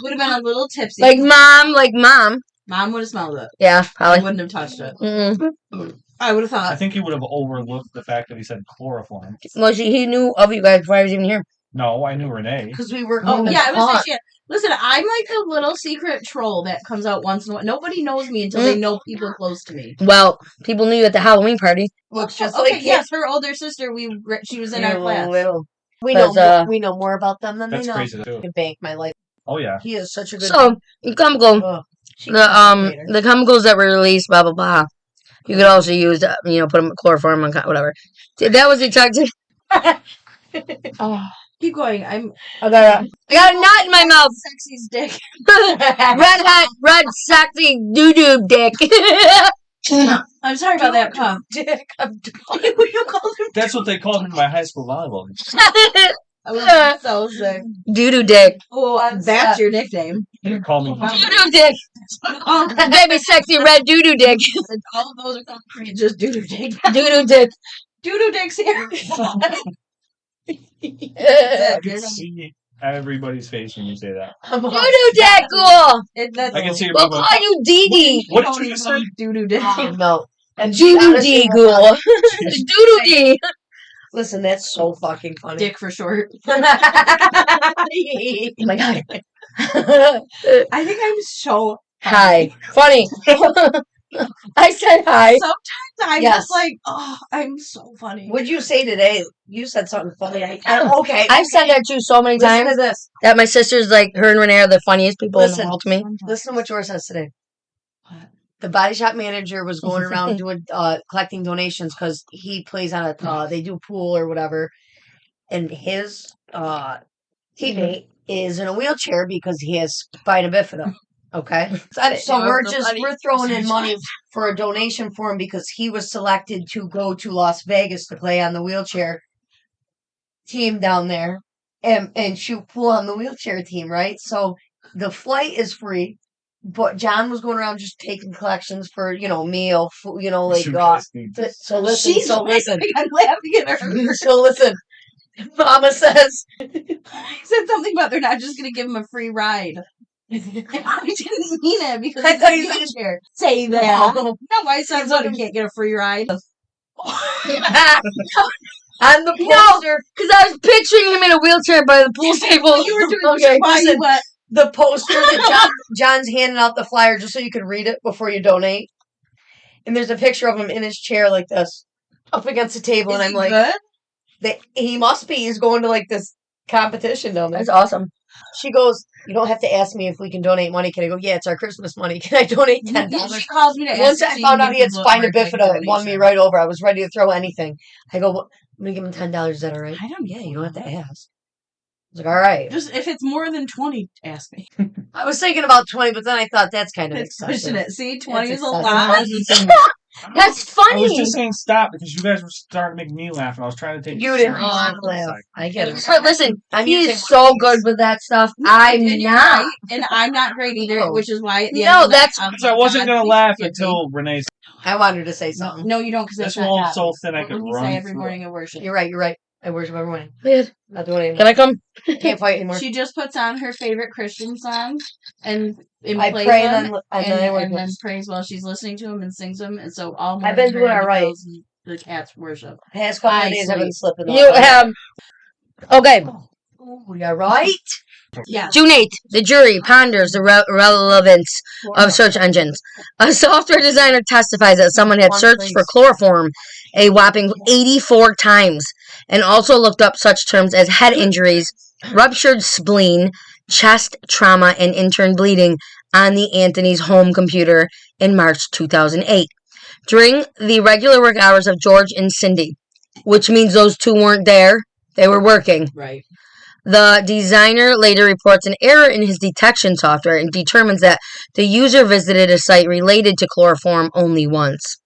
Speaker 3: would have been a little tipsy.
Speaker 2: Like mom.
Speaker 3: Mom would have smelled it.
Speaker 2: Yeah,
Speaker 3: I
Speaker 2: probably.
Speaker 3: wouldn't have touched it.
Speaker 2: Mm-mm.
Speaker 3: I would have thought.
Speaker 4: I think he would have overlooked the fact that he said chloroform.
Speaker 2: Well, he knew of you guys before I was even here.
Speaker 4: No, I knew Renee.
Speaker 5: Because we were.
Speaker 3: Oh, yeah, I was saying, listen, I'm like the little secret troll that comes out once in a while. Nobody knows me until they know people close to me.
Speaker 2: Well, people knew you at the Halloween party.
Speaker 5: Looks just
Speaker 3: Okay,
Speaker 5: like
Speaker 3: yes, her older sister, she was in our class.
Speaker 5: We know more about them than they
Speaker 4: That's
Speaker 5: know.
Speaker 4: crazy too.
Speaker 5: I can bank my life.
Speaker 4: Oh yeah.
Speaker 5: He is such a good.
Speaker 2: So, chemical, the chemicals that were released, blah blah blah. You could also use, put them chloroform on whatever. That was detected.
Speaker 3: Keep going.
Speaker 2: I got a knot in my mouth.
Speaker 3: Sexy's dick.
Speaker 2: Red hot, red sexy doo doo dick.
Speaker 3: I'm sorry about that.
Speaker 5: Dick. I'm
Speaker 3: You called him.
Speaker 4: That's what they called me in my high school volleyball.
Speaker 3: I was so sick.
Speaker 2: Doo-doo dick.
Speaker 3: Oh, that's your nickname.
Speaker 4: You call me.
Speaker 2: Doo-doo dick. Baby sexy red doo-doo dick.
Speaker 3: All of those are called just doo-doo dick.
Speaker 2: Doo-doo dick.
Speaker 3: Doo-doo dick's here.
Speaker 4: I can see everybody's face when you say that.
Speaker 2: Doo-doo dick, cool.
Speaker 4: I can see
Speaker 2: We'll
Speaker 4: everybody.
Speaker 2: call you Dee-Dee.
Speaker 4: What did you say?
Speaker 3: Doo-doo dick.
Speaker 5: No. And
Speaker 2: Doo-doo Dee, ghoul. Doo-doo Dee.
Speaker 5: Listen, that's so fucking funny.
Speaker 3: Dick for short.
Speaker 5: Oh my god.
Speaker 3: I think I'm so
Speaker 2: Hi. Funny. I said hi.
Speaker 3: Sometimes I'm
Speaker 5: Yes.
Speaker 3: just like, oh, I'm so funny.
Speaker 5: What'd you say today? You said something funny. Okay.
Speaker 2: I've said that too so many
Speaker 5: Listen to
Speaker 2: times
Speaker 5: this.
Speaker 2: that my sister's like, her and Renee are the funniest people in the
Speaker 5: Listen.
Speaker 2: world to me.
Speaker 5: Listen to what George says today.
Speaker 3: What?
Speaker 5: The body shop manager was going around doing collecting donations because he plays on a they do pool or whatever, and his teammate is in a wheelchair because he has spina bifida. Okay, so we're throwing in money for a donation for him because he was selected to go to Las Vegas to play on the wheelchair team down there and shoot pool on the wheelchair team, right? So the flight is free. But John was going around just taking collections for, meal, like,
Speaker 4: You guys need to-
Speaker 5: so listen,
Speaker 3: She's laughing. I'm laughing at her.
Speaker 5: so listen, Mama says,
Speaker 3: I said something about they're not just going to give him a free ride. I didn't mean it because
Speaker 5: I
Speaker 3: it's
Speaker 5: thought
Speaker 3: a
Speaker 5: you said-
Speaker 3: wheelchair. Say that.
Speaker 5: No.
Speaker 3: No, my son's son can't get a free ride.
Speaker 5: on the poster,
Speaker 2: Because I was picturing him in a wheelchair by the pool table.
Speaker 3: You were doing
Speaker 5: Okay,
Speaker 3: why
Speaker 5: listen.
Speaker 3: you went.
Speaker 5: the poster that John's handing out the flyer just so you can read it before you donate. And there's a picture of him in his chair like this, up against the table,
Speaker 3: Is
Speaker 5: and I'm
Speaker 3: he
Speaker 5: like,
Speaker 3: good?
Speaker 5: he must be. He's going to like this competition down there.
Speaker 2: That's awesome.
Speaker 5: She goes, "You don't have to ask me if we can donate money." Can I go? Yeah, it's our Christmas money. Can I donate $10?
Speaker 3: She calls me to ask
Speaker 5: Once
Speaker 3: if
Speaker 5: I
Speaker 3: she
Speaker 5: found
Speaker 3: can
Speaker 5: out he had
Speaker 3: give
Speaker 5: spina
Speaker 3: people a
Speaker 5: bifida, it won me
Speaker 3: donation.
Speaker 5: right over. I was ready to throw anything. I go, "Well, I'm gonna give him $10. Is that all right?"
Speaker 3: I don't
Speaker 5: Yeah,
Speaker 3: know.
Speaker 5: you don't have to ask. I was like, "All right."
Speaker 3: Just if it's more than 20, ask me.
Speaker 5: I was thinking about 20, but then I thought that's kind of
Speaker 3: It's
Speaker 5: excessive.
Speaker 3: pushing it. See, 20 is a
Speaker 5: excessive.
Speaker 3: lot.
Speaker 2: That's
Speaker 4: I was
Speaker 2: funny.
Speaker 4: just saying stop because you guys were starting to make me laugh, and I was trying to take.
Speaker 5: You didn't
Speaker 4: serious
Speaker 5: want
Speaker 4: for
Speaker 5: to
Speaker 4: a
Speaker 5: laugh.
Speaker 4: second.
Speaker 5: I get it.
Speaker 2: But listen,
Speaker 5: I'm
Speaker 2: he
Speaker 5: using
Speaker 2: is so
Speaker 5: my
Speaker 2: good with that stuff. I'm
Speaker 3: And you're
Speaker 2: not.
Speaker 3: right, and I'm not great either,
Speaker 5: No.
Speaker 3: which is why at the
Speaker 2: No,
Speaker 3: end of the
Speaker 2: that's-
Speaker 3: night, I'm
Speaker 4: So I wasn't
Speaker 3: God,
Speaker 4: gonna
Speaker 3: please
Speaker 4: laugh
Speaker 3: forgive me.
Speaker 4: until Renee.
Speaker 5: I wanted to say something.
Speaker 3: No, you don't, because
Speaker 4: This
Speaker 3: that's not
Speaker 4: wall is
Speaker 3: God.
Speaker 4: so thin I
Speaker 3: What
Speaker 4: could
Speaker 3: would you
Speaker 4: run
Speaker 3: say every
Speaker 4: through
Speaker 3: morning at worship?
Speaker 5: You're right. I worship every morning.
Speaker 2: Can
Speaker 5: Not doing it anymore.
Speaker 2: I come?
Speaker 5: Can't fight anymore.
Speaker 3: She just puts on her favorite Christian song and
Speaker 5: I
Speaker 3: plays
Speaker 5: pray
Speaker 3: them,
Speaker 5: and then I
Speaker 3: and then
Speaker 5: worship.
Speaker 3: prays while she's listening to them and sings them. And so all
Speaker 5: I've been
Speaker 3: morning
Speaker 5: doing
Speaker 3: her and
Speaker 5: all right.
Speaker 3: girls and the cats worship.
Speaker 5: Past couple
Speaker 3: I
Speaker 5: of days I've been
Speaker 3: sleep.
Speaker 5: slipping.
Speaker 2: You have. Okay.
Speaker 5: Oh, you're right.
Speaker 3: Yeah.
Speaker 2: June 8th, the jury ponders the relevance of search engines. A software designer testifies that someone had searched for chloroform a whopping 84 times and also looked up such terms as head injuries, ruptured spleen, chest trauma, and intern bleeding on the Anthony's home computer in March 2008. During the regular work hours of George and Cindy, which means those two weren't there, they were working.
Speaker 3: Right.
Speaker 2: The designer later reports an error in his detection software and determines that the user visited a site related to chloroform only once.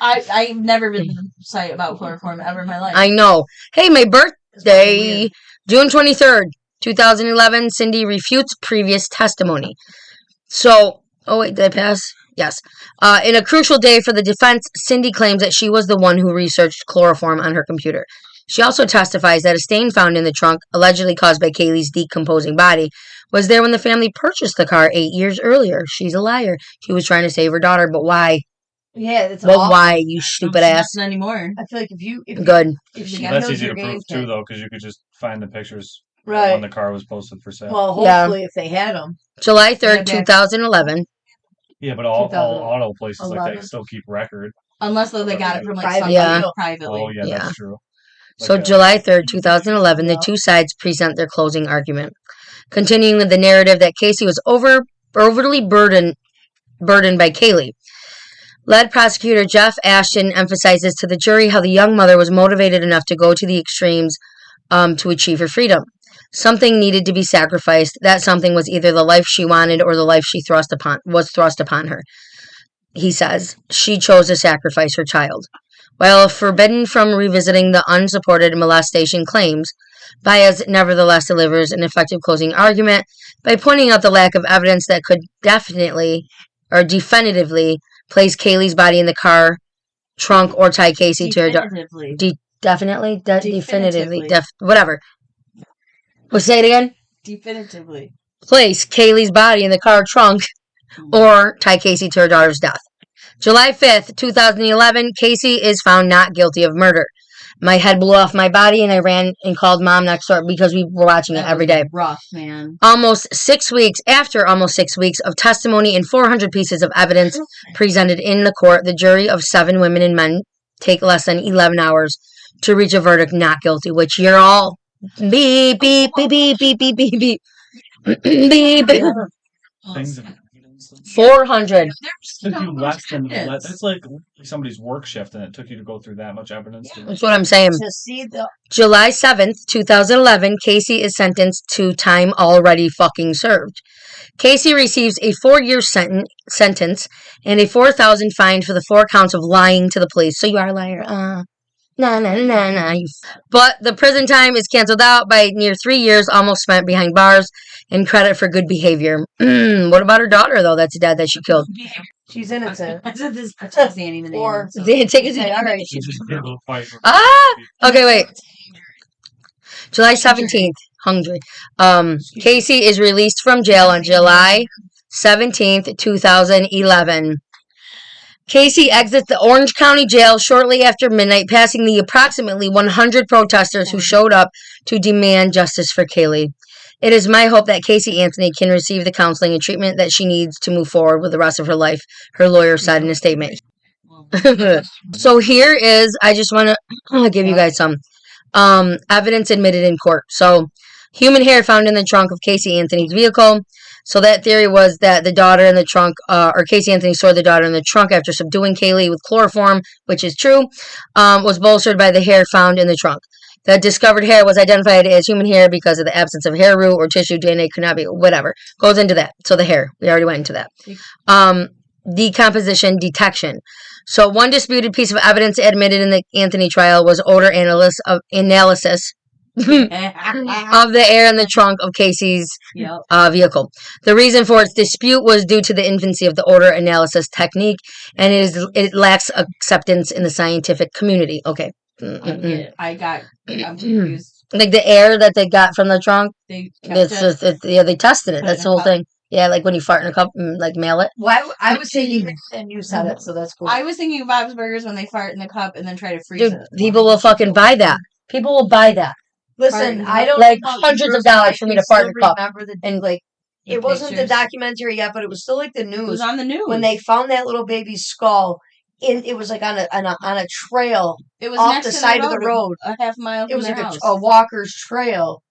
Speaker 3: I've never been to a site about chloroform ever in my life.
Speaker 2: I know. Hey, my
Speaker 5: It's
Speaker 2: birthday,
Speaker 5: weird.
Speaker 2: June 23rd, 2011, Cindy refutes previous testimony. So, oh wait, did I pass? Yes. In a crucial day for the defense, Cindy claims that she was the one who researched chloroform on her computer. She also testifies that a stain found in the trunk, allegedly caused by Caylee's decomposing body, was there when the family purchased the car 8 years earlier. She's a liar. She was trying to save her daughter, but why?
Speaker 5: Yeah, it's
Speaker 2: Well,
Speaker 5: awful.
Speaker 2: why, you stupid ass?
Speaker 3: Not anymore.
Speaker 5: I feel like if you
Speaker 2: Good.
Speaker 5: if
Speaker 3: Yeah,
Speaker 4: That's
Speaker 5: knows
Speaker 4: easy
Speaker 5: your
Speaker 4: to prove
Speaker 5: game
Speaker 4: too,
Speaker 5: plan-
Speaker 4: though, because you could just find the pictures
Speaker 5: Right.
Speaker 4: when the car was posted for sale.
Speaker 5: Well,
Speaker 2: Yeah.
Speaker 5: hopefully if they had them.
Speaker 2: July 3rd,
Speaker 3: Yeah, back-
Speaker 2: 2011.
Speaker 4: Yeah, but all
Speaker 5: 2011.
Speaker 4: auto places like that still keep record.
Speaker 3: Unless though they got it from like
Speaker 5: Private.
Speaker 3: somebody
Speaker 2: Yeah.
Speaker 3: privately.
Speaker 4: Oh yeah,
Speaker 2: Yeah.
Speaker 4: that's true.
Speaker 2: So
Speaker 4: Like,
Speaker 2: July 3rd, 2011, the
Speaker 5: Yeah.
Speaker 2: two sides present their closing argument. Continuing with the narrative that Casey was overly burdened by Caylee. Lead prosecutor Jeff Ashton emphasizes to the jury how the young mother was motivated enough to go to the extremes to achieve her freedom. Something needed to be sacrificed. That something was either the life she wanted or the life she was thrust upon her. he says, she chose to sacrifice her child. While forbidden from revisiting the unsupported molestation claims, Baez nevertheless delivers an effective closing argument by pointing out the lack of evidence that could definitively place Caylee's body in the car trunk or tie Casey to her door. Definitively, whatever. We'll say it again.
Speaker 3: Definitively.
Speaker 2: Place Caylee's body in the car trunk or tie Casey to her daughter's death. July 5th, 2011, Casey is found not guilty of murder. My head blew off my body, and I ran and called Mom next door because we were watching it every day.
Speaker 3: Rough, man.
Speaker 2: Almost 6 weeks of testimony and 400 pieces of evidence presented in the court, the jury of 7 women and men take less than 11 hours to reach a verdict not guilty, which you're all beep, beep, beep, beep, beep, beep, beep, beep. Beep, beep. 400.
Speaker 4: That's like somebody's work shift, and it took you to go through that much evidence.
Speaker 2: That's what I'm saying. July 7th, 2011, Casey is sentenced to time already fucking served. Casey receives a 4-year sentence and a $4,000 fine for the 4 counts of lying to the police. So you are a liar. Nah. But the prison time is canceled out by near 3 years almost spent behind bars and credit for good behavior. What about her daughter, though, that's dead that she killed?
Speaker 5: She's innocent.
Speaker 3: I said this ain't even
Speaker 5: Or
Speaker 2: take it.
Speaker 5: all right.
Speaker 2: Okay, wait. July 17th. Hungry. Casey is released from jail on July 17th, 2011. Casey exits the Orange County Jail shortly after midnight, passing the approximately 100 protesters who showed up to demand justice for Caylee. It is my hope that Caylee Anthony can receive the counseling and treatment that she needs to move forward with the rest of her life, her lawyer said in a statement. So here is, I just want to give you guys some evidence admitted in court. So, human hair found in the trunk of Caylee Anthony's vehicle. So that theory was that the daughter in the trunk, or Caylee Anthony stored the daughter in the trunk after subduing Caylee with chloroform, which is true, was bolstered by the hair found in the trunk. The discovered hair was identified as human hair because of the absence of hair root or tissue. DNA could not be, whatever. Goes into that. So the hair, we already went into that. Decomposition detection. So one disputed piece of evidence admitted in the Anthony trial was odor analysis of the air in the trunk of Casey's vehicle. The reason for its dispute was due to the infancy of the odor analysis technique, and it lacks acceptance in the scientific community. Okay.
Speaker 3: I'm confused.
Speaker 2: Like the air that they got from the trunk,
Speaker 3: They
Speaker 2: they tested it. That's the whole thing. Yeah, like when you fart in a cup and like mail it.
Speaker 5: Well, I was thinking, and you said it, so that's cool.
Speaker 3: I was thinking of Bob's Burgers when they fart in the cup and then try to freeze it.
Speaker 2: People will fucking buy that. People will buy that.
Speaker 5: Listen, I don't
Speaker 2: like
Speaker 5: know
Speaker 2: hundreds of dollars for me to fart in a cup.
Speaker 5: And like, it wasn't the documentary yet, but it was still like the news.
Speaker 3: It was on the news
Speaker 5: when they found that little baby's skull. It was like on a trail.
Speaker 3: It was
Speaker 5: off
Speaker 3: next
Speaker 5: the
Speaker 3: to
Speaker 5: side of the road,
Speaker 3: a half mile.
Speaker 5: It was
Speaker 3: from
Speaker 5: like
Speaker 3: their house.
Speaker 5: a walker's trail,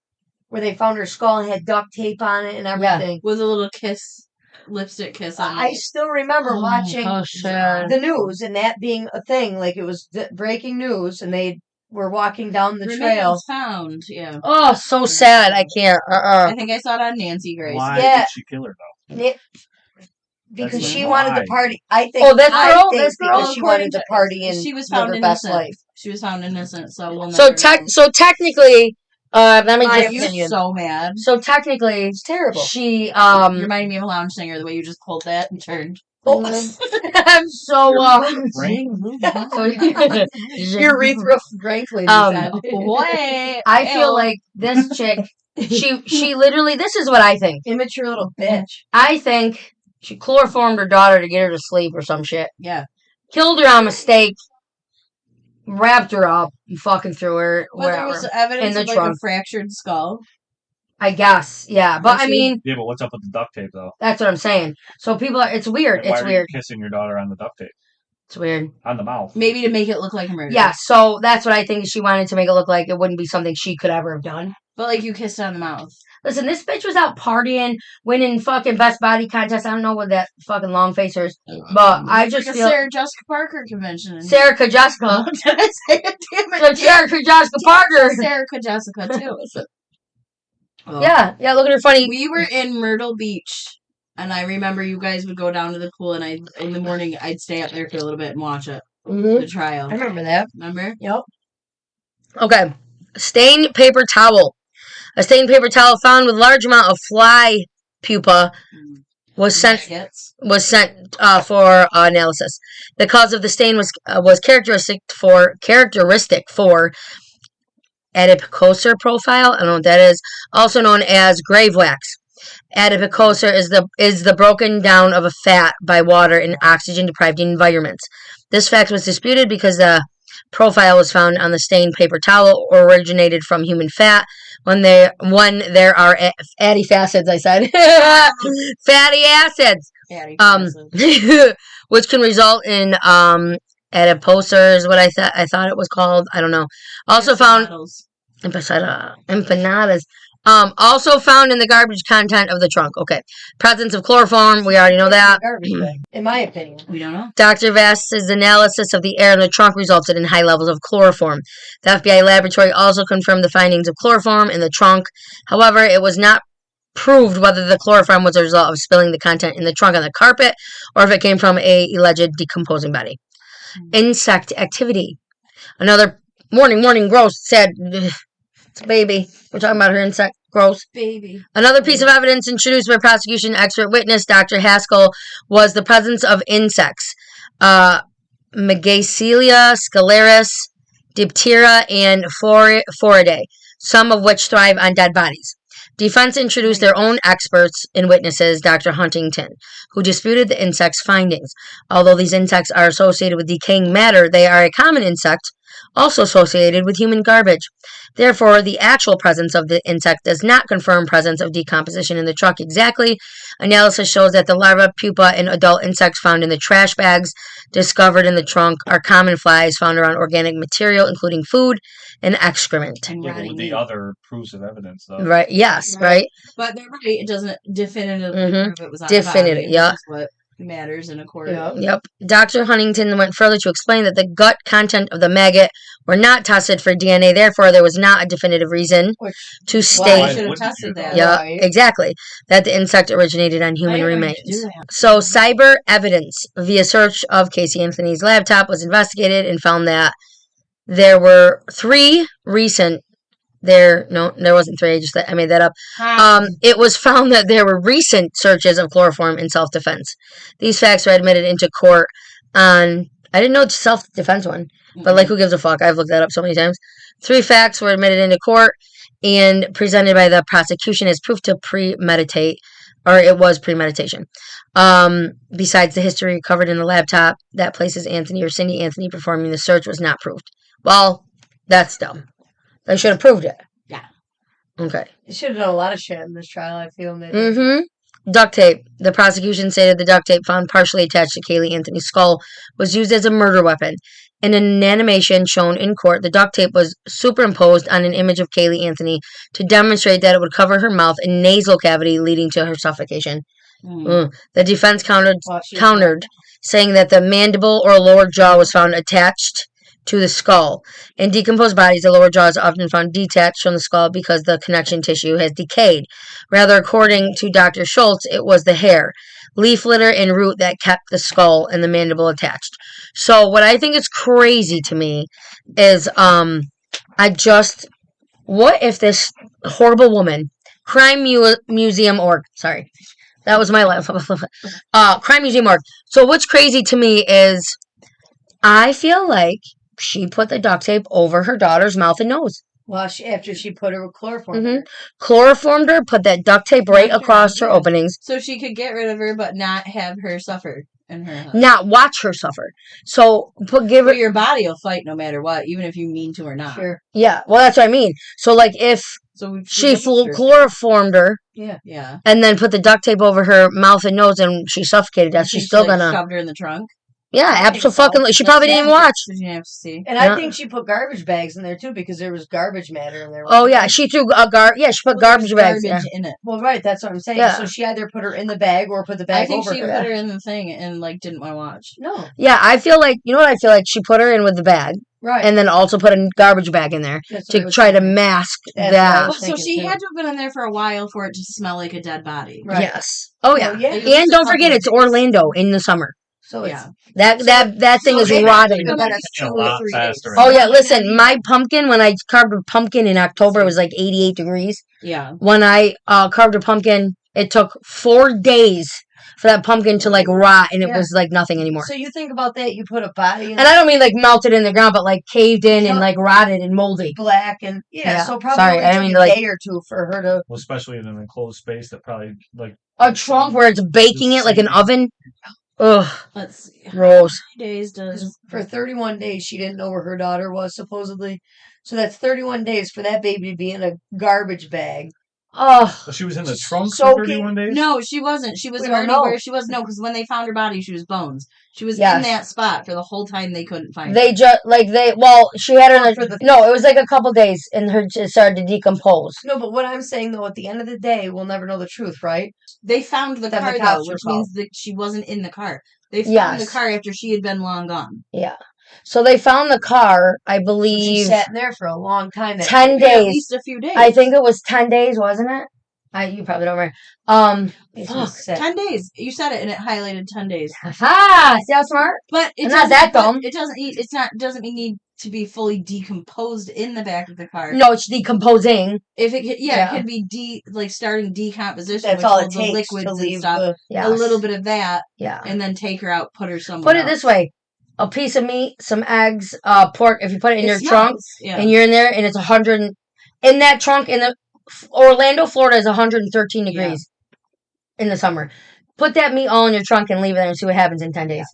Speaker 5: where they found her skull and had duct tape on it and everything,
Speaker 3: with a little lipstick kiss on it.
Speaker 5: I still remember watching the news and that being a thing. Like it was breaking news, and they were walking down the trail.
Speaker 3: Found, yeah.
Speaker 2: Oh, so sad. I can't.
Speaker 3: I think I saw it on Nancy Grace.
Speaker 4: Why did she kill her though?
Speaker 5: Because she wanted to party. I think.
Speaker 2: Oh, this girl.
Speaker 5: She wanted to party and
Speaker 3: she was found
Speaker 5: live her best
Speaker 3: innocent.
Speaker 5: life.
Speaker 3: She was found innocent. So we'll
Speaker 2: so technically, let me just.
Speaker 3: You're so mad.
Speaker 2: So technically,
Speaker 5: it's terrible.
Speaker 2: She
Speaker 3: you reminded me of a lounge singer the way you just pulled that and turned.
Speaker 5: Oh.
Speaker 2: I'm so
Speaker 5: urethra frankly.
Speaker 2: I feel like this chick. She literally. This is what I think.
Speaker 5: Immature little bitch.
Speaker 2: I think she chloroformed her daughter to get her to sleep or some shit.
Speaker 3: Yeah.
Speaker 2: Killed her on mistake. Wrapped her up and fucking threw her
Speaker 3: wherever. There was evidence
Speaker 2: in the
Speaker 3: of
Speaker 2: trunk.
Speaker 3: A fractured skull.
Speaker 2: I guess, yeah. But I mean...
Speaker 4: Yeah, but what's up with the duct tape, though?
Speaker 2: That's what I'm saying. So people are... It's weird.
Speaker 4: Why
Speaker 2: it's weird.
Speaker 4: You kissing your daughter on the duct tape?
Speaker 2: It's weird.
Speaker 4: On the mouth.
Speaker 3: Maybe to make it look like a murder.
Speaker 2: Yeah, so that's what I think. She wanted to make it look like it wouldn't be something she could ever have done.
Speaker 3: But like you kissed on the mouth.
Speaker 2: Listen, this bitch was out partying, winning fucking best body contest. I don't know what that fucking long facers, but I just
Speaker 3: like
Speaker 2: feel
Speaker 3: Sarah Jessica Parker convention.
Speaker 2: Sarah Jessica.
Speaker 3: Did I say it? Damn it!
Speaker 2: Sarah Jessica Parker.
Speaker 3: Sarah Jessica too.
Speaker 2: Yeah, look at her funny.
Speaker 3: We were in Myrtle Beach And I remember you guys would go down to the pool, and in the morning I'd stay up there for a little bit and watch it.
Speaker 2: Mm-hmm.
Speaker 3: The trial.
Speaker 5: I remember that.
Speaker 3: Remember?
Speaker 5: Yep.
Speaker 2: Okay. Stained paper towel. A stained paper towel found with large amount of fly pupa was sent for analysis. The cause of the stain was characteristic for adipococer profile. I don't know what that is. Also known as grave wax. Adipococer is the broken down of a fat by water in oxygen-deprived environments. This fact was disputed because the profile was found on the stained paper towel originated from human fat. When there are fatty acids, I said fatty acids, which can result in adipocer is what I thought it was called. I don't know. Also found empanadas. Also found in the garbage content of the trunk. Okay. Presence of chloroform. We already know that.
Speaker 5: In my opinion.
Speaker 3: We don't know.
Speaker 2: Dr. Vast's analysis of the air in the trunk resulted in high levels of chloroform. The FBI laboratory also confirmed the findings of chloroform in the trunk. However, it was not proved whether the chloroform was a result of spilling the content in the trunk on the carpet or if it came from a alleged decomposing body. Insect activity. Another morning gross said... It's a baby. We're talking about her insect. Gross.
Speaker 3: Baby.
Speaker 2: Another piece of evidence introduced by prosecution expert witness Dr. Haskell was the presence of insects. Megacelia, Scalaris, Diptera, and Foridae, some of which thrive on dead bodies. Defense introduced their own experts and witnesses, Dr. Huntington, who disputed the insect's findings. Although these insects are associated with decaying matter, they are a common insect, also associated with human garbage. Therefore, the actual presence of the insect does not confirm presence of decomposition in the trunk exactly. Analysis shows that the larva, pupa, and adult insects found in the trash bags discovered in the trunk are common flies found around organic material, including food and excrement.
Speaker 3: And
Speaker 4: with the other proofs of evidence, though.
Speaker 2: Right, yes, right.
Speaker 3: But they're right, it doesn't definitively prove it was on
Speaker 2: Definitive,
Speaker 3: the body.
Speaker 2: yeah.
Speaker 3: That's what matters in a court.
Speaker 2: Yep. Dr. Huntington went further to explain that the gut content of the maggot were not tested for DNA. Therefore, there was not a definitive reason to state.
Speaker 3: Why should have tested that?
Speaker 2: Yeah,
Speaker 5: Right.
Speaker 2: exactly. That the insect originated on human remains. So, cyber evidence via search of Caylee Anthony's laptop was investigated and found that there were 3 recent. There wasn't 3. I made that up. It was found that there were recent searches of chloroform in self-defense. These facts were admitted into court on. I didn't know it's self-defense one, but like, who gives a fuck? I've looked that up so many times. 3 facts were admitted into court and presented by the prosecution as proof to premeditate, or it was premeditation. Besides the history recovered in the laptop that places Anthony or Cindy Anthony performing the search was not proved. Well, that's dumb. They should have proved it.
Speaker 3: Yeah.
Speaker 2: Okay.
Speaker 5: They should have done a lot of shit in this trial, I feel.
Speaker 2: Duct tape. The prosecution stated the duct tape found partially attached to Caylee Anthony's skull was used as a murder weapon. In an animation shown in court, the duct tape was superimposed on an image of Caylee Anthony to demonstrate that it would cover her mouth and nasal cavity, leading to her suffocation. The defense countered, saying that the mandible or lower jaw was found attached to the skull. In decomposed bodies, the lower jaw is often found detached from the skull because the connection tissue has decayed. Rather, according to Dr. Schultz, it was the hair, leaf litter, and root that kept the skull and the mandible attached. So what I think is crazy to me is, what if this horrible woman, Crime Museum org, sorry, that was my last Crime Museum org. So what's crazy to me is, I feel like she put the duct tape over her daughter's mouth and nose.
Speaker 5: Well, after she put her chloroform.
Speaker 2: Chloroformed her, put that duct tape right across her openings.
Speaker 3: So she could get rid of her, but not have her suffer in her house.
Speaker 2: Not watch her suffer. So
Speaker 3: But your body will fight no matter what, even if you mean to or not.
Speaker 5: Sure.
Speaker 2: Yeah, well, that's what I mean. So, like, if she chloroformed her,
Speaker 3: yeah,
Speaker 2: and then put the duct tape over her mouth and nose, and she suffocated us, she's still gonna
Speaker 3: shoved her in the trunk.
Speaker 2: Yeah, absolutely. She probably didn't even watch.
Speaker 3: You have to see.
Speaker 5: And I think she put garbage bags in there too because there was garbage matter in there.
Speaker 2: Oh yeah, she threw she put garbage bags
Speaker 3: in it.
Speaker 5: Well, right, that's what I'm saying.
Speaker 2: Yeah.
Speaker 5: So she either put her in the bag or put the bag over her.
Speaker 3: I think she put her in the thing and didn't want to watch.
Speaker 5: No.
Speaker 2: Yeah, I feel like, you know what I feel like? She put her in with the bag.
Speaker 5: Right.
Speaker 2: and then also put a garbage bag in there
Speaker 5: That's what I
Speaker 2: to
Speaker 5: was
Speaker 2: try to
Speaker 5: thinking.
Speaker 2: mask
Speaker 5: That's what I
Speaker 2: that.
Speaker 5: was
Speaker 3: So
Speaker 5: thinking,
Speaker 3: she
Speaker 5: too.
Speaker 3: had to have been in there for a while for it to smell like a dead body.
Speaker 5: Right.
Speaker 2: Yes. Oh yeah.
Speaker 5: Well, yeah.
Speaker 3: Like, at least
Speaker 2: And
Speaker 3: a
Speaker 2: don't
Speaker 3: couple
Speaker 2: forget,
Speaker 3: of
Speaker 2: it's
Speaker 3: days.
Speaker 2: Orlando in the summer.
Speaker 5: So it's
Speaker 3: Yeah.
Speaker 2: That thing
Speaker 5: so
Speaker 2: is
Speaker 5: they
Speaker 2: rotting.
Speaker 5: have been
Speaker 3: It's
Speaker 4: a
Speaker 3: 2
Speaker 4: lot
Speaker 3: or 3
Speaker 4: faster.
Speaker 3: days.
Speaker 2: Oh yeah, listen, my pumpkin, when I carved a pumpkin in October, it was like 88 degrees.
Speaker 3: Yeah.
Speaker 2: When I carved a pumpkin, it took 4 days for that pumpkin to like rot, and it
Speaker 5: Yeah.
Speaker 2: was like nothing anymore.
Speaker 5: So you think about that, you put a body in
Speaker 2: And I don't mean like melted in the ground, but like caved in and like rotted and moldy.
Speaker 5: black and
Speaker 2: Yeah.
Speaker 5: so probably
Speaker 2: Sorry,
Speaker 5: only
Speaker 2: I
Speaker 5: took
Speaker 2: didn't mean
Speaker 5: a
Speaker 2: to, like-
Speaker 5: day or two for her to
Speaker 4: Well, especially in an enclosed space that probably like
Speaker 2: A trunk where it's baking it like an oven. Ugh,
Speaker 3: Let's see. How
Speaker 2: gross.
Speaker 3: many days does
Speaker 5: for 31 days she didn't know where her daughter was supposedly. So that's 31 days for that baby to be in a garbage bag.
Speaker 2: Oh,
Speaker 4: she was in the trunk for
Speaker 5: Soaking-
Speaker 4: 31 days.
Speaker 3: No, she wasn't. She was
Speaker 5: We don't
Speaker 3: already
Speaker 5: know.
Speaker 3: where she was. No, because when they found her body, she was bones. She was
Speaker 2: Yes.
Speaker 3: in that spot for the whole time they couldn't find her.
Speaker 2: they just she had her.
Speaker 5: For the-
Speaker 2: No, it was like a couple days, and her it started to decompose.
Speaker 5: No, but what I'm saying though, at the end of the day, we'll never know the truth, right?
Speaker 3: They found the
Speaker 5: Then the
Speaker 3: car though,
Speaker 5: cops were
Speaker 3: which means that she wasn't in the car. They found
Speaker 2: Yes.
Speaker 3: the car after she had been long gone.
Speaker 2: Yeah. So they found the car, I
Speaker 5: She
Speaker 2: believe,
Speaker 5: sat in there for a long time. That
Speaker 2: 10
Speaker 3: Yeah, at
Speaker 2: days.
Speaker 3: least a few days.
Speaker 2: I think it was 10 days, wasn't it? You probably don't remember.
Speaker 5: Makes me
Speaker 2: Fuck.
Speaker 5: sick.
Speaker 3: 10 days. You said it, and it highlighted 10 days.
Speaker 2: Ha! See how smart?
Speaker 3: But it
Speaker 2: I'm not
Speaker 3: doesn't-
Speaker 2: that
Speaker 3: but
Speaker 2: dumb.
Speaker 3: It doesn't. Doesn't need to be fully decomposed in the back of the car.
Speaker 2: No, it's decomposing.
Speaker 3: If it,
Speaker 2: Yeah.
Speaker 3: it could be starting decomposition.
Speaker 5: That's
Speaker 3: which
Speaker 5: all it
Speaker 3: holds the
Speaker 5: takes
Speaker 3: liquids
Speaker 5: to
Speaker 3: and
Speaker 5: leave
Speaker 3: stuff.
Speaker 5: the.
Speaker 2: Yes.
Speaker 3: A little bit of that,
Speaker 2: Yeah.
Speaker 3: and then take her out, put her somewhere.
Speaker 2: Put it this way: a piece of meat, some eggs, pork. If you put it in your trunk,
Speaker 3: yeah.
Speaker 2: and you're in there, and it's 100 in that trunk in the Orlando, Florida is 113 degrees in the summer. Put that meat all in your trunk and leave it there and see what happens in 10 days.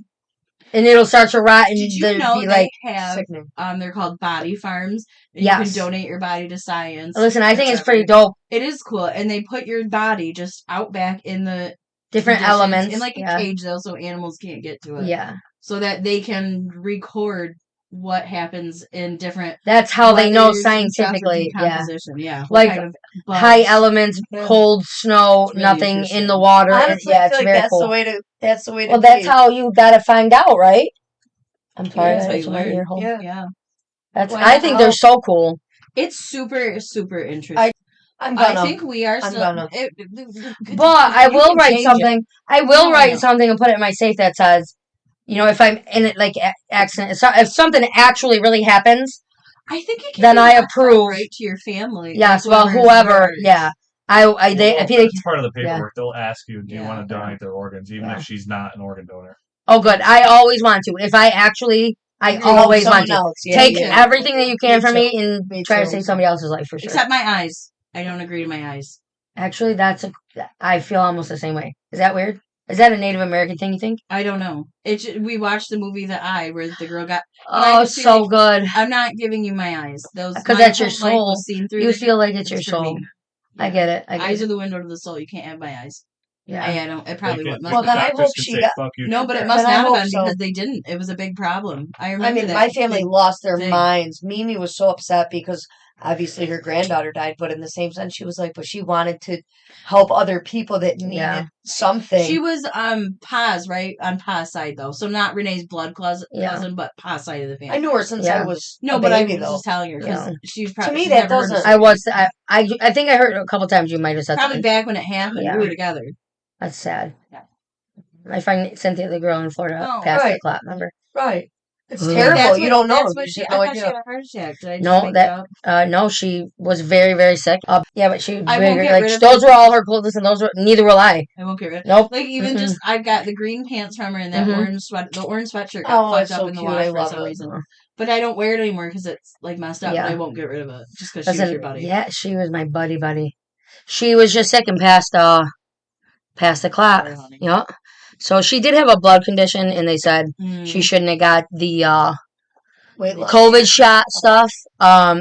Speaker 2: And it'll start to rot and
Speaker 3: Did you
Speaker 2: there'll
Speaker 3: know
Speaker 2: be
Speaker 3: they
Speaker 2: like
Speaker 3: have?
Speaker 5: Sickening.
Speaker 3: They're called body farms. And
Speaker 2: Yes.
Speaker 3: You can donate your body to science.
Speaker 2: listen, I think it's
Speaker 3: whatever.
Speaker 2: pretty dope.
Speaker 3: It is cool, and they put your body just out back in the
Speaker 2: Different
Speaker 3: conditions,
Speaker 2: elements.
Speaker 3: in like a
Speaker 2: yeah.
Speaker 3: cage, though, so animals can't get to it.
Speaker 2: Yeah.
Speaker 3: So that they can record what happens in different.
Speaker 2: That's how they know
Speaker 3: weathers and stuff for
Speaker 2: scientifically. Yeah.
Speaker 3: decomposition. Yeah. What
Speaker 2: Like,
Speaker 3: kind of bugs.
Speaker 2: High elements,
Speaker 5: Yeah.
Speaker 2: cold snow,
Speaker 3: It's really
Speaker 2: nothing in
Speaker 3: interesting.
Speaker 2: the water.
Speaker 5: Honestly,
Speaker 2: Yeah,
Speaker 5: I
Speaker 2: it's
Speaker 5: feel like
Speaker 2: very
Speaker 5: that's
Speaker 2: cool.
Speaker 5: the way to. That's the way to.
Speaker 2: Well, that's
Speaker 5: be.
Speaker 2: how you gotta find out, right? I'm sorry,
Speaker 3: That's how
Speaker 2: that's
Speaker 3: you
Speaker 2: my
Speaker 3: learn.
Speaker 2: ear hole.
Speaker 5: Yeah.
Speaker 3: Yeah.
Speaker 2: That's.
Speaker 5: Why
Speaker 2: I think
Speaker 5: not?
Speaker 2: they're so cool.
Speaker 3: It's super, super interesting.
Speaker 5: I'm
Speaker 3: I
Speaker 5: gonna.
Speaker 3: think we are
Speaker 5: I'm
Speaker 3: still.
Speaker 5: gonna.
Speaker 3: But
Speaker 2: But I will
Speaker 5: can
Speaker 2: write
Speaker 5: change it.
Speaker 2: something. I will
Speaker 3: No, I
Speaker 2: write
Speaker 3: know.
Speaker 2: something and put it in my safe that says, if I'm in it like accident, if something actually really happens,
Speaker 3: I think it can
Speaker 2: then
Speaker 3: be
Speaker 2: I
Speaker 3: left out,
Speaker 2: approve.
Speaker 3: right to your family.
Speaker 2: Yes,
Speaker 3: like
Speaker 2: well,
Speaker 3: is
Speaker 2: whoever,
Speaker 3: hurt.
Speaker 2: yeah. They
Speaker 4: Well,
Speaker 2: think,
Speaker 4: that's part of the paperwork. They'll ask you, do you
Speaker 3: Yeah.
Speaker 4: want to donate their organs, even
Speaker 2: Yeah.
Speaker 4: if she's not an organ donor.
Speaker 2: oh, good. I always want to. If I actually, I
Speaker 3: Agree.
Speaker 2: always
Speaker 5: Someone
Speaker 2: want to.
Speaker 5: else. Yeah,
Speaker 2: Take
Speaker 5: yeah.
Speaker 2: everything that you can
Speaker 5: Me
Speaker 2: from
Speaker 5: too.
Speaker 2: me and
Speaker 5: Me
Speaker 2: try to
Speaker 5: too.
Speaker 2: save somebody else's life for sure.
Speaker 3: Except my eyes. I don't agree to my eyes.
Speaker 2: Actually, I feel almost the same way. Is that weird? Is that a Native American thing, you think?
Speaker 3: I don't know. We watched the movie The Eye where the girl got. I
Speaker 2: Oh,
Speaker 3: just feel
Speaker 2: so
Speaker 3: like-
Speaker 2: good.
Speaker 3: I'm not giving you my eyes. Those
Speaker 2: 'Cause
Speaker 3: my
Speaker 2: that's your
Speaker 3: whole life
Speaker 2: soul.
Speaker 3: was seen through
Speaker 2: You
Speaker 3: the-
Speaker 2: feel like it's your
Speaker 3: for
Speaker 2: soul.
Speaker 3: me.
Speaker 2: I get it.
Speaker 3: Eyes are the window to the soul. You can't have my eyes.
Speaker 2: Yeah.
Speaker 3: I don't. It probably would.
Speaker 5: Well, then I hope she got.
Speaker 3: No, but it
Speaker 5: Then
Speaker 3: must
Speaker 5: I
Speaker 3: not have
Speaker 5: hope
Speaker 3: been
Speaker 5: so.
Speaker 3: because they didn't. It was a big problem. I
Speaker 5: I
Speaker 3: remember
Speaker 5: mean,
Speaker 3: that.
Speaker 5: my family lost their
Speaker 3: thing.
Speaker 5: minds. Mimi was so upset because obviously her granddaughter died, but in the same sense, she was like, but she wanted to help other people that needed
Speaker 2: Yeah.
Speaker 5: something.
Speaker 3: She was Pa's, right? On Pa's side, though. So not Renee's blood cousin,
Speaker 2: Yeah.
Speaker 3: but Pa's side of the family.
Speaker 5: I knew her since
Speaker 2: Yeah.
Speaker 5: I was
Speaker 3: No,
Speaker 5: a
Speaker 3: but I
Speaker 5: baby,
Speaker 3: was
Speaker 5: though.
Speaker 3: just telling her because
Speaker 2: Yeah.
Speaker 3: she's probably.
Speaker 5: me,
Speaker 3: she's
Speaker 5: that
Speaker 3: never heard of
Speaker 5: doesn't-
Speaker 3: it.
Speaker 2: I was. I think I heard a couple times you might have said
Speaker 3: Probably
Speaker 2: something.
Speaker 3: back when it happened.
Speaker 2: Yeah.
Speaker 3: We were together.
Speaker 2: That's sad.
Speaker 3: Yeah.
Speaker 2: My friend Cynthia, the girl in Florida,
Speaker 3: Oh,
Speaker 2: passed the
Speaker 5: right.
Speaker 2: clot. Remember?
Speaker 5: Right. It's
Speaker 2: Ugh.
Speaker 5: terrible.
Speaker 3: That's
Speaker 5: You
Speaker 3: what-
Speaker 5: don't know.
Speaker 3: That's
Speaker 5: You
Speaker 3: what
Speaker 5: just
Speaker 3: she.
Speaker 5: have
Speaker 3: I
Speaker 5: no
Speaker 3: thought she
Speaker 5: idea.
Speaker 3: had a heart attack. Did I just
Speaker 2: No,
Speaker 3: make
Speaker 2: that-
Speaker 3: it up?
Speaker 2: No, she was very, very sick. Yeah, but she
Speaker 3: I
Speaker 2: very,
Speaker 3: won't get
Speaker 2: like
Speaker 3: rid of
Speaker 2: those
Speaker 3: it.
Speaker 2: were all her clothes, and those were neither will I.
Speaker 3: I won't get rid.
Speaker 2: Nope.
Speaker 3: Like even
Speaker 2: Mm-mm.
Speaker 3: just, I've got the green pants from her and that
Speaker 2: Mhm.
Speaker 3: orange the orange sweatshirt got
Speaker 5: Oh,
Speaker 3: fucked
Speaker 5: it's
Speaker 3: up
Speaker 5: so
Speaker 3: in the
Speaker 5: cute.
Speaker 3: wash
Speaker 5: I
Speaker 3: for
Speaker 5: love
Speaker 3: some
Speaker 5: it.
Speaker 3: reason. But I don't wear it anymore because it's like messed up.
Speaker 2: Yeah.
Speaker 3: But I won't get rid of it just because she was
Speaker 2: Listen,
Speaker 3: your buddy.
Speaker 2: yeah, she was my buddy. She was just sick and passed the clot.
Speaker 3: Sorry, honey.
Speaker 2: Yeah. So she did have a blood condition, and they said
Speaker 3: Mm.
Speaker 2: she shouldn't have got the
Speaker 5: Weight loss.
Speaker 2: COVID shot stuff.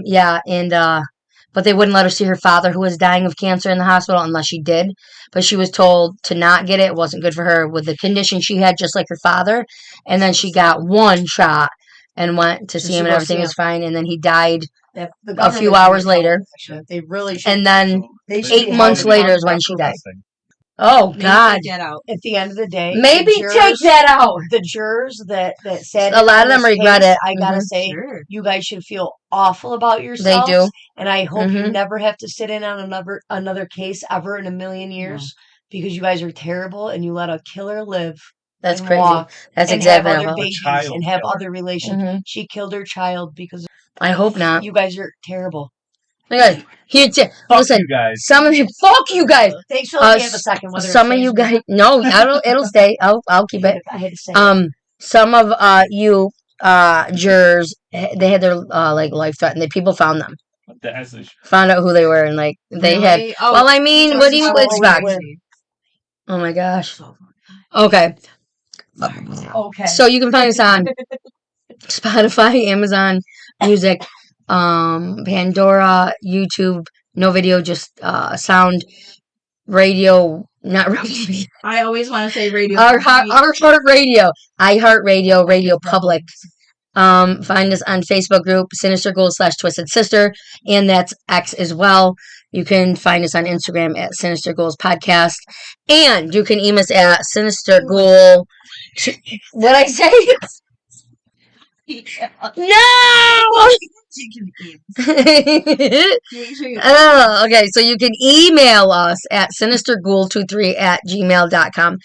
Speaker 2: Yeah, and but they wouldn't let her see her father, who was dying of cancer, in the hospital unless she did. But she was told to not get it. It wasn't good for her with the condition she had, just like her father. And then she got one shot and went to
Speaker 5: Just
Speaker 2: see him,
Speaker 5: to
Speaker 2: and
Speaker 5: go
Speaker 2: everything
Speaker 5: see
Speaker 2: was fine. And then he died.
Speaker 5: The
Speaker 2: a
Speaker 5: government
Speaker 2: few
Speaker 5: should
Speaker 2: hours
Speaker 5: be
Speaker 2: later.
Speaker 5: telling them. They really should.
Speaker 2: And then
Speaker 5: They should
Speaker 2: 8
Speaker 5: be
Speaker 2: months
Speaker 5: held
Speaker 2: later is when
Speaker 5: accountable.
Speaker 2: she died. Oh
Speaker 3: Maybe
Speaker 2: God.
Speaker 3: take that out.
Speaker 5: At the end of the day,
Speaker 2: Maybe
Speaker 5: the
Speaker 2: take
Speaker 5: jurors,
Speaker 2: that out.
Speaker 5: the jurors that sat
Speaker 2: A
Speaker 5: in
Speaker 2: lot
Speaker 5: on
Speaker 2: of them
Speaker 5: this
Speaker 2: regret
Speaker 5: case,
Speaker 2: it.
Speaker 5: I gotta
Speaker 2: Mhm.
Speaker 5: say,
Speaker 3: Sure.
Speaker 5: you guys should feel awful about
Speaker 2: They
Speaker 5: yourselves.
Speaker 2: do.
Speaker 5: And I hope you
Speaker 2: Mhm.
Speaker 5: never have to sit in on another case ever in a million years because you guys are terrible and you let a killer live
Speaker 2: That's
Speaker 5: and
Speaker 2: crazy.
Speaker 5: walk
Speaker 2: That's
Speaker 5: and
Speaker 2: exactly
Speaker 5: have
Speaker 2: how
Speaker 5: other
Speaker 2: I felt.
Speaker 5: babies
Speaker 4: child
Speaker 5: and have
Speaker 4: killer.
Speaker 5: other relations.
Speaker 2: Mhm.
Speaker 5: She killed her child because
Speaker 2: I hope not.
Speaker 5: you guys are terrible.
Speaker 2: Okay, here,
Speaker 4: Fuck
Speaker 2: listen.
Speaker 4: you guys.
Speaker 2: Some of you, fuck you guys.
Speaker 5: Thanks for letting me have a second. Whether
Speaker 2: Some
Speaker 5: it
Speaker 2: of you
Speaker 5: stays or
Speaker 2: guys, no, it'll stay. I'll keep it.
Speaker 5: I had to say it.
Speaker 2: Some of you jurors, they had their like life threatened. People found them, found out who they were, and like they had.
Speaker 3: Really? Oh,
Speaker 2: Well, I mean, what do you
Speaker 5: talking about
Speaker 2: expect?
Speaker 5: when-
Speaker 2: Oh my gosh. Okay,
Speaker 5: Okay.
Speaker 2: so you can find us on Spotify, Amazon Music, Pandora, YouTube. No video, just sound, radio, not radio.
Speaker 3: I always want to say radio.
Speaker 2: Our heart radio, iHeartRadio, Radio Public. Find us on Facebook group Sinister Ghoul / Twisted Sister, and that's X as well. You can find us on Instagram at Sinister Ghouls Podcast, and you can email us at Sinister Ghoul. What I say? No. Oh, okay. So you can email us at sinisterghoul23@gmail.com.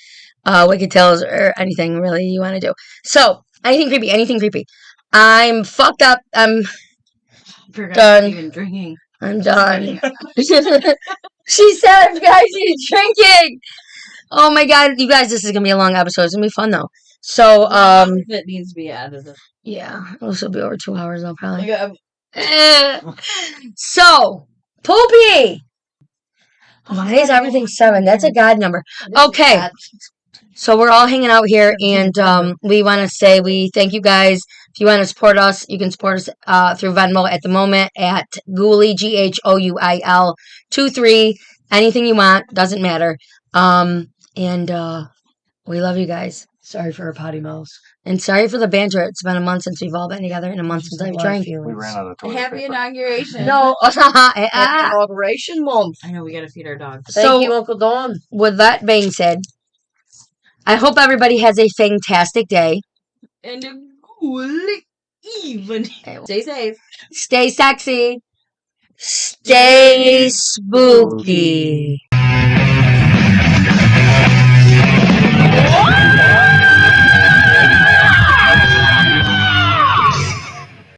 Speaker 2: Wicked Tales or anything really you want to do. So anything creepy. I'm fucked up. I'm done.
Speaker 3: Even drinking.
Speaker 2: I'm done. She said, guys, she's drinking. Oh my God, you guys, this is gonna be a long episode. It's gonna be fun though. So
Speaker 3: It needs to be added.
Speaker 2: yeah, this will be over 2 hours though probably.
Speaker 5: Yeah.
Speaker 2: So, Poopy! Why is everything 7? That's a God number. Okay. So we're all hanging out here, and we want to say we thank you guys. If you want to support us, you can support us through Venmo at the moment at Ghouli, GHOUIL 23. Anything you want, doesn't matter. And we love you guys.
Speaker 5: Sorry for our potty mouths.
Speaker 2: And sorry for the banter. It's been a month since we've all been together, and a month since I've drank.
Speaker 4: We ran out of toilet
Speaker 3: Happy
Speaker 4: paper.
Speaker 3: inauguration.
Speaker 2: No.
Speaker 5: Happy inauguration month.
Speaker 3: I know we gotta feed our dogs.
Speaker 5: Thank you, Uncle Dawn.
Speaker 2: With that being said, I hope everybody has a fantastic day.
Speaker 3: And a good evening. Stay safe.
Speaker 2: Stay sexy. Stay spooky.